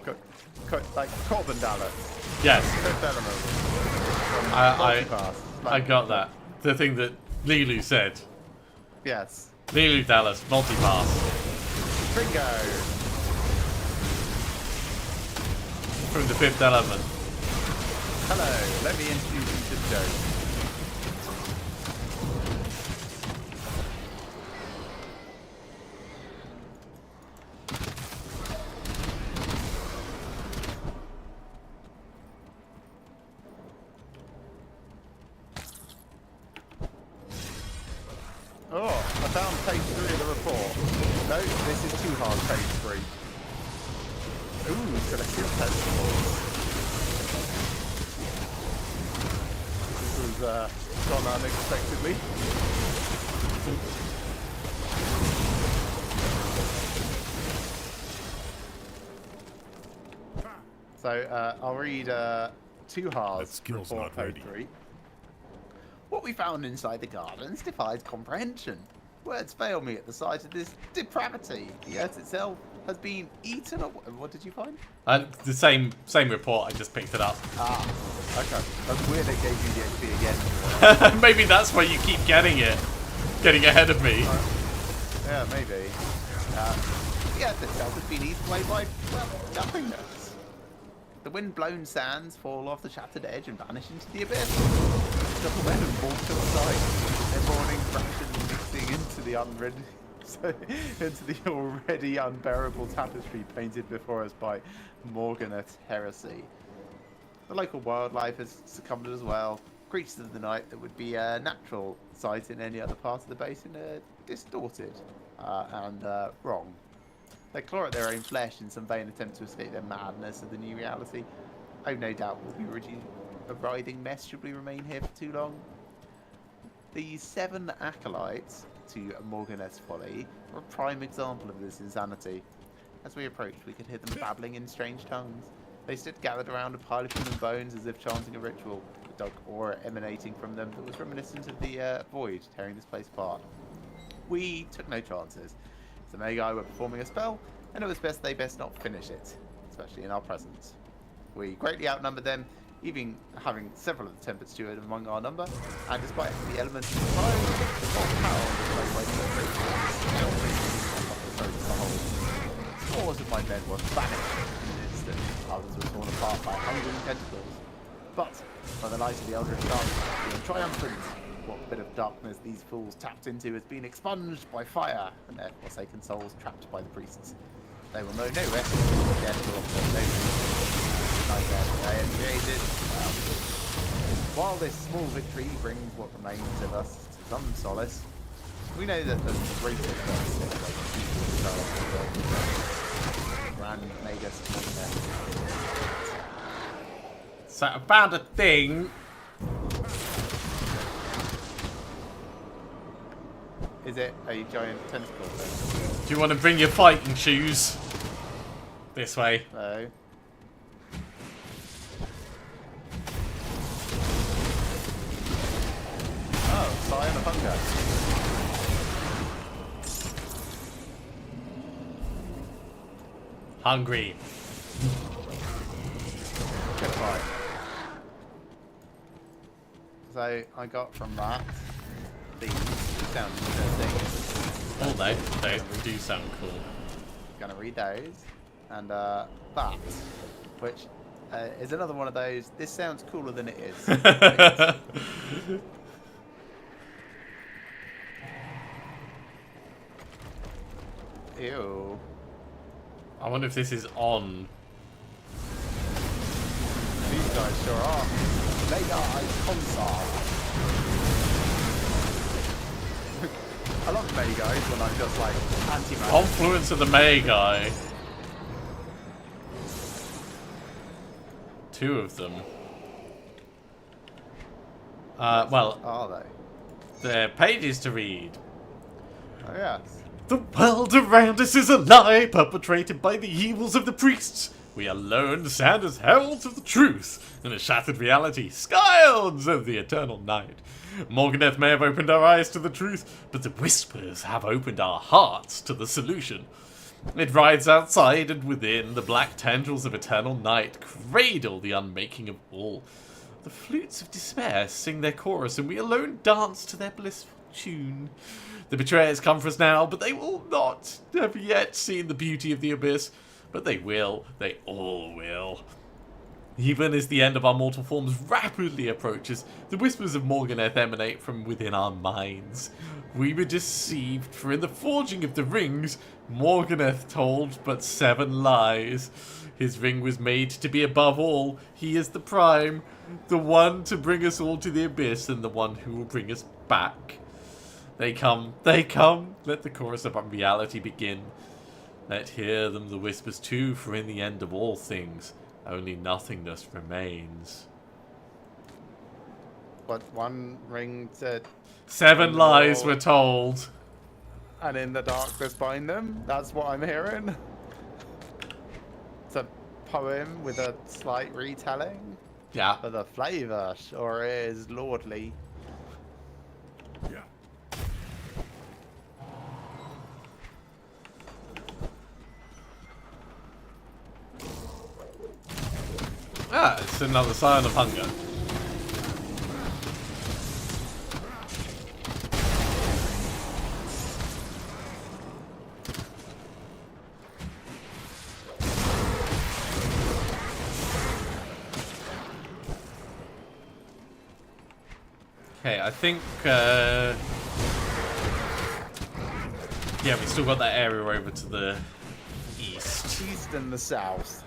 Multipass. Like Corvin Dallas. Yes, Fifth element. I Multipass. got that. The thing that Lilu said. Yes. Lilu Dallas, multipass. Bingo. From the Fifth Element. Hello. Let me introduce you to the joke. Oh, I found page 3 of the report. No, this is too hard, page 3. Ooh, celestial tentacles. This was gone unexpectedly. So I'll read Two Halves skill's report, not page ready. 3. What we found inside the gardens defies comprehension. Words fail me at the sight of this depravity. The earth itself has been eaten away. What did you find? The same report, I just picked it up. Ah, okay. That's weird they gave you the XP again. Maybe that's why you keep getting it. Getting ahead of me. Yeah, maybe. The earth itself has been eaten away by, well, nothingness. The wind-blown sands fall off the shattered edge and vanish into the abyss. Double men walk to the side, their morning fractions mixing into the already unbearable tapestry painted before us by Morganeth heresy. The local wildlife has succumbed as well. Creatures of the night that would be a natural sight in any other part of the basin are distorted and wrong. They claw at their own flesh in some vain attempt to escape their madness of the new reality. Oh, no doubt will be a writhing mess should we remain here for too long. The 7 acolytes to Morganeth's folly are a prime example of this insanity. As we approached, we could hear them babbling in strange tongues. They stood gathered around a pile of human bones as if chanting a ritual, a dark aura emanating from them that was reminiscent of the void tearing this place apart. We took no chances. The Magi were performing a spell, and it was best they best not finish it, especially in our presence. We greatly outnumbered them, even having several of the Tempered Steward among our number, and despite the elements of surprise, the whole power displayed by scores of my men were vanished in an instant. Others were torn apart by hungering tentacles. But, by the light of the Eldritch Sun, we were triumphant. What bit of darkness these fools tapped into has been expunged by fire, and their forsaken souls trapped by the priests. They will know no rest, death will obtain no nightmare they have created. While this small victory brings what remains of us to some solace, we know that the greatest Grand Magus. So I found a thing. Is it a giant tentacle thing? Do you want to bring your fighting shoes? This way. No. Oh, Scion of Hunger. Hungry. Good fight. So I got from that. These sound interesting. Oh, they do sound cool. Gonna read those. And that, which is another one of those. This sounds cooler than it is. Ew. I wonder if this is on. These guys sure are. They are console. I love May guys when I'm just like anti-man. Confluence of the May guy. 2 of them. Well, Are they? they're pages to read. Oh yes. The world around us is a lie perpetrated by the evils of the priests. We are lone to stand as heralds of the truth in a shattered reality, scions of the eternal night. Morganeth may have opened our eyes to the truth, but the whispers have opened our hearts to the solution. It rides outside and within, the black tendrils of eternal night cradle the unmaking of all. The flutes of despair sing their chorus, and we alone dance to their blissful tune. The betrayers come for us now, but they will not have yet seen the beauty of the abyss. But they will, they all will. Even as the end of our mortal forms rapidly approaches, the whispers of Morganeth emanate from within our minds. We were deceived, for in the forging of the rings, Morganeth told but 7 lies. His ring was made to be above all. He is the prime, the one to bring us all to the abyss, and the one who will bring us back. They come, let the chorus of unreality begin. Let hear them the whispers too, for in the end of all things, only nothingness remains. But one ring said 7 lies were told. and in the darkness bind them. That's what I'm hearing. It's a poem with a slight retelling. Yeah. But the flavour sure is lordly. Yeah. Ah, it's another sign of hunger. Okay, I think, yeah, we still got that area over to the east. East and the south.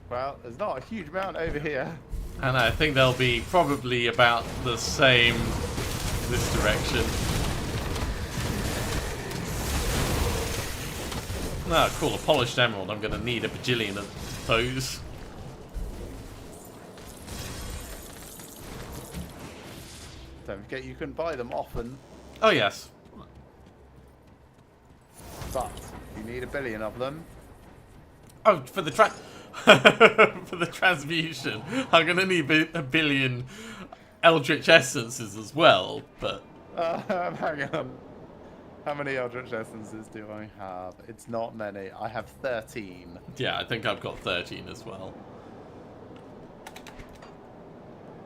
Well, there's not a huge amount over here. And I think they'll be probably about the same this direction. Ah, cool, a polished emerald. I'm going to need a bajillion of those. Don't forget you can buy them often, Oh, yes. but you need a billion of them. Oh, for the for the transmutation, I'm going to need a billion Eldritch Essences as well, but... Hang on. How many Eldritch Essences do I have? It's not many. I have 13. Yeah, I think I've got 13 as well.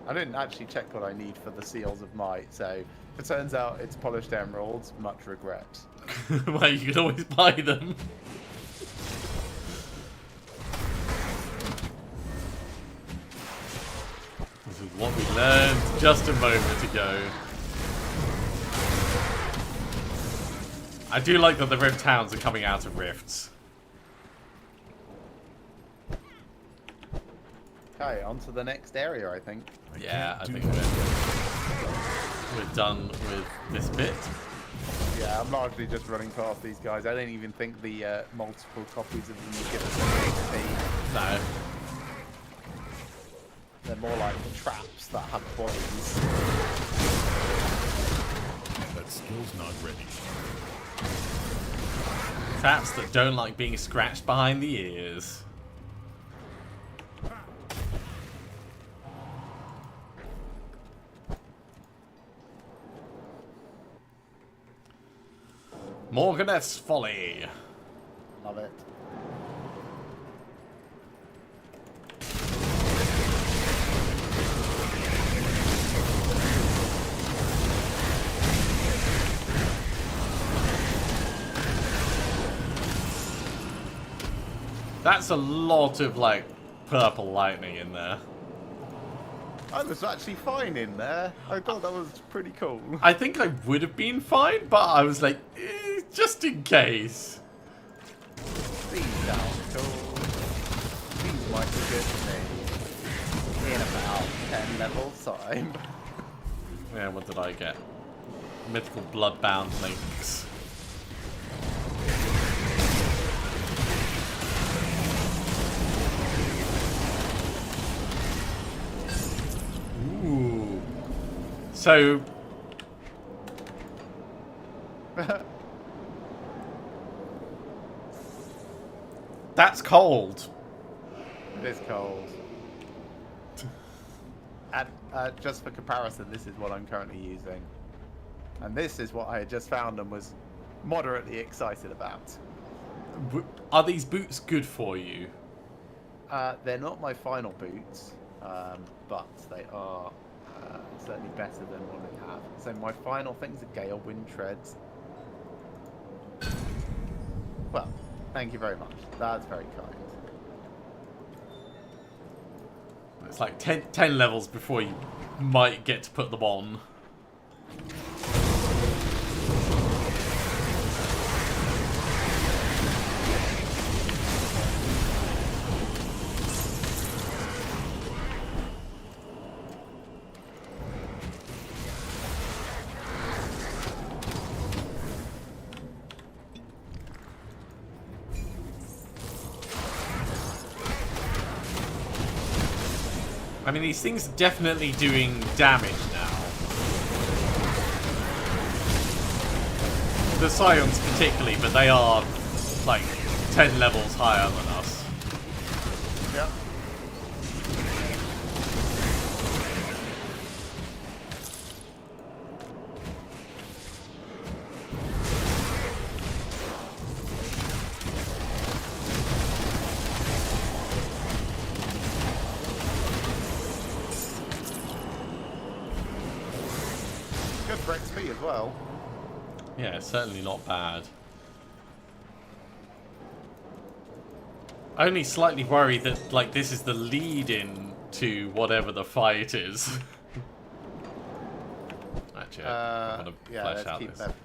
I didn't actually check what I need for the Seals of Might, so if it turns out it's polished emeralds, much regret. Well, you can always buy them. This is what we learned just a moment ago. I do like that the rift towns are coming out of rifts. Okay, on to the next area, I think. Yeah, I think we're done with this bit. Yeah, I'm largely just running past these guys. I don't even think the multiple copies of them will give us any XP. No. They're more like traps that have bodies. That skill's not ready. Traps that don't like being scratched behind the ears. Morganeth's Folly. Love it. That's a lot of, like, purple lightning in there. I was actually fine in there. I thought that was pretty cool. I think I would have been fine, but I was like, just in case. These sound cool. These might be good for me. In about 10 levels time. Yeah, what did I get? Mythical Bloodbound Links. Ooh. So... That's cold. It is cold. And just for comparison, this is what I'm currently using. And this is what I had just found and was moderately excited about. Are these boots good for you? They're not my final boots, but they are certainly better than what I have. So my final things are Gale Wind Treads. Well, thank you very much. That's very kind. It's like 10 levels before you might get to put them on. I mean, these things are definitely doing damage now. The Scions particularly, but they are like 10 levels higher than us. Yep. Good for XP as well. Yeah, certainly not bad. Only slightly worried that, like, this is the lead-in to whatever the fight is. Actually, I'm gonna yeah, flesh let's out keep this. that.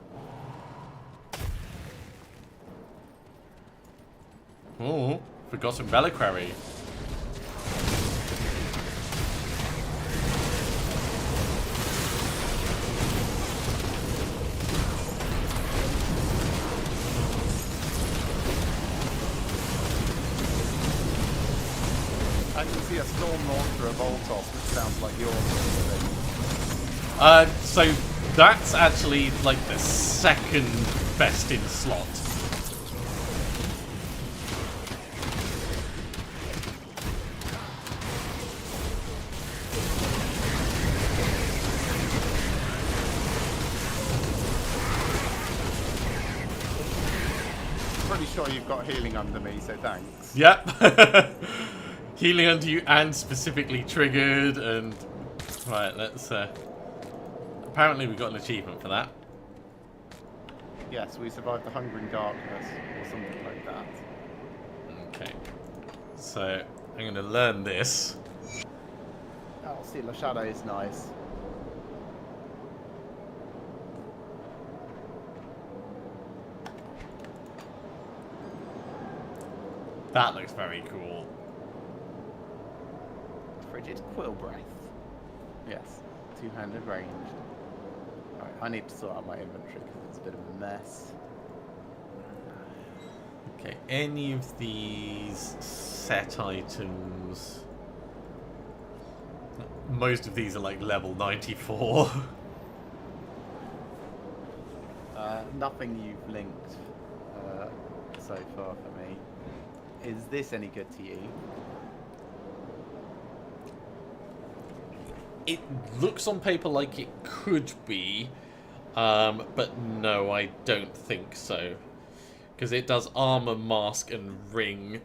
Oh, Forgotten Reliquary. I can see a Storm Launcher, a Voltos, which sounds like yours. So that's actually like the second best in slot. Pretty sure you've got healing under me, so thanks. Yep. Healing under you and specifically triggered and... Right, let's... Apparently we got an achievement for that. Yes, we survived the Hungering Darkness, or something like that. Okay. So, I'm going to learn this. Oh, Seal of Shadow is nice. That looks very cool. Frigid Quill Breath. Yes, two-handed ranged. Alright, I need to sort out my inventory because it's a bit of a mess. Okay, any of these set items... most of these are like level 94. Nothing you've linked so far for me. Is this any good to you? It looks on paper like it could be, but no, I don't think so. Because it does armor, mask, and ring.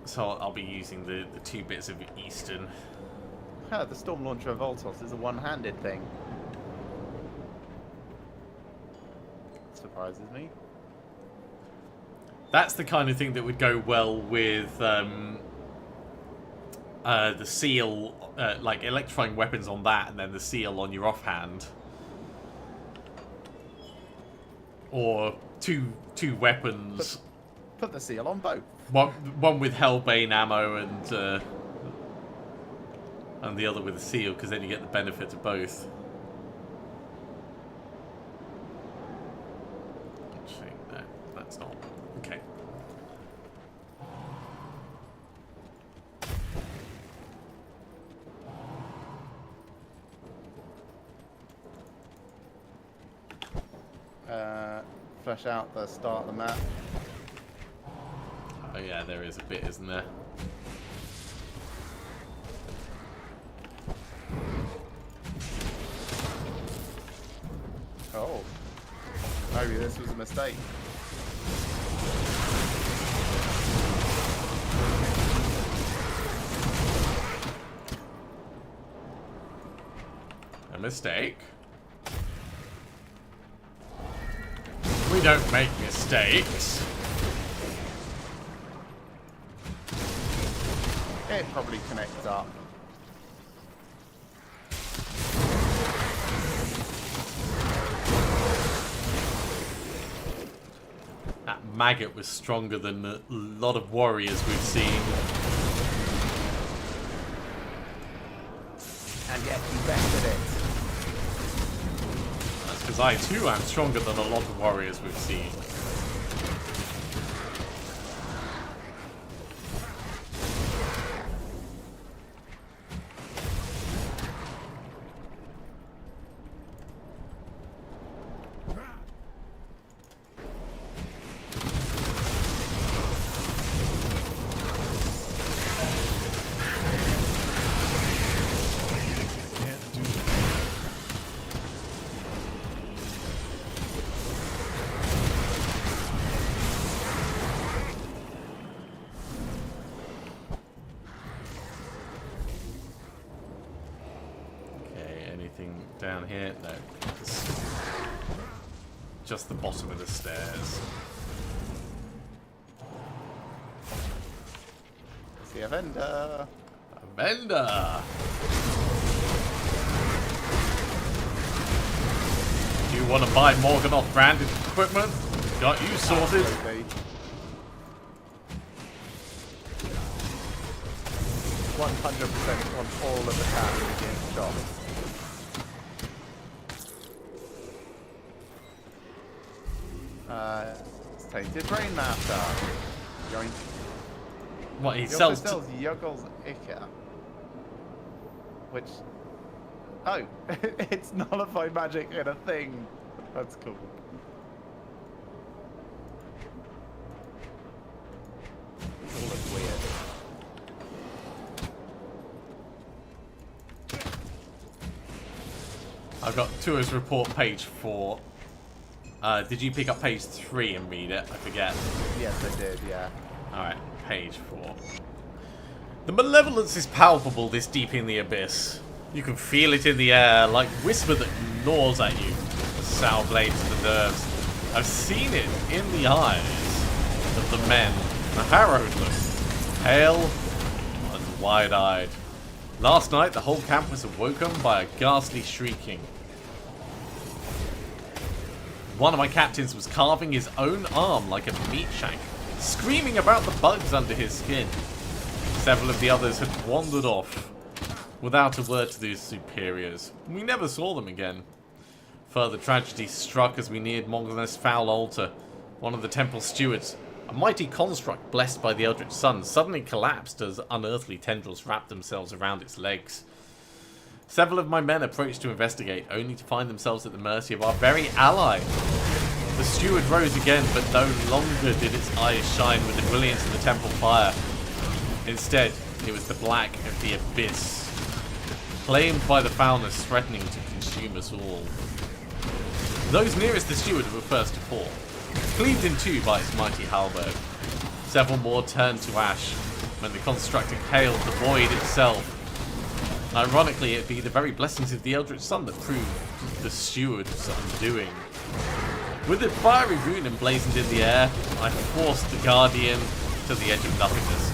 So I'll be using the 2 bits of Eastern. The Storm Launcher of Voltos is a one-handed thing. Surprises me. That's the kind of thing that would go well with the seal, like electrifying weapons on that, and then the seal on your offhand. Or two weapons. Put the seal on both. One with Hellbane ammo and the other with the seal, because then you get the benefit of both. Actually, no, that's not. Okay. Flesh out the start of the map. Oh yeah, there is a bit, isn't there? Oh. Maybe this was a mistake. A mistake? We don't make mistakes. It probably connects up. That maggot was stronger than a lot of warriors we've seen. And yet he bested it. That's because I too am stronger than a lot of warriors we've seen. Down here? No. It's just the bottom of the stairs. See a vendor. A vendor! Do you want to buy Morganoth branded equipment? Got you sorted. Absolutely. 100% on all of the cabins in the shop. Tainted Rainmaster. Yoink. What, he He sells... also sells Yuggle's Ica. Which... Oh, it's nullified magic in a thing. That's cool. All looks weird. I've got Tour's report page 4. Did you pick up page 3 and read it? I forget. Yes, I did, yeah. Alright, page 4. The malevolence is palpable this deep in the abyss. You can feel it in the air, like whisper that gnaws at you. The sour blade to the nerves. I've seen it in the eyes of the men. A harrowed look. Pale and wide-eyed. Last night, the whole camp was awoken by a ghastly shrieking. One of my captains was carving his own arm like a meat shank, screaming about the bugs under his skin. Several of the others had wandered off, without a word to their superiors. We never saw them again. Further tragedy struck as we neared Morgana's foul altar. One of the temple stewards, A mighty construct blessed by the Eldritch Sun suddenly collapsed as unearthly tendrils wrapped themselves around its legs. Several of my men approached to investigate, only to find themselves at the mercy of our very ally. The steward rose again, but no longer did its eyes shine with the brilliance of the temple fire. Instead, it was the black of the abyss, flamed by the foulness threatening to consume us all. Those nearest the steward were first to fall, cleaved in two by its mighty halberd. Several more turned to ash when the construct inhaled the void itself. Ironically, it be the very blessings of the Eldritch Sun that proved the steward's undoing. With a fiery rune emblazoned in the air, I forced the Guardian to the edge of nothingness.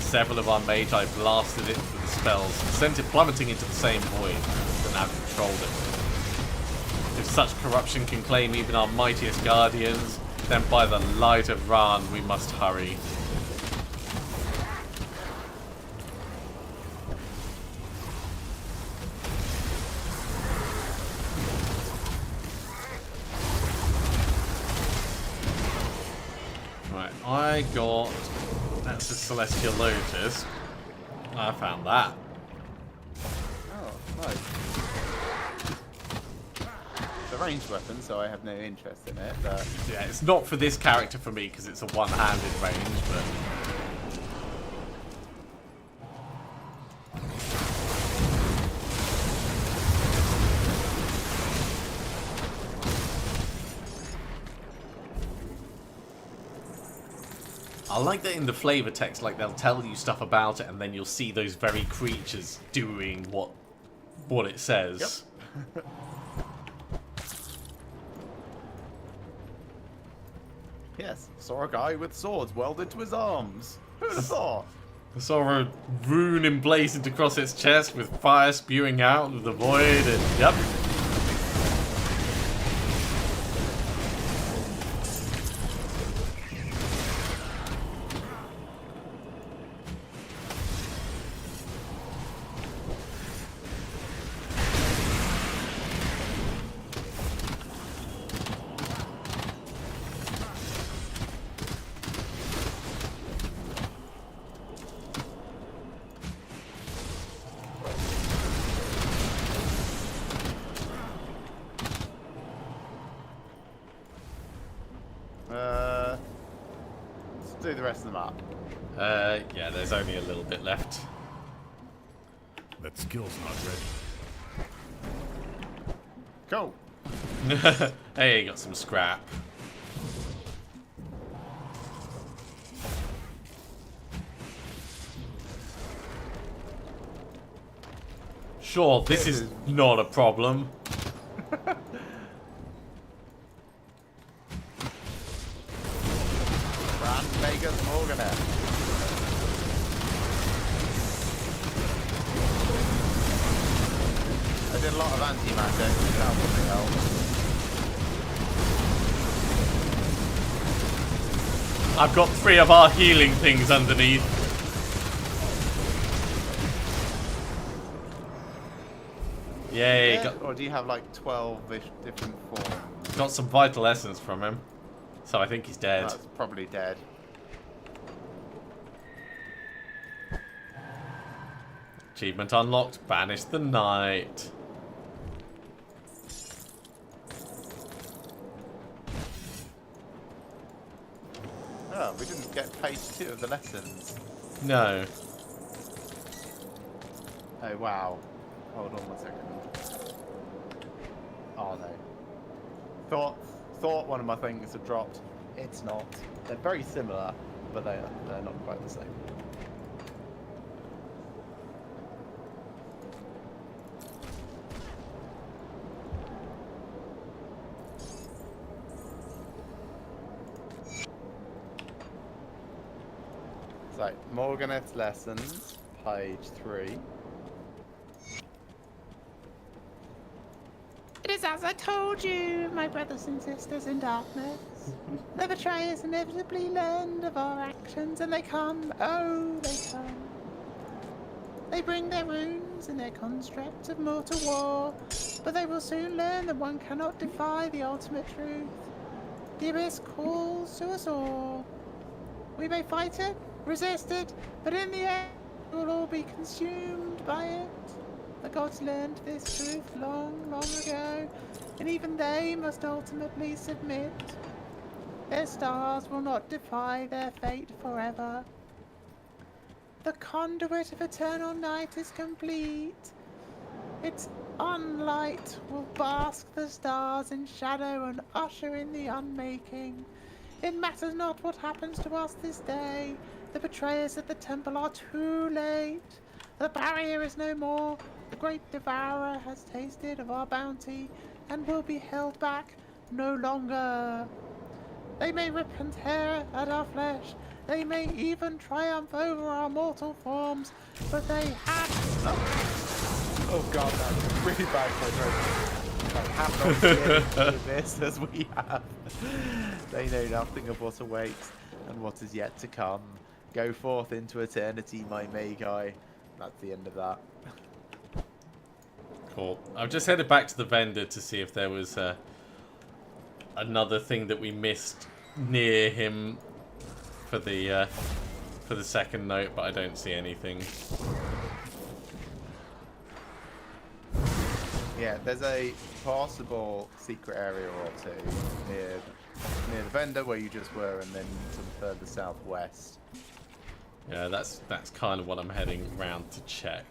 Several of our magi blasted it with spells and sent it plummeting into the same void that now controlled it. If such corruption can claim even our mightiest Guardians, then by the light of Ran we must hurry. Right, I got... That's a Celestial Lotus. I found that. Oh, nice. It's a ranged weapon, so I have no interest in it, but... Yeah, it's not for this character for me because it's a one-handed range, but... I like that in the flavor text, like they'll tell you stuff about it and then you'll see those very creatures doing what it says. Yep. Yes, saw a guy with swords welded to his arms. Who'd have thought? I saw a rune emblazoned across its chest with fire spewing out of the void and yep. Let's do the rest of the map. Yeah, there's only a little bit left. That skill's not ready. Cool. Hey, got some scrap. Sure, this is not a problem. Brand Vegas Morganet. I did a lot of anti-magic, that probably helped. I've got 3 of our healing things underneath. Yay, Yeah, or do you have like 12-ish different forms? got some vital essence from him. So I think he's dead. That's probably dead. Achievement unlocked, banish the night. Oh, we didn't get page 2 of the lessons. No. Oh, wow. Hold on 1 second. Oh, no. Thought one of my things had dropped. It's not. They're very similar, but they're not quite the same. So, Morganeth's Lessons, page 3. It is as I told you, my brothers and sisters in darkness. The betrayers inevitably learned of our actions, and they come, oh, they come. They bring their runes and their constructs of mortal war, but they will soon learn that one cannot defy the ultimate truth. The abyss calls to us all. We may fight it, resist it, but in the end, we'll all be consumed by it. The gods learned this truth long, long ago, and even they must ultimately submit. Their stars will not defy their fate forever. The conduit of eternal night is complete. Its unlight will bask the stars in shadow and usher in the unmaking. It matters not what happens to us this day. The betrayers at the temple are too late. The barrier is no more. The great devourer has tasted of our bounty and will be held back no longer. They may rip and tear at our flesh. They may even triumph over our mortal forms, but they have... Oh god, that's really bad for They have not experienced this as we have. They know nothing of what awaits and what is yet to come. Go forth into eternity, my Magi. That's the end of that. Cool. I've just headed back to the vendor to see if there was another thing that we missed near him for the second note, but I don't see anything. Yeah, there's a possible secret area or two near the vendor where you just were, and then some further southwest. Yeah, that's kind of what I'm heading round to check.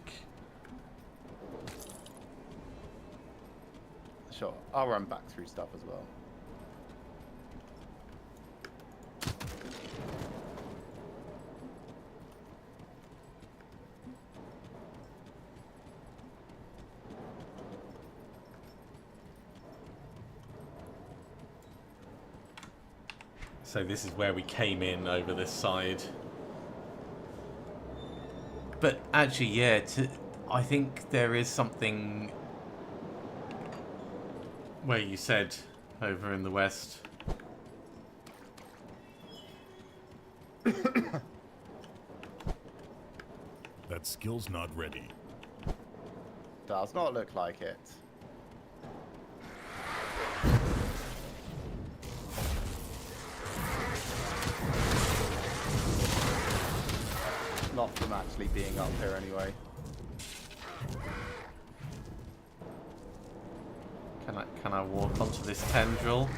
Sure, I'll run back through stuff as well. So this is where we came in over this side. But actually, yeah, I think there is something where you said over in the west. That skill's not ready. Does not look like it. Not from actually being up here anyway. Can I walk onto this tendril?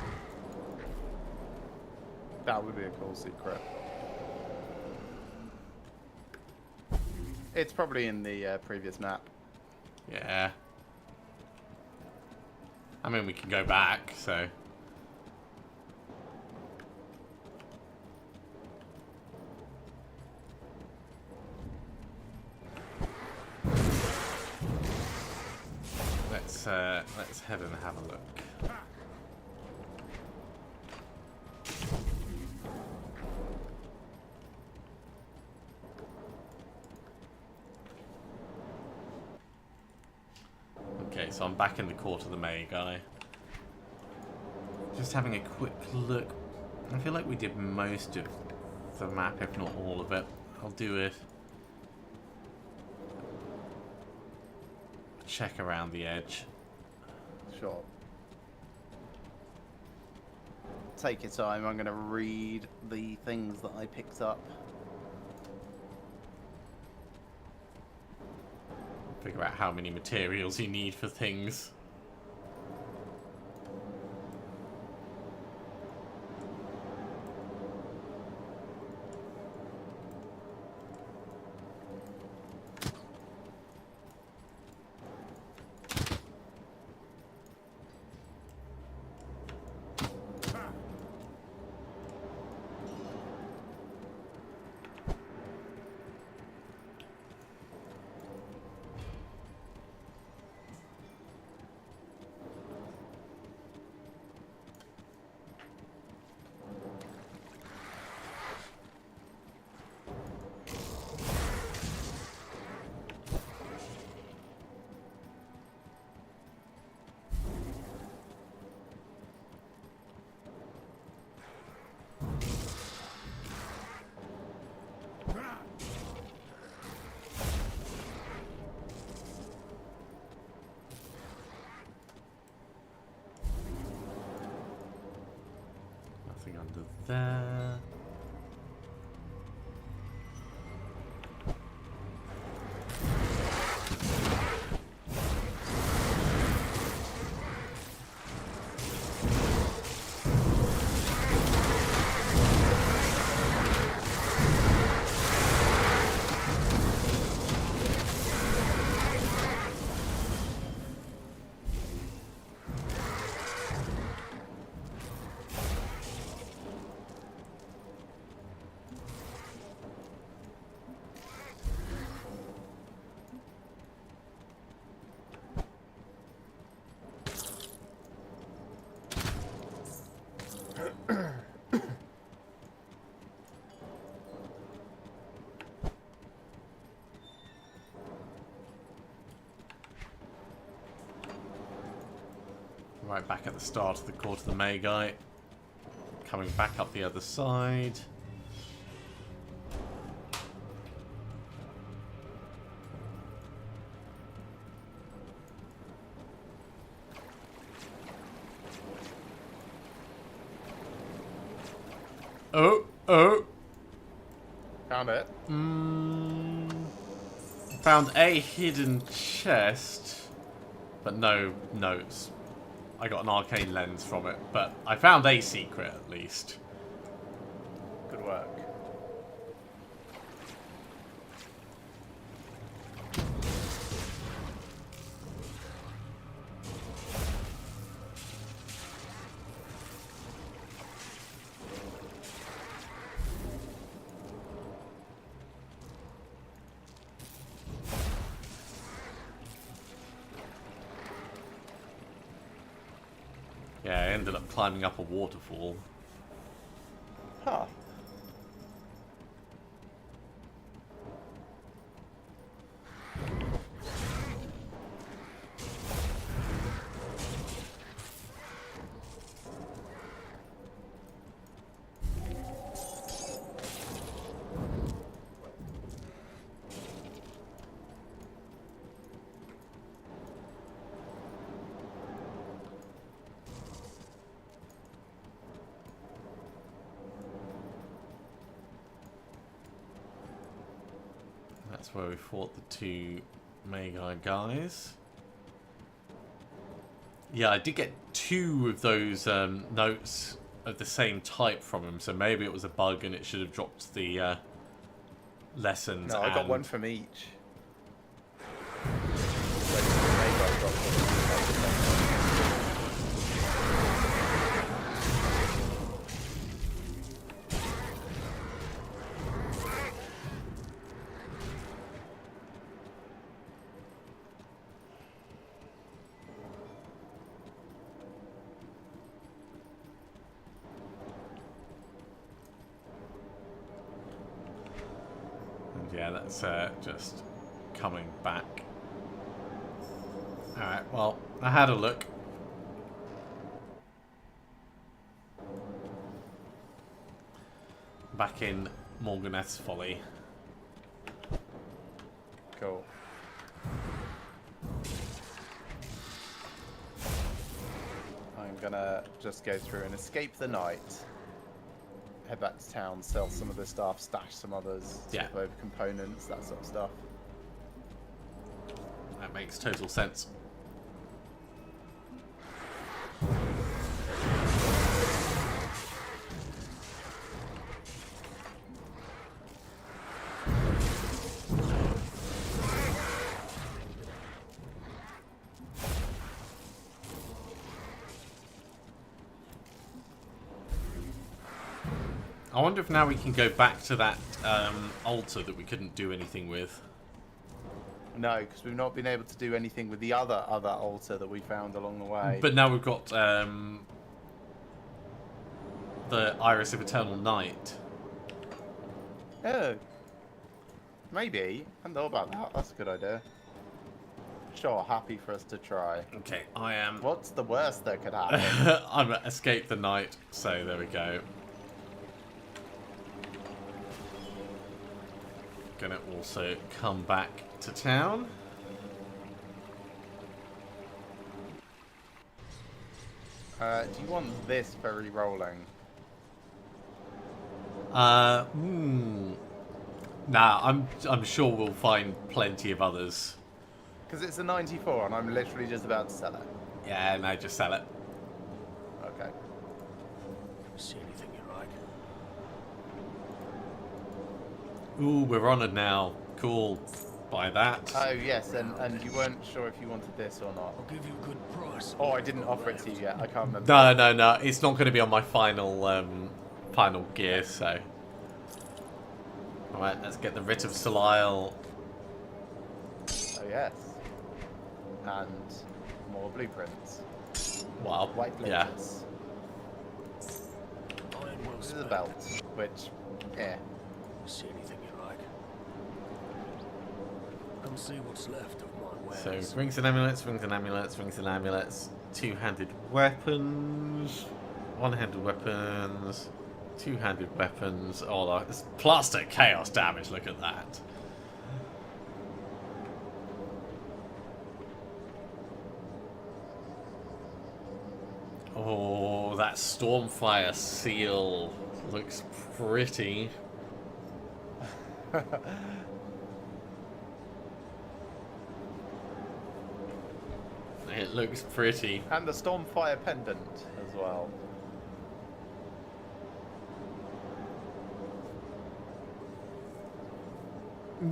That would be a cool secret. It's probably in the previous map. Yeah. I mean, we can go back, so... Let's head and have a look. Okay, so I'm back in the court of the Magi. Just having a quick look. I feel like we did most of the map, if not all of it. I'll do it. Check around the edge. Sure. Take your time. I'm going to read the things that I picked up. Figure out how many materials you need for things. Nothing under there. Right back at the start of the Court of the Magi. Coming back up the other side. Oh. Found it. Found a hidden chest, but no notes. I got an arcane lens from it, but I found a secret at least. Good work. Yeah, I ended up climbing up a waterfall. Huh. That's where we fought the two Magi guys. Yeah, I did get two of those notes of the same type from him, so maybe it was a bug and it should have dropped the lessons. No, I got and- one from each. And yeah, that's just coming back. Alright, well, I had a look. Back in Morganeth's Folly. Cool. I'm gonna just go through and escape the night. Head back to town, sell some of the stuff, stash some others, Yeah. swap over components, that sort of stuff. That makes total sense. I wonder if now we can go back to that altar that we couldn't do anything with. No, because we've not been able to do anything with the other altar that we found along the way. But now we've got the Iris of Eternal Night. Oh. Maybe. I hadn't thought about that. That's a good idea. Sure, happy for us to try. Okay, I am... What's the worst that could happen? I'm at Escape the Night, so there we go. Gonna also come back to town. Do you want this ferry rolling? Nah, I'm sure we'll find plenty of others. Because it's a 94 and I'm literally just about to sell it. Yeah, no, just sell it. Okay. See anything you like? Ooh, we're honoured now. Cool. Buy that. Oh, yes, and you weren't sure if you wanted this or not. I'll give you a good price. Oh, I didn't offer it to you yet. I can't remember. No. It's not going to be on my final gear, so... Alright, let's get the Writ of Solisle. Oh, yes. And more blueprints. Wow. White Yeah. blueprints. the belt, which, yeah. See anything you like? Come see what's left of my wares. So, rings and amulets, rings and amulets, rings and amulets. Two-handed weapons. One-handed weapons. Two-handed weapons. Oh, it's plaster chaos damage. Look at that. Oh, that Stormfire seal looks pretty. It looks pretty. And the Stormfire pendant as well.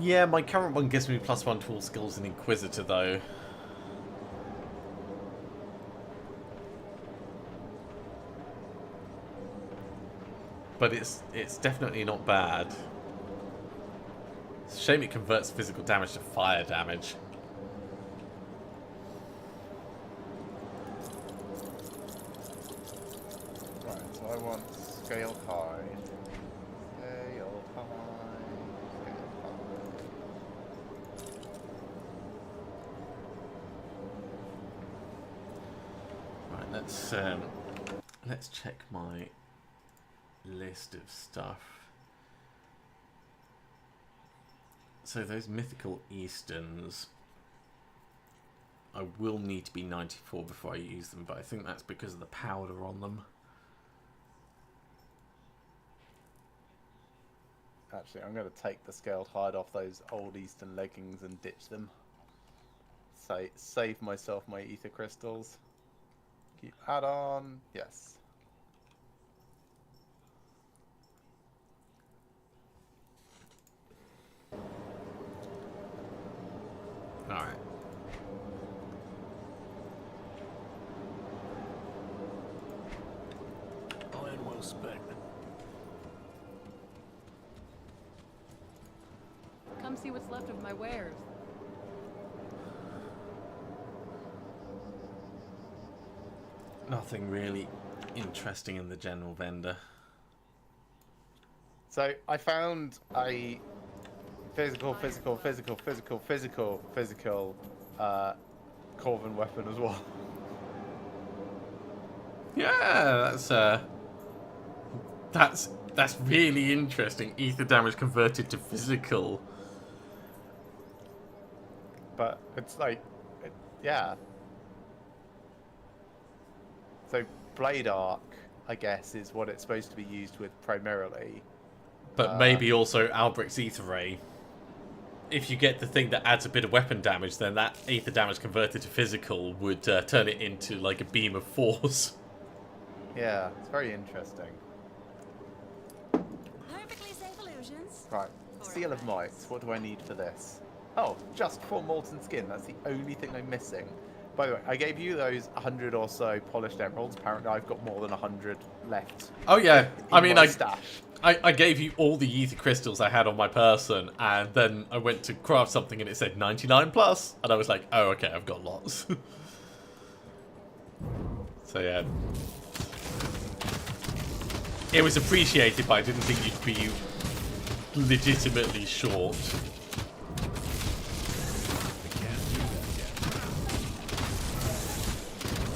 Yeah, my current one gives me +1 to all skills in Inquisitor, though. But it's definitely not bad. It's a shame it converts physical damage to fire damage. Right, so I want scaled hide. Scaled hide. Scaled hide. Right, let's check my list of stuff. So those mythical Easterns, I will need to be 94 before I use them, but I think that's because of the powder on them. Actually, I'm going to take the scaled hide off those old Eastern leggings and ditch them. Save myself my ether crystals. Keep add on. Yes. Alright. Iron well spent. Come see what's left of my wares. Nothing really interesting in the general vendor. So I found a physical Corvin weapon as well. Yeah, that's really interesting. Ether damage converted to physical. But it's like, yeah. So blade arc, I guess, is what it's supposed to be used with primarily. But maybe also Albrecht's Ether Ray. If you get the thing that adds a bit of weapon damage, then that ether damage converted to physical would turn it into like a beam of force. Yeah, it's very interesting. Perfectly safe illusions. Right, Seal of Might. What do I need for this? Oh, just 4 molten skin. That's the only thing I'm missing. By the way, I gave you those 100 or so polished emeralds. Apparently, I've got more than 100 left. Oh yeah, I mean, my stash. I gave you all the ether crystals I had on my person, and then I went to craft something and it said 99 plus, and I was like, oh okay, I've got lots. So yeah. It was appreciated, but I didn't think you'd be legitimately short.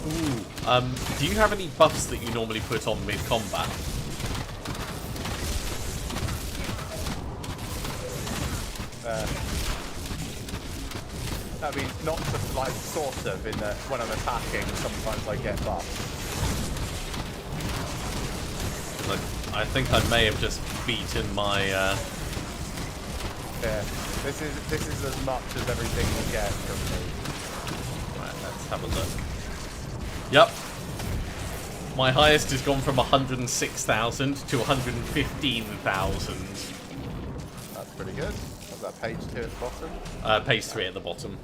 Ooh, do you have any buffs that you normally put on mid-combat? I mean, not just like sort of in that when I'm attacking, sometimes I get buffed. I think I may have just beaten my. Yeah, this is as much as everything will get from me. Right, let's have a look. Yep. My highest has gone from 106,000 to 115,000. That's pretty good. What's that, page 2 at the bottom? Page 3 at the bottom.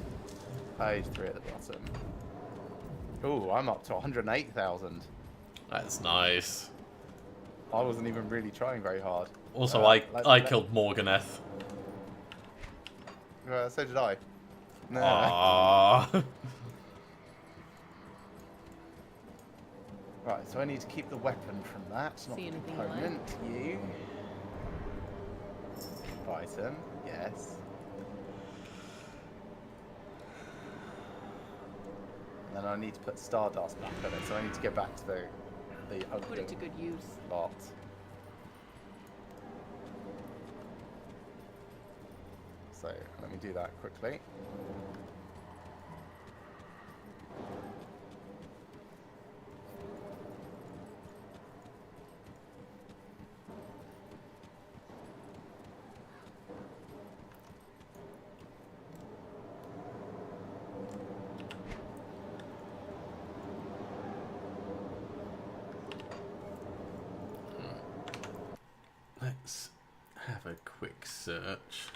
Page 3 at the bottom. Ooh, I'm up to 108,000. That's nice. I wasn't even really trying very hard. Also, I killed Morganeth. So did I. No. Aww. Right, so I need to keep the weapon from that, not See the anything you like? component. You. Item, yes. And then I need to put Stardust back on it, so I need to get back to the Put it to good use. lot. So let me do that quickly. Let's have a quick search.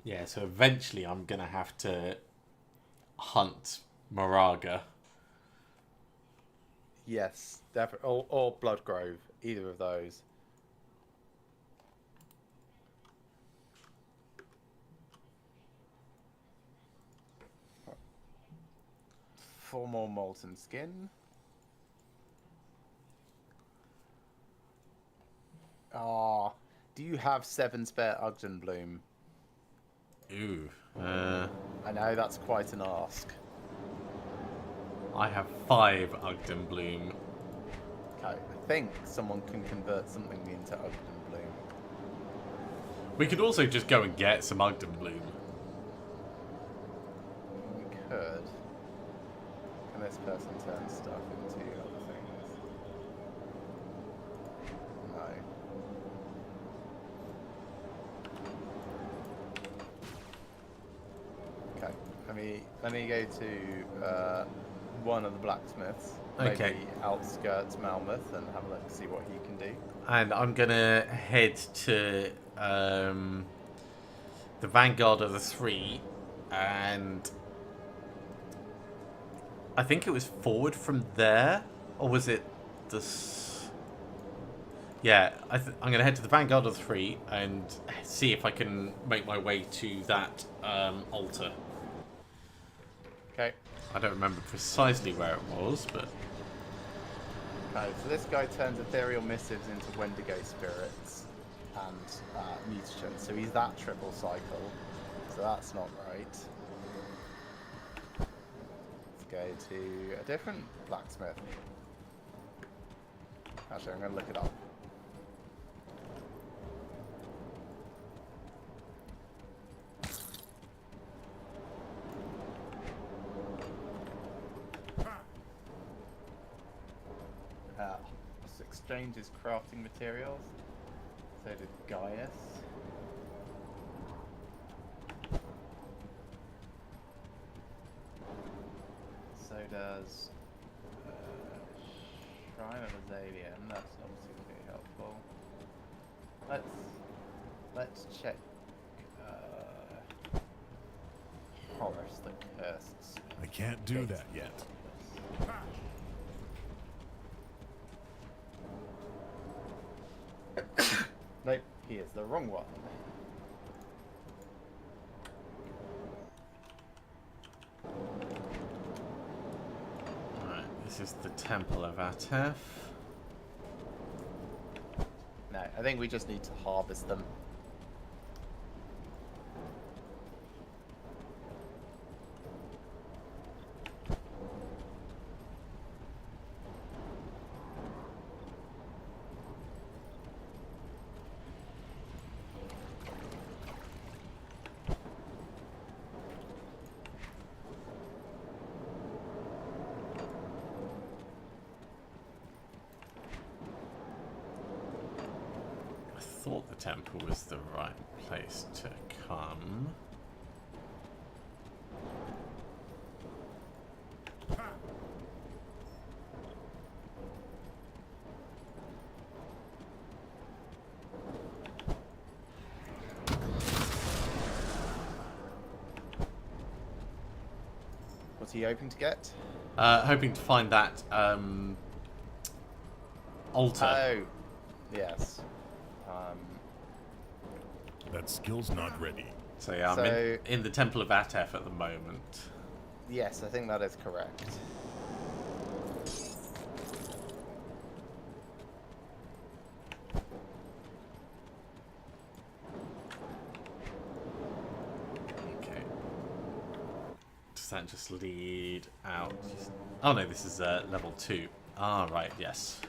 Yeah, so eventually I'm going to have to hunt Moraga. Yes, definitely. Or Bloodgrove, either of those. Four more molten skin. Ah, do you have 7 spare Ugden Bloom? Ooh. I know that's quite an ask. I have 5 Ugden Bloom. Okay, I think someone can convert something into Ugden Bloom. We could also just go and get some Ugden Bloom. We could. Can this person turn stuff into other things? No. Okay, let me go to one of the blacksmiths. Okay. Maybe outskirts Malmouth and have a look, see what he can do. And I'm going to head to the Vanguard of the Three. And I think it was forward from there. Or was it this? Yeah, I'm going to head to the Vanguard of the Three and see if I can make my way to that altar. Okay. I don't remember precisely where it was, but... Okay, so this guy turns ethereal missives into Wendigo spirits and mutagen. So he's that triple cycle. So that's not right. Let's go to a different blacksmith. Actually, I'm going to look it up. Exchanges crafting materials. So did Gaius. So does Shrine of Azalian. That's obviously going to be helpful. Let's check Horus the Cursed. I can't do that yet. Nope, he is the wrong one. Right, this is the Temple of Atef. No, I think we just need to harvest them. I thought the temple was the right place to come. was he hoping to get? Hoping to find that altar. Oh, yes. That skill's not ready. So yeah, I'm So- in the Temple of Atef at the moment. Yes, I think that is correct. Okay. Does that just lead out? Oh no, this is level 2. Ah, right, yes.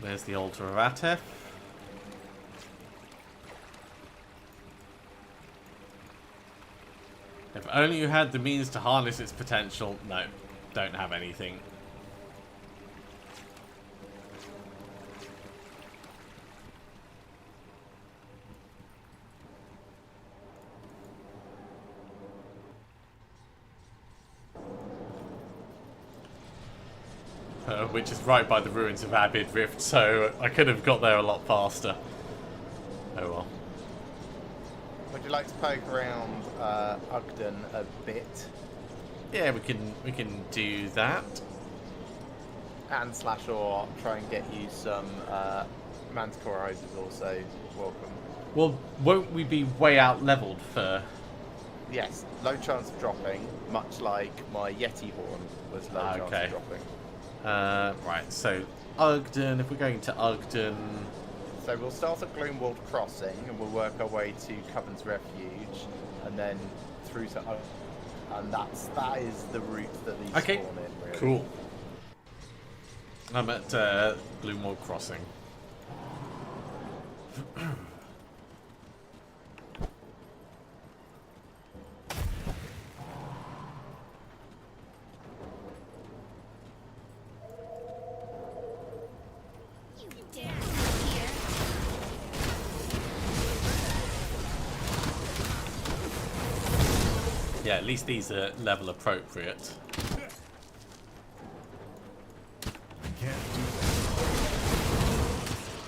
There's the altar of Atef. If only you had the means to harness its potential. No, don't have anything. Which is right by the ruins of Abid Rift, so I could have got there a lot faster. Oh well. Would you like to poke around Ugden a bit? Yeah, we can do that. And slash or try and get you some Manticore Eyes is also welcome. Well, won't we be way out leveled for? Yes, low chance of dropping, much like my Yeti horn was low chance Okay. of dropping. Right, so Ugden, if we're going to Ugden... So we'll start at Gloomwald Crossing and we'll work our way to Coven's Refuge and then through to Ugden. And that is the route that these Okay, spawn in, really. cool. I'm at Gloomwald Crossing. You dare come here. Yeah, at least these are level appropriate. Can't do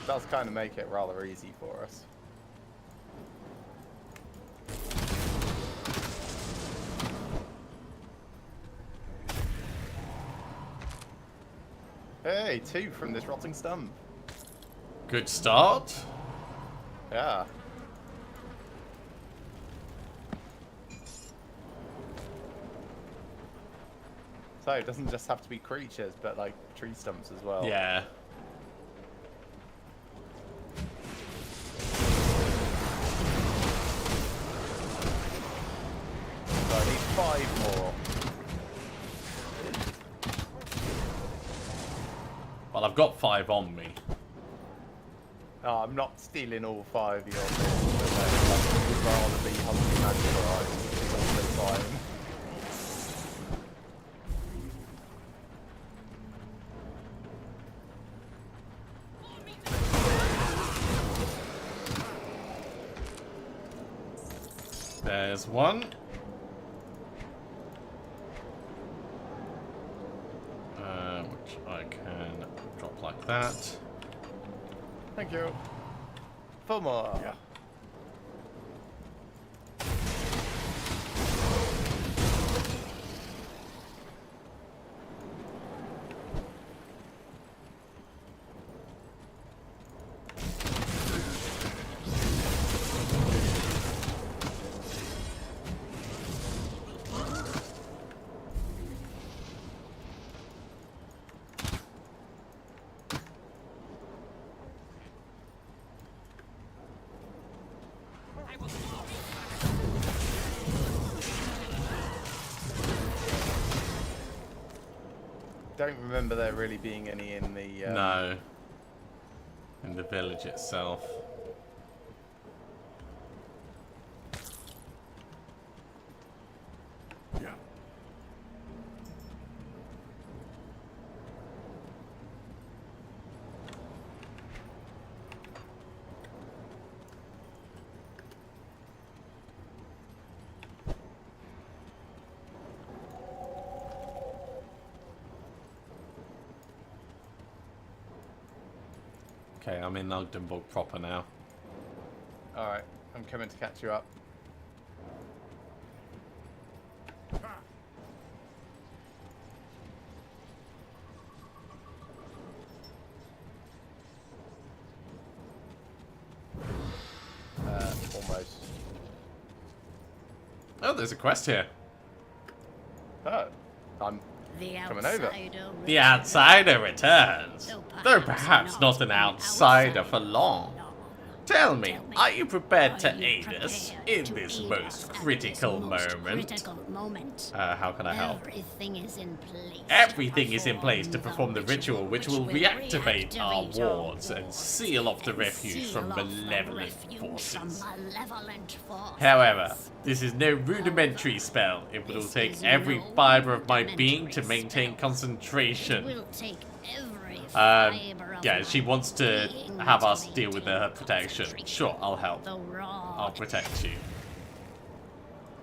Does kind of make it rather easy for us. Hey, 2 from this rotting stump. Good start. Yeah. So it doesn't just have to be creatures, but like tree stumps as well. Yeah. So I need 5 more. Well, I've got 5 on me. No, I'm not stealing all 5 of your things, but I would rather be hunting magic eyes, which is also fine. There's one. Which I can drop like that. Thank you. 4 more. Yeah. Don't remember there really being any in the... No. In the village itself. Yeah. Okay, I'm in Ogdenburg proper now. Alright, I'm coming to catch you up. Oh, there's a quest here. Oh, I'm The coming over. The outsider returns, though perhaps not an outsider for long. Tell me, are you prepared to aid us in this most critical moment? How can I help? Everything is in place. Everything is in place to perform the ritual which will reactivate our wards and seal off the refuge from malevolent forces. However, this is no rudimentary spell. It will take every fiber of my being to maintain concentration. It will take every fiber of Yeah, my she wants to being have us to deal with her maintain protection. concentration. Sure, I'll help. The rod. I'll protect you.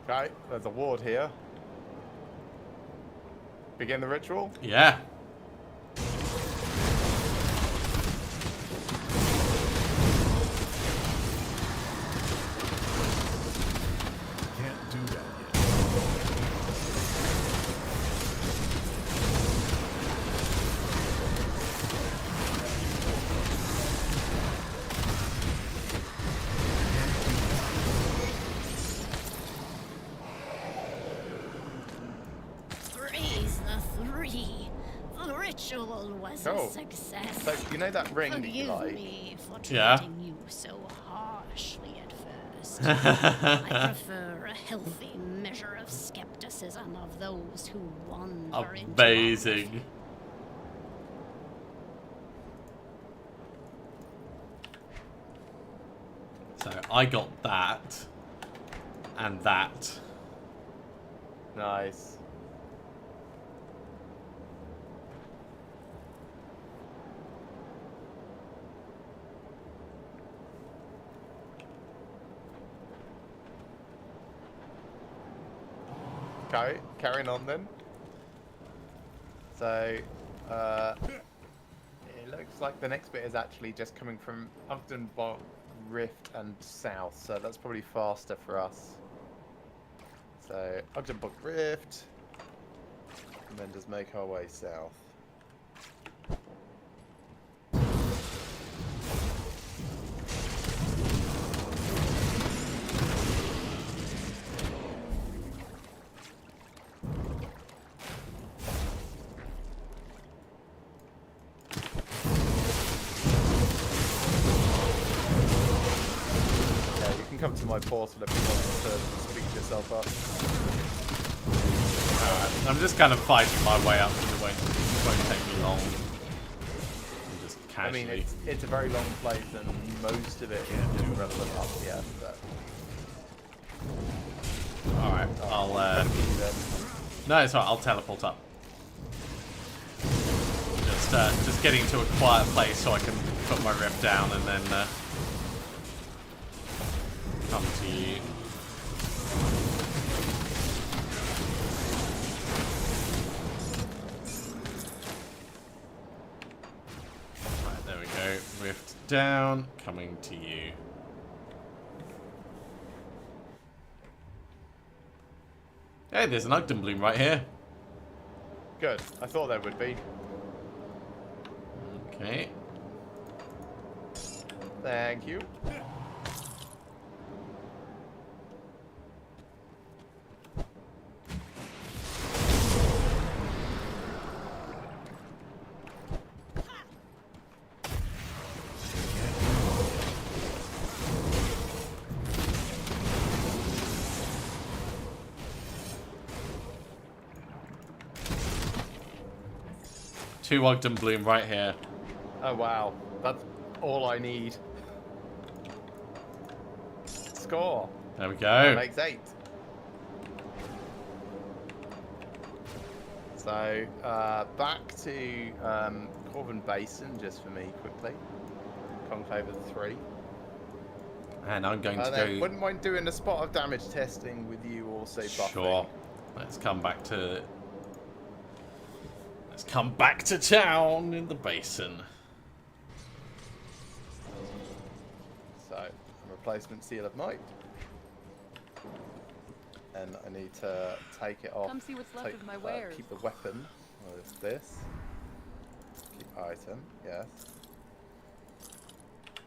Okay, there's a ward here. Begin the ritual. Yeah. Can't do that yet. Praise the three. The ritual was Cool. a success. So, you know that ring that you Forgive like? me for Yeah. treating you so harshly at first. I prefer a healthy measure of skepticism of those who wander into our Amazing. So I got that and that. Nice. Okay, carrying on then. So, it looks like the next bit is actually just coming from Upton Bog Rift and south, so that's probably faster for us. So, Ogden Bog Rift, and then just make our way south. Yeah, you can come to my portal if you want to speak yourself up. Alright, I'm just kind of fighting my way up. It won't take me long. I'm just I casually. mean, it's a very long place, and most of it is just relevant up here. But Alright, I'll no, it's alright, I'll teleport up. Just getting to a quiet place so I can put my rift down and then come to you. Right, there we go. Rift down, coming to you. Hey, there's an Ugden Bloom right here. good. I thought there would be. Okay. Thank you. Two Ogden Bloom right here. Oh wow, that's all I need. Score. There we That go. makes 8. So back to Corvin Basin just for me quickly. Conclave of the 3. And I'm going to Then go. wouldn't mind doing a spot of damage testing with you also buffing. Sure. Let's come back to. Let's come back to town in the basin. So replacement seal of might. And I need to take it off. Come see what's left of my Keep wares. the weapon. Well, it's this. Keep item. Yes.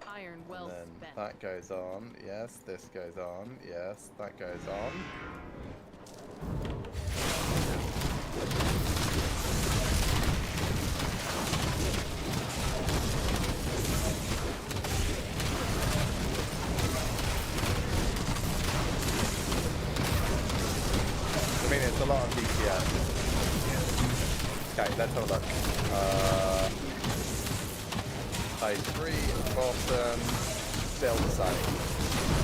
Iron well And then spent. that goes on. Yes. This goes on. Yes. That goes on. Okay, let's have a look. Stage 3 at the bottom, still the same.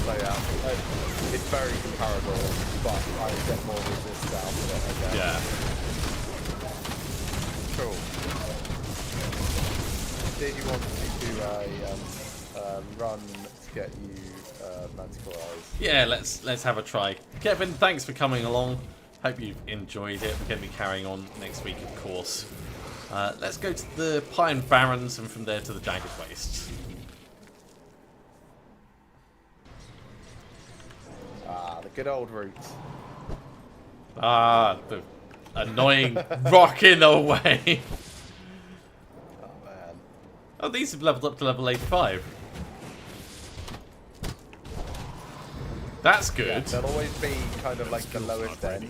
So yeah, it's very comparable, but I get more resist out of it, I guess. Yeah. Cool. Did you want me to do a run to get you Manticore Eyes? Yeah, let's have a try. Kevin, thanks for coming along. Hope you've enjoyed it. We're going to be carrying on next week, of course. Let's go to the Pine Barrens and from there to the Jagged Wastes. Ah, the good old route. Ah, the annoying rocking away. Oh man. Oh, these have leveled up to level 85. That's good. Yeah, they'll always be kind of like the lowest end.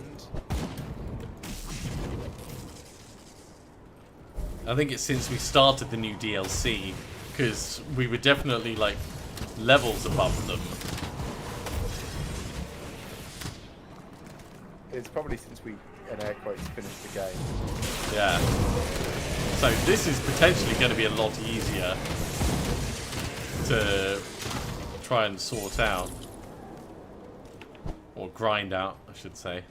I think it's since we started the new DLC, because we were definitely like levels above them. It's probably since we, in air quotes, finished the game. Yeah. So this is potentially going to be a lot easier to try and sort out. Or grind out, I should say.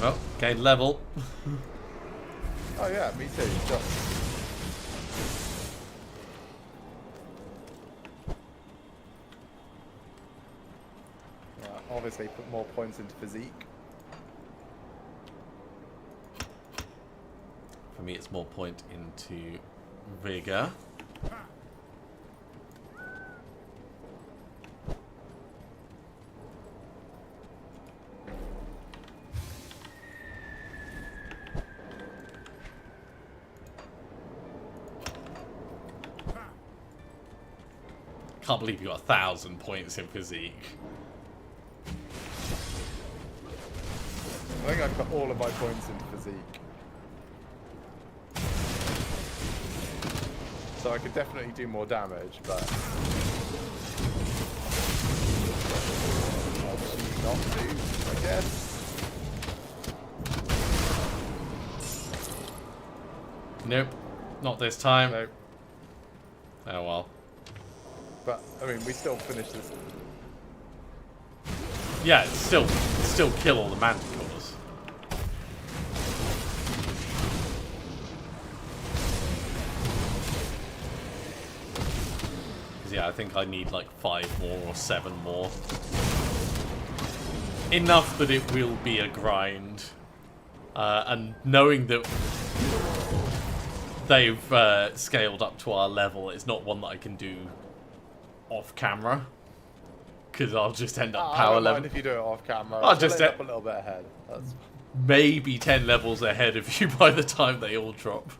Well, gained level. Oh yeah, me too. Just. Obviously put more points into physique. For me, it's more point into vigor. Can't believe you got 1,000 points in physique. I think I put all of my points into physique. So I could definitely do more damage, but I'll choose not to, I guess. Nope, not this time. Nope. Oh well. But I mean, we still finished this. Yeah, it's still kill all the manticores. Yeah, I think I need like 5 more or 7 more. Enough that it will be a grind. And knowing that they've scaled up to our level, it's not one that I can do off camera. Because I'll just end up power I don't level. mind if you do it off camera. I'll just end up a little bit ahead. That's maybe 10 levels ahead of you by the time they all drop.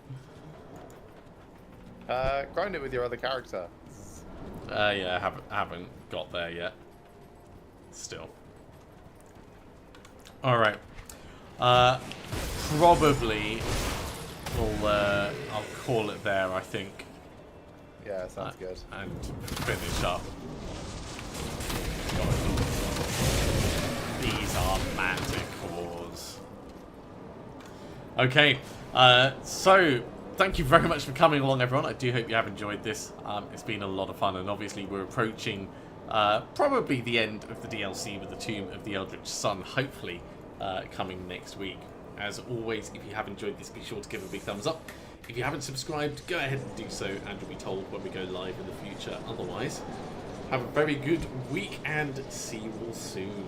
grind it with your other character. Yeah, haven't got there yet. Still. Alright. Probably I'll call it there, I think. Yeah, sounds good. And finish up. These are manticores. Okay, so thank you very much for coming along, everyone. I do hope you have enjoyed this. It's been a lot of fun, and obviously we're approaching probably the end of the DLC with the Tomb of the Eldritch Sun, hopefully coming next week. As always, if you have enjoyed this, be sure to give a big thumbs up. If you haven't subscribed, go ahead and do so, and you'll be told when we go live in the future. Otherwise, have a very good week, and see you all soon.